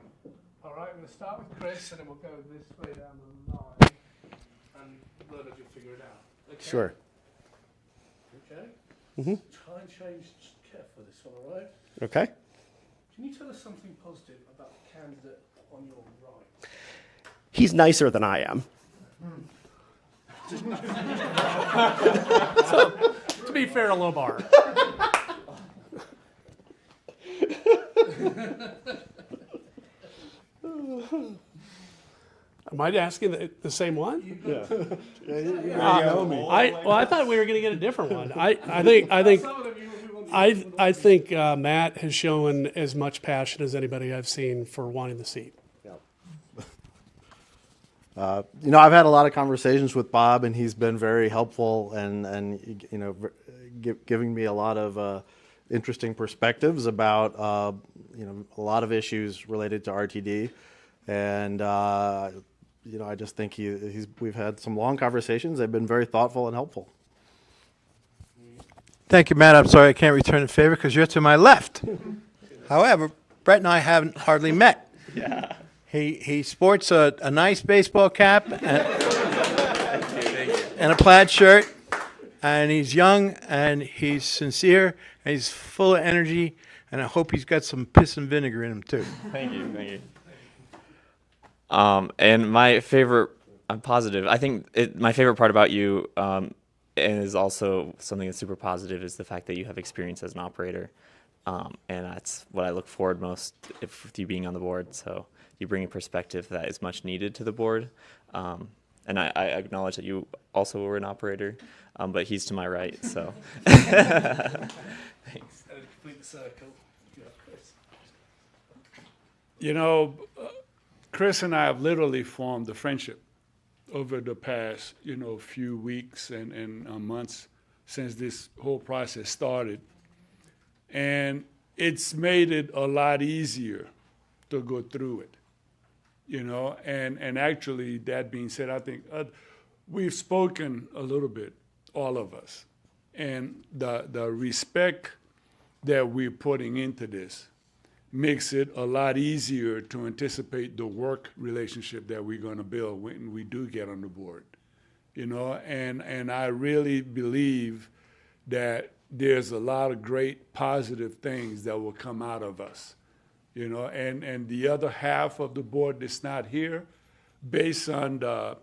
All right, I'm going to start with Chris, and then we'll go this way down the line. And Bernard, you'll figure it out. Okay? Sure. Okay? Mhm. Try and change Kev for this one, all right? Okay. Can you tell us something positive about the candidate on your right? He's nicer than I am. So, to be fair to Lobar. Am I asking the same one? Yeah. I thought we were going to get a different one. I think Matt has shown as much passion as anybody I've seen for wanting the seat. I've had a lot of conversations with Bob, and he's been very helpful and giving me a lot of interesting perspectives about a lot of issues related to RTD, and I just think we've had some long conversations. They've been very thoughtful and helpful. Thank you, Matt. I'm sorry I can't return the favor because you're to my left. However, Brett and I haven't hardly met. Yeah. He sports a nice baseball cap and a plaid shirt, and he's young and he's sincere and he's full of energy, and I hope he's got some piss and vinegar in him too. Thank you. And my favorite, I'm positive. I think my favorite part about you, and is also something that's super positive, is the fact that you have experience as an operator, and that's what I look forward most with you being on the board. So you bring a perspective that is much needed to the board, and I acknowledge that you also were an operator, but he's to my right. So thanks. And a complete circle. Yeah, Chris. Chris and I have literally formed a friendship over the past, few weeks and months since this whole process started. And it's made it a lot easier to go through it, and actually, that being said, I think we've spoken a little bit, all of us, and the respect that we're putting into this makes it a lot easier to anticipate the work relationship that we're going to build when we do get on the board, and I really believe that there's a lot of great positive things that will come out of us, you know, and the other half of the board that's not here, based on the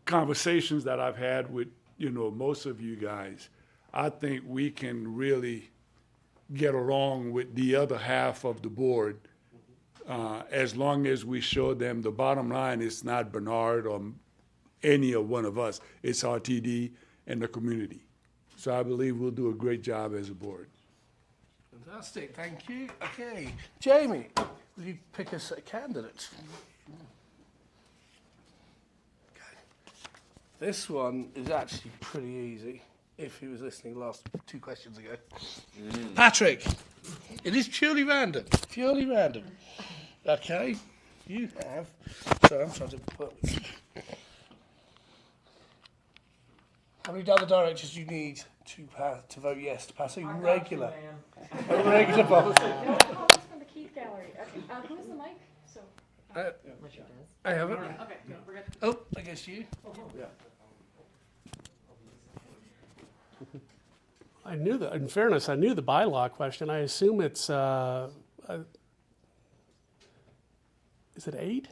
conversations that I've had with, you know, most of you guys, I think we can really get along with the other half of the board as long as we show them the bottom line is not Bernard or any of one of us, it's RTD and the community. So I believe we'll do a great job as a board. Fantastic, thank you. Okay, Jamie, will you pick us a candidate? Okay. This one is actually pretty easy, if he was listening last 2 questions ago. Patrick, it is purely random, Okay, you have, so I'm trying to put, how many other directors do you need to vote yes to pass a regular policy? From the Keith Gallery. Okay, who has the mic? So. I have it. Okay, we're good. Oh, I guess you. Yeah. I knew that. In fairness, I knew the bylaw question. I assume it's. Is it 8?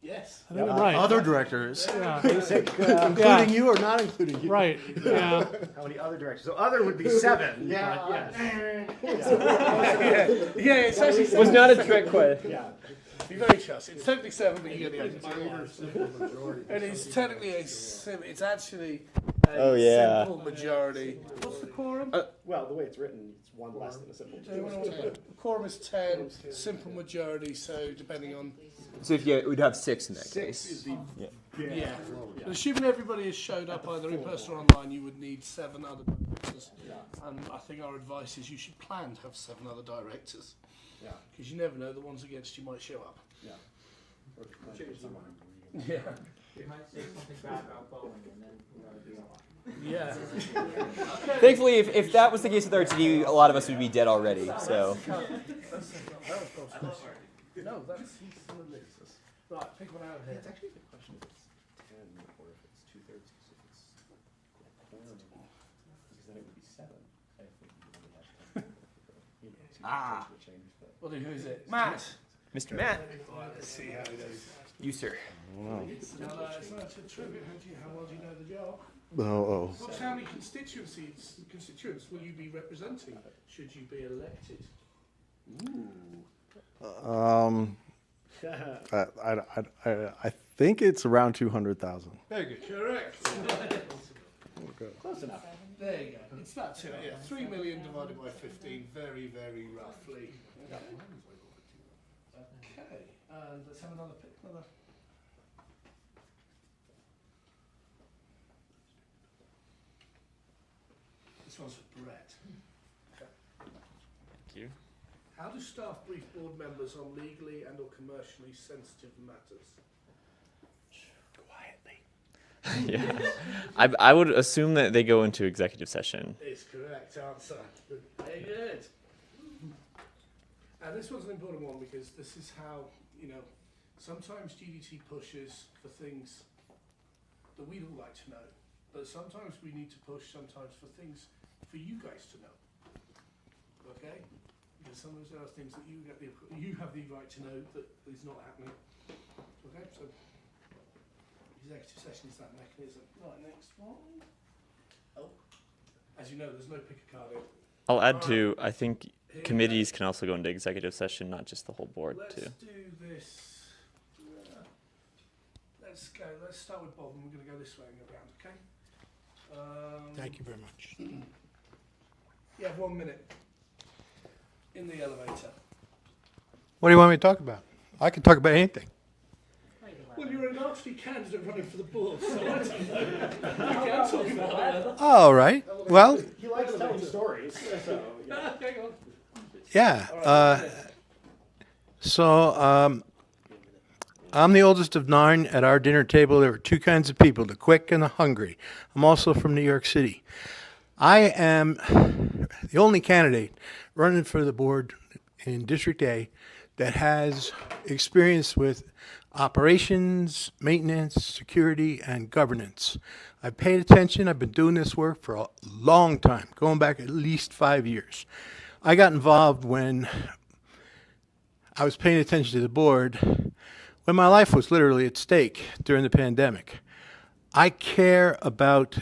Yes. I think I'm right. Other directors, Yeah. including you or not including you. Right. Yeah. How many other directors? So other would be 7. Yeah. Yeah, it's actually Was not a trick question. Yeah. Be very sure. It's technically 7, but you get the idea. And it's technically it's actually a simple majority. What's the quorum? Well, the way it's written, it's 1 less than a simple majority. Quorum is 10, simple majority, so depending on... So if we'd have 6 in that case. Yeah. But assuming everybody has showed up either in person or online, you would need 7 other directors. And I think our advice is you should plan to have 7 other directors. Yeah. Because you never know, the ones against you might show up. Yeah. Yeah. We might say something bad about Boeing and then we're going to be on. Yeah. Thankfully, if that was the case with RTD, a lot of us would be dead already. So. No, that's right. Pick one out of here. It's actually a good question if it's 10 or if it's 2/3. Because if it's quorum, because then it would be 7. I think you only have 10. You know, so you change the. Well, then who is it? Matt. Mr. Matt. Let's see how he does. You, sir. It's not a tribute. How well do you know the job? Oh. How many constituents will you be representing should you be elected? I think it's around 200,000. Very good. Correct. Close enough. There you go. It's not 2. Yeah, 3 million divided by 15. Very, very roughly. Okay. And let's have another pick. This one's for Brett. Okay. Thank you. How do staff brief board members on legally and or commercially sensitive matters? Quietly. Yeah. I would assume that they go into executive session. It's correct answer. Very good. And this one's an important one because this is how, you know, sometimes GDT pushes for things that we'd all like to know, but sometimes we need to push sometimes for things for you guys to know. Okay? Because sometimes there are things that you have the right to know that is not happening. Okay, so executive session is that mechanism. Right, next one. Oh, as you know, there's no pick a card in. I'll add to, I think committees can also go into executive session, not just the whole board Let's too. do this. Let's go. Let's start with Bob, and we're going to go this way and go round. Okay. Thank you very much. You have 1 minute in the elevator. What do you want me to talk about? I can talk about anything. Well, you're a nasty candidate running for the board, so I don't know. You can talk about that. All right. Well, He likes telling stories. So, Hang on. yeah. I'm the oldest of 9 at our dinner table. There were 2 kinds of people, the quick and the hungry. I'm also from New York City. I am the only candidate running for the board in District A that has experience with operations, maintenance, security, and governance. I've paid attention. I've been doing this work for a long time, going back at least 5 years. I got involved when I was paying attention to the board when my life was literally at stake during the pandemic. I care about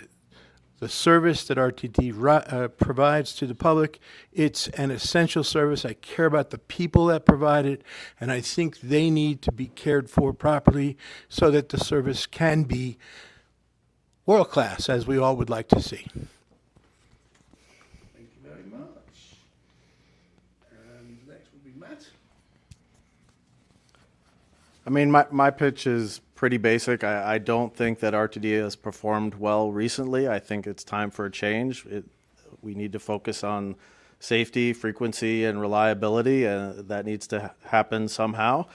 the service that RTD provides to the public. It's an essential service. I care about the people that provide it, and I think they need to be cared for properly so that the service can be world class, as we all would like to see. Thank you very much. And next will be Matt. I mean, my pitch is pretty basic. I don't think that RTD has performed well recently. I think it's time for a change. We need to focus on safety, frequency, and reliability, and that needs to happen somehow.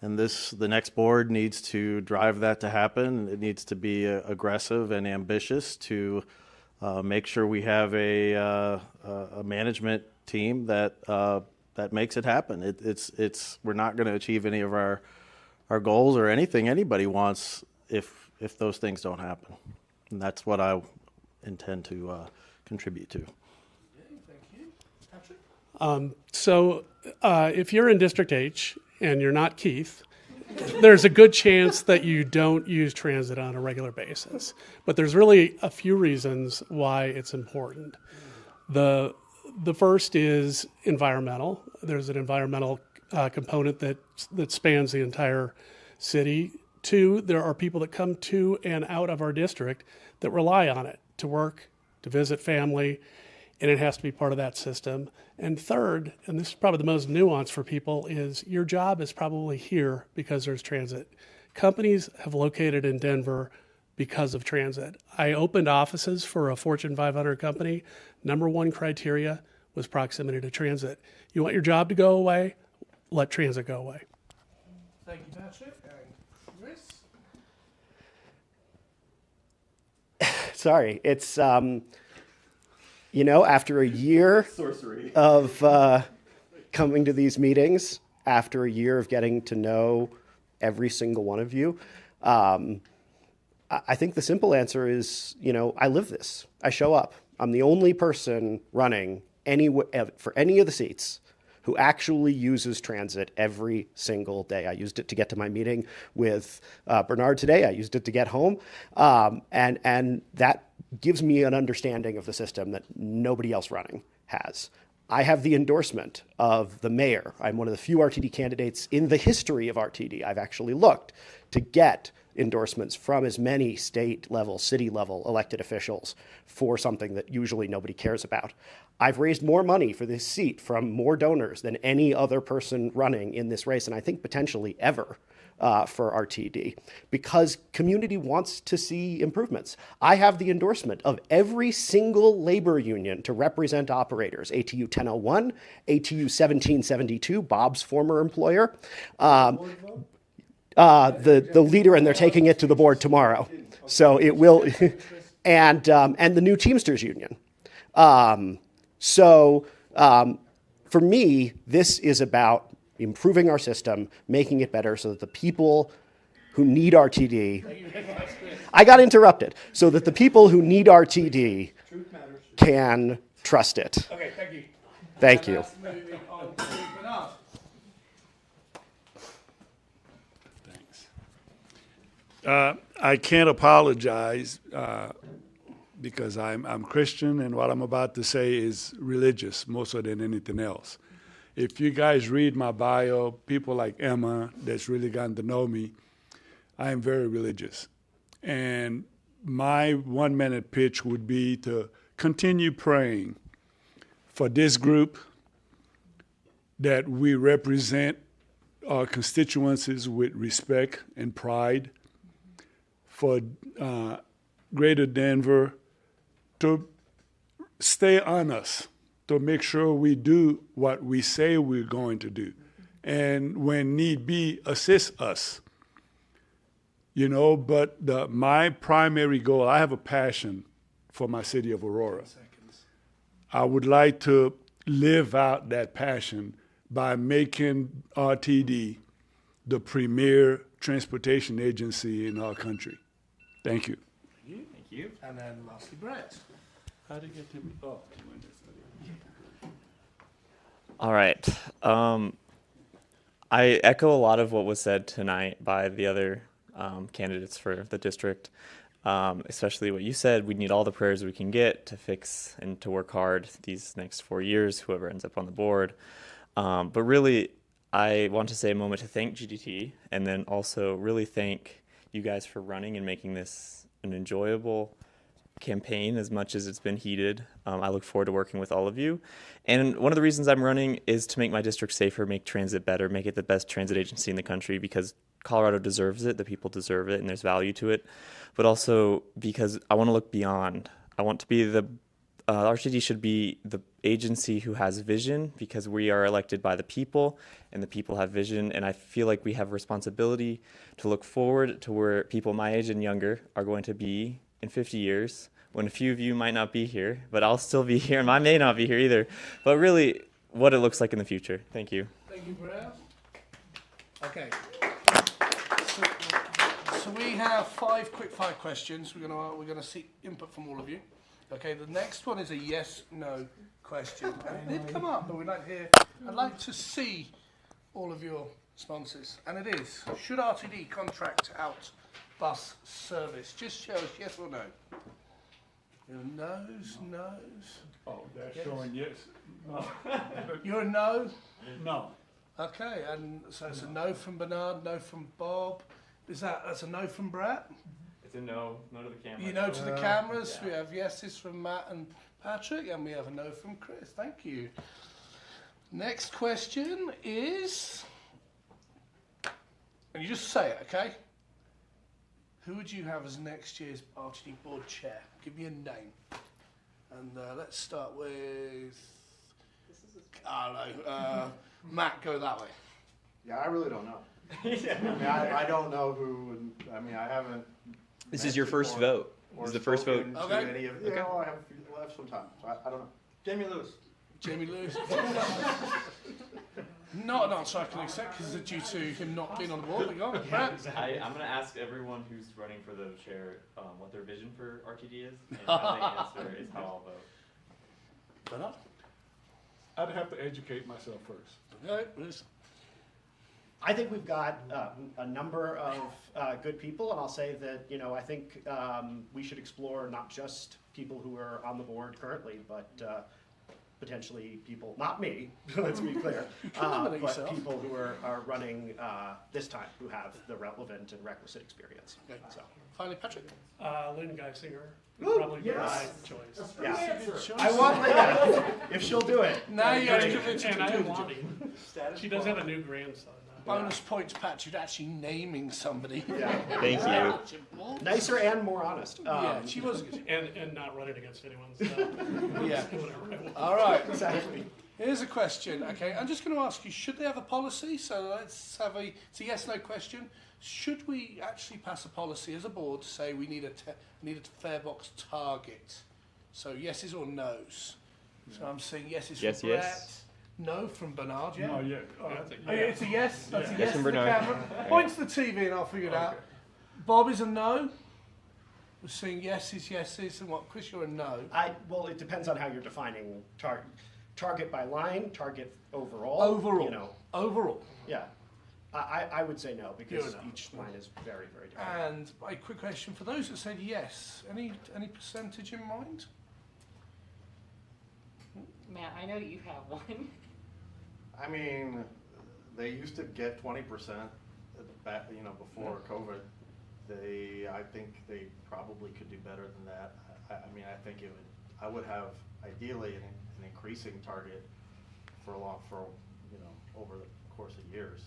And the next board needs to drive that to happen. It needs to be aggressive and ambitious to make sure we have a management team that makes it happen. We're not going to achieve any of our goals or anything anybody wants if those things don't happen. And that's what I intend to contribute to. So if you're in District H and you're not Keith, there's a good chance that you don't use transit on a regular basis. But there's really a few reasons why it's important. The first is environmental. There's an environmental component that spans the entire city. Two, there are people that come to and out of our district that rely on it to work, to visit family, and it has to be part of that system. And third, and this is probably the most nuanced for people, is your job is probably here because there's transit. Companies have located in Denver because of transit. I opened offices for a Fortune 500 company. Number one criteria was proximity to transit. You want your job to go away? Let transit go away. Thank you, Patrick. And Chris? Sorry, it's after a year of coming to these meetings, after a year of getting to know every single one of you, I think the simple answer is, I live this. I show up. I'm the only person running for any of the seats who actually uses transit every single day. I used it to get to my meeting with Bernard today. I used it to get home. And that gives me an understanding of the system that nobody else running has. I have the endorsement of the mayor. I'm one of the few RTD candidates in the history of RTD. I've actually looked to get endorsements from as many state level, city level elected officials for something that usually nobody cares about. I've raised more money for this seat from more donors than any other person running in this race, and I think potentially ever for RTD, because community wants to see improvements. I have the endorsement of every single labor union to represent operators, ATU 1001, ATU 1772, Bob's former employer, the leader, and they're taking it to the board tomorrow. So it will, and the new Teamsters union. For me, this is about improving our system, making it better so that the people who need RTD, I got interrupted, so that the people who need RTD can trust it. Okay, thank you. Thank you. I can't apologize because I'm Christian, and what I'm about to say is religious more so than anything else. If you guys read my bio, people like Emma that's really gotten to know me, I am very religious. And my 1 minute pitch would be to continue praying for this group, that we represent our constituencies with respect and pride, for Greater Denver to stay on us, to make sure we do what we say we're going to do, and when need be, assist us. But my primary goal, I have a passion for my city of Aurora. I would like to live out that passion by making RTD the premier transportation agency in our country. Thank you. Thank you. And then lastly, Brett. How did you get to? Oh, you went this way. All right. I echo a lot of what was said tonight by the other candidates for the district, especially what you said. We need all the prayers we can get to fix and to work hard these next 4 years, whoever ends up on the board. But really, I want to say a moment to thank GDT and then also really thank you guys for running and making this an enjoyable campaign as much as it's been heated. I look forward to working with all of you. And one of the reasons I'm running is to make my district safer, make transit better, make it the best transit agency in the country, because Colorado deserves it, the people deserve it, and there's value to it. But also because I want to look beyond. I want to be RTD should be the agency who has vision, because we are elected by the people and the people have vision. And I feel like we have a responsibility to look forward to where people my age and younger are going to be in 50 years, when a few of you might not be here, but I'll still be here, and I may not be here either. But really, what it looks like in the future. Thank you. Thank you, Brad. Okay. So we have 5 quick-fire questions. We're gonna seek input from all of you. Okay. The next one is a yes/no question. And it did come up, but we'd like to hear. I'd like to see all of your responses. And it is: should RTD contract out bus service? Just show us yes or no. Your no's. Oh, that's showing yes. No. You're a no? No. Okay, and so it's a no from Bernard, no from Bob. That's a no from Brett? It's a no to the camera. You know to the cameras. Yeah. We have yeses from Matt and Patrick, and we have a no from Chris. Thank you. Next question is, and you just say it, okay? Who would you have as next year's RTD board chair? Give me a name. And let's start with, I don't know, Matt, go that way. Yeah, I really don't know. I mean, I don't know who, I haven't. This is your first vote. This is the first vote. Okay. Any of, I have some time, so I don't know. Jamie Lewis. Not an answer I can accept because it's due to him not being on the board. Go on, Brett. I'm going to ask everyone who's running for the chair what their vision for RTD is, and how they answer is how I'll vote. Bernard? I'd have to educate myself first. Okay, Bruce. I think we've got a number of good people, and I'll say that, I think we should explore not just people who are on the board currently, but potentially people, not me, let's be clear, but people who are running this time, who have the relevant and requisite experience. Okay. So. Finally, Patrick. Lynn Geisinger. Ooh, Probably yes. my choice. Yeah. I want Lynn, if she'll do it. Now you got to give it And I to am wanting. She does have a new grandson. Bonus points, Pat. You're actually naming somebody. Yeah. Thank you. Nicer and more honest. Yeah, she was good. And not running against anyone. So Yeah. whatever I want. All right. Exactly. Here's a question. Okay, I'm just going to ask you: should they have a policy? So let's have it's a yes/no question. Should we actually pass a policy as a board to say we need a fare box target? So yeses or nos. So I'm saying yeses Yes, from Brett. yes. No from Bernard. Yeah. Oh, yeah. It's a yes. That's a yes from to the Bernard. camera. Points to the TV and I'll figure it out. Bob is a no. We're seeing yeses, and what? Chris, you're a no. Well, it depends on how you're defining target by line, target overall. Overall. Overall. Yeah. I would say no, because You're a no. each line is very, very different. And a quick question for those that said yes. Any percentage in mind? Matt, I know you have one. I mean, they used to get 20% back, before COVID. I think they probably could do better than that. I think I would have ideally an increasing target for over the course of years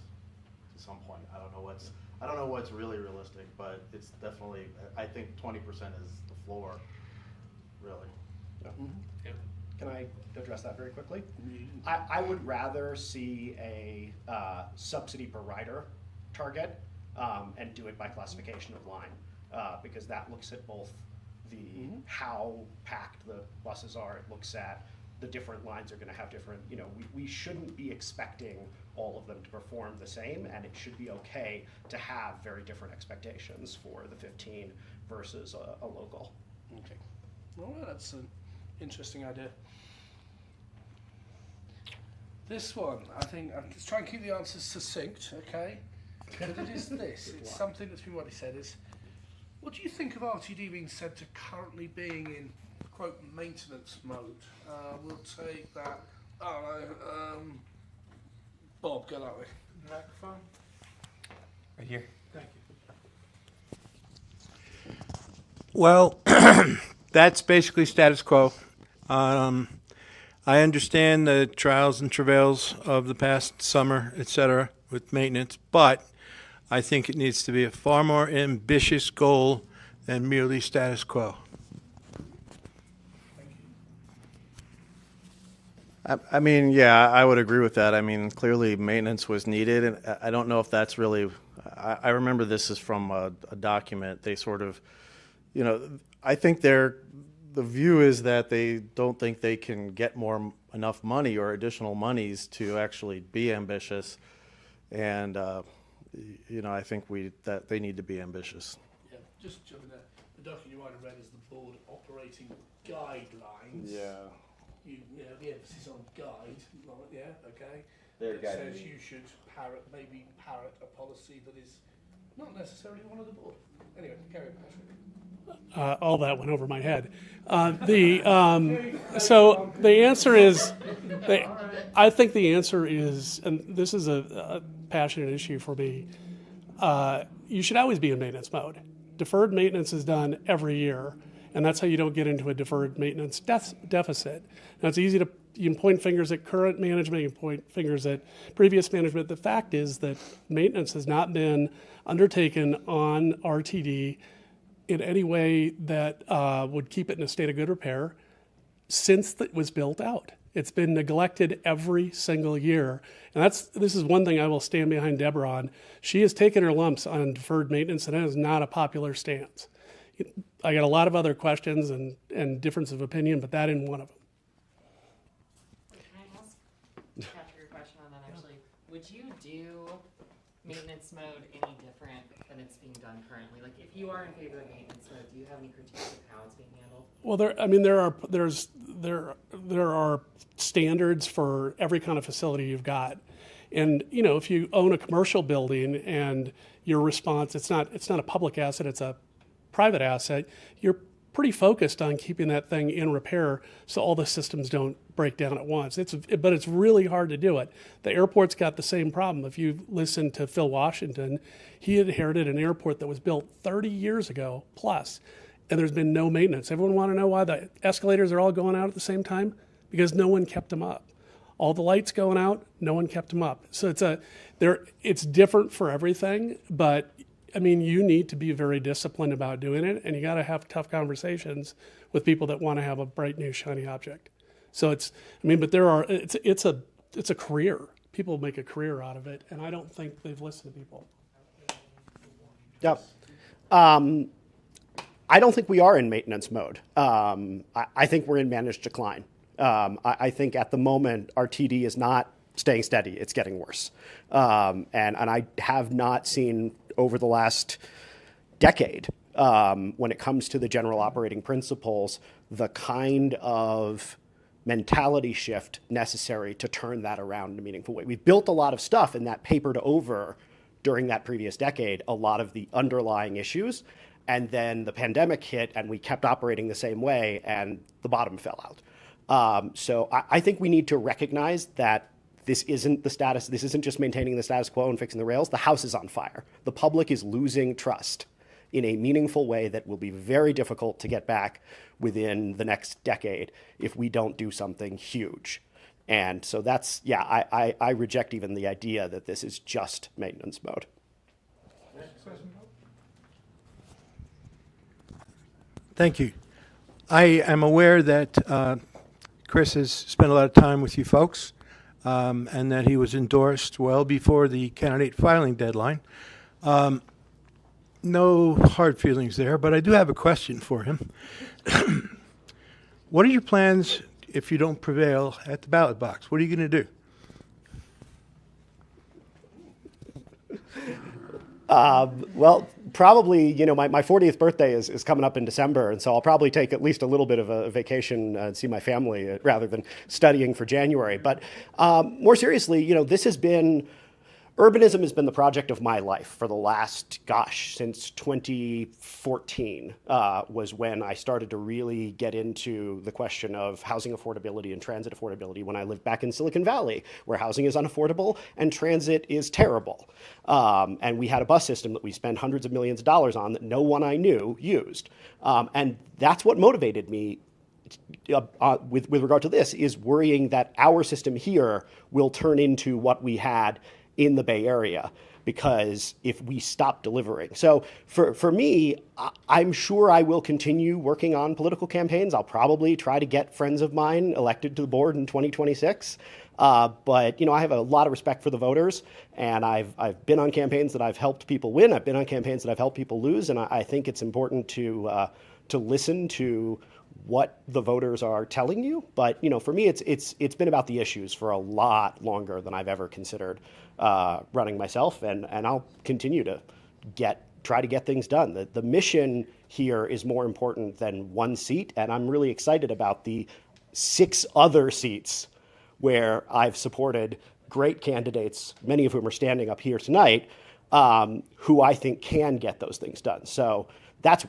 to some point. I don't know what's really realistic, but it's definitely, I think 20% is the floor, really. Yeah. Yeah. Can I address that very quickly? I would rather see a subsidy per rider target and do it by classification of line, because that looks at both the how packed the buses are. It looks at the different lines are going to have different, we shouldn't be expecting all of them to perform the same, and it should be okay to have very different expectations for the 15 versus a local. Okay. Well, that's an interesting idea. This one, I think, I'm just trying to keep the answers succinct, okay? But it is this. It's something that's been widely said is, what do you think of RTD being said to currently being in, quote, maintenance mode? We'll take that. Bob, go that way. Microphone. Right here. Thank you. Well, that's basically status quo. I understand the trials and travails of the past summer, et cetera, with maintenance, but I think it needs to be a far more ambitious goal than merely status quo. I mean, yeah, I would agree with that. I mean, clearly maintenance was needed, and I don't know if that's really. I remember this is from a document. They sort of, I think the view is that they don't think they can get enough money or additional monies to actually be ambitious, and I think that they need to be ambitious. Yeah, just jumping there. The document you might have read is the board operating guidelines. Yeah. The emphasis on guide, yeah, okay. They're It guiding says me. you should parrot a policy that is not necessarily one of the board. Anyway, carry on. All that went over my head. So the answer is, I think the answer is, and this is a passionate issue for me, you should always be in maintenance mode. Deferred maintenance is done every year, and that's how you don't get into a deferred maintenance deficit. Now, it's easy you can point fingers at current management, you can point fingers at previous management. The fact is that maintenance has not been undertaken on RTD in any way that would keep it in a state of good repair since it was built out. It's been neglected every single year. And this is one thing I will stand behind Deborah on. She has taken her lumps on deferred maintenance, and it is not a popular stance. I got a lot of other questions and difference of opinion, but that isn't one of them. Can I ask Patrick a question on that actually? Would you do maintenance mode any different than it's being done currently? Like, if you are in favor of maintenance mode, do you have any critiques of how it's being handled? Well, there are standards for every kind of facility you've got, and if you own a commercial building and your response, it's not a public asset, it's a private asset, you're pretty focused on keeping that thing in repair so all the systems don't break down at once. But it's really hard to do it. The airport's got the same problem. If you listen to Phil Washington, he inherited an airport that was built 30 years ago plus, and there's been no maintenance. Everyone want to know why the escalators are all going out at the same time? Because no one kept them up. All the lights going out, no one kept them up. So it's different for everything, but I mean, you need to be very disciplined about doing it, and you got to have tough conversations with people that want to have a bright new shiny object. So it's a career. People make a career out of it, and I don't think they've listened to people. Yep. I don't think we are in maintenance mode. I think we're in managed decline. I think at the moment RTD is not staying steady; it's getting worse. And I have not seen over the last decade, when it comes to the general operating principles, the kind of mentality shift necessary to turn that around in a meaningful way. We've built a lot of stuff, and that papered over during that previous decade a lot of the underlying issues. And then the pandemic hit, and we kept operating the same way, and the bottom fell out. So I think we need to recognize that this isn't the status. This isn't just maintaining the status quo and fixing the rails. The house is on fire. The public is losing trust in a meaningful way that will be very difficult to get back within the next decade if we don't do something huge. And so that's, I reject even the idea that this is just maintenance mode. Thank you. I am aware that Chris has spent a lot of time with you folks, and that he was endorsed well before the candidate filing deadline. No hard feelings there, but I do have a question for him. What are your plans if you don't prevail at the ballot box? What are you going to do? Well, probably, my 40th birthday is coming up in December, and so I'll probably take at least a little bit of a vacation and see my family rather than studying for January. But more seriously, urbanism has been the project of my life for the last, since 2014 was when I started to really get into the question of housing affordability and transit affordability when I lived back in Silicon Valley, where housing is unaffordable and transit is terrible. And we had a bus system that we spent hundreds of millions of dollars on that no one I knew used. And that's what motivated me with regard to this, is worrying that our system here will turn into what we had in the Bay Area, because if we stop delivering. So for me, I'm sure I will continue working on political campaigns. I'll probably try to get friends of mine elected to the board in 2026. But I have a lot of respect for the voters, and I've been on campaigns that I've helped people win. I've been on campaigns that I've helped people lose, and I think it's important to listen to what the voters are telling you. But for me, it's been about the issues for a lot longer than I've ever considered running myself, and I'll continue to try to get things done. The mission here is more important than one seat, and I'm really excited about the 6 other seats where I've supported great candidates, many of whom are standing up here tonight, who I think can get those things done. So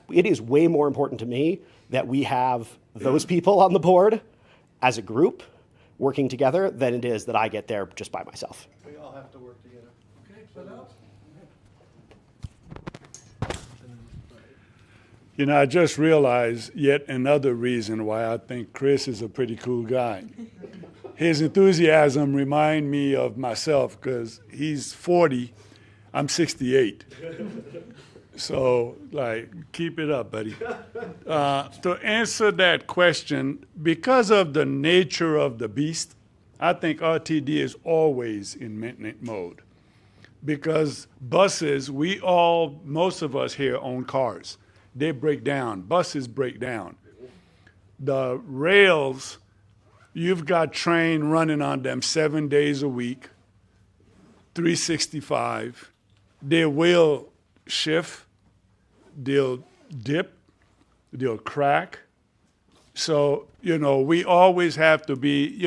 it is way more important to me that we have those people on the board as a group working together than it is that I get there just by myself. We all have to work together. Okay, so now. I just realized yet another reason why I think Chris is a pretty cool guy. His enthusiasm reminds me of myself, because he's 40, I'm 68. So, keep it up, buddy. To answer that question, because of the nature of the beast, I think RTD is always in maintenance mode. Because buses, most of us here own cars. They break down. Buses break down. The rails, you've got train running on them 7 days a week, 365. They will shift, they'll dip, they'll crack. So, we always have to be,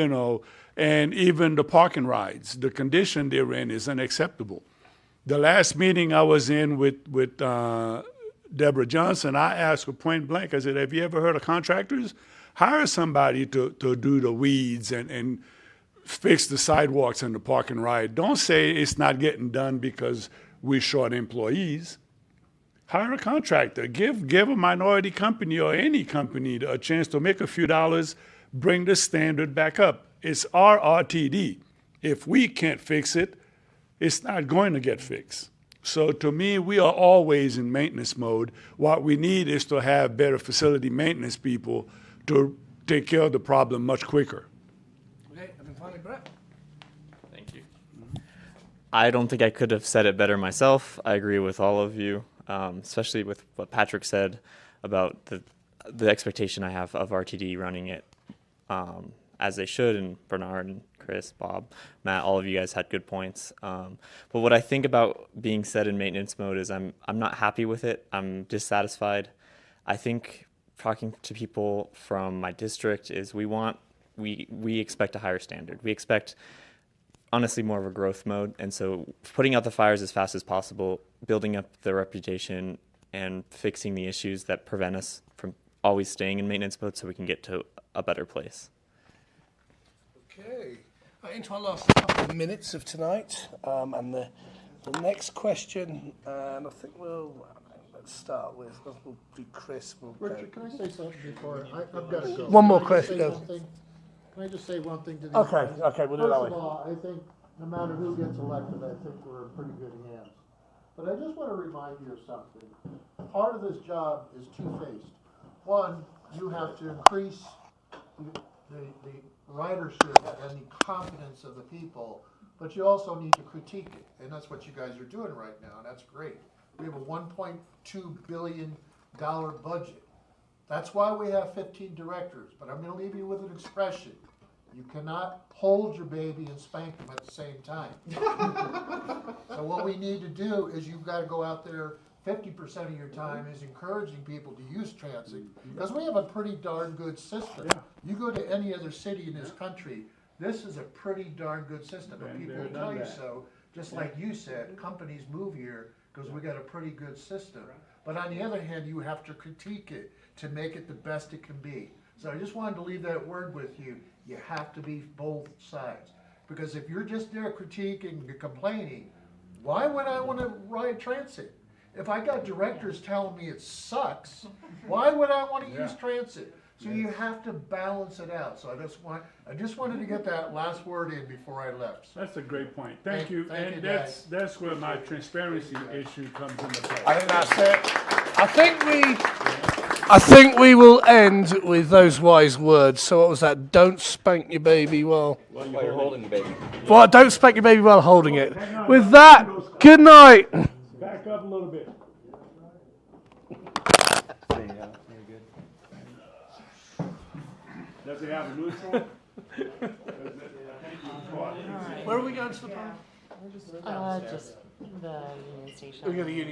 and even the parking rides, the condition they're in is unacceptable. The last meeting I was in with Deborah Johnson, I asked her point blank, I said, have you ever heard of contractors? Hire somebody to do the weeds and fix the sidewalks and the parking ride. Don't say it's not getting done because we're short employees. Hire a contractor. Give a minority company or any company a chance to make a few dollars, bring the standard back up. It's our RTD. If we can't fix it, it's not going to get fixed. So to me, we are always in maintenance mode. What we need is to have better facility maintenance people to take care of the problem much quicker. Okay, and then finally, Brett. Thank you. I don't think I could have said it better myself. I agree with all of you, especially with what Patrick said about the expectation I have of RTD running it as they should, and Bernard and Chris, Bob, Matt, all of you guys had good points. But what I think about being said in maintenance mode is I'm not happy with it. I'm dissatisfied. I think talking to people from my district is we expect a higher standard. We expect, honestly, more of a growth mode. And so putting out the fires as fast as possible, building up the reputation, and fixing the issues that prevent us from always staying in maintenance mode so we can get to a better place. Okay. Into our last couple of minutes of tonight, and the next question, and I think let's start with, we'll do Chris. Richard, can I say something before? I've got to go. One more Can I just question, say go. one thing? Can I just say one thing to the Okay, we'll do it that way. First of all, I think no matter who gets elected, I think we're in pretty good hands. But I just want to remind you of something. Part of this job is two-faced. One, you have to increase the ridership and the confidence of the people, but you also need to critique it, and that's what you guys are doing right now, and that's great. We have a $1.2 billion budget. That's why we have 15 directors, but I'm going to leave you with an expression. You cannot hold your baby and spank them at the same time. So what we need to do is you've got to go out there, 50% of your time is encouraging people to use transit, because we have a pretty darn good system. You go to any other city in this country, this is a pretty darn good system, and people will tell you so. Just like you said, companies move here because we got a pretty good system. But on the other hand, you have to critique it to make it the best it can be. So I just wanted to leave that word with you. You have to be both sides. Because if you're just there critiquing and complaining, why would I want to ride transit? If I got directors telling me it sucks, why would I want to use transit? So you have to balance it out. So I just wanted to get that last word in before I left. So That's a great point. Thank you. thank And you, that's where my transparency issue comes into play. I think that's it. I think we will end with those wise words. So what was that? Don't spank your baby while you're holding the baby. Well, don't spank your baby while holding it. With that, good night. Back up a little bit. Does it have a neutral? Where are we going to the park? Just the Union Station. We're going to Union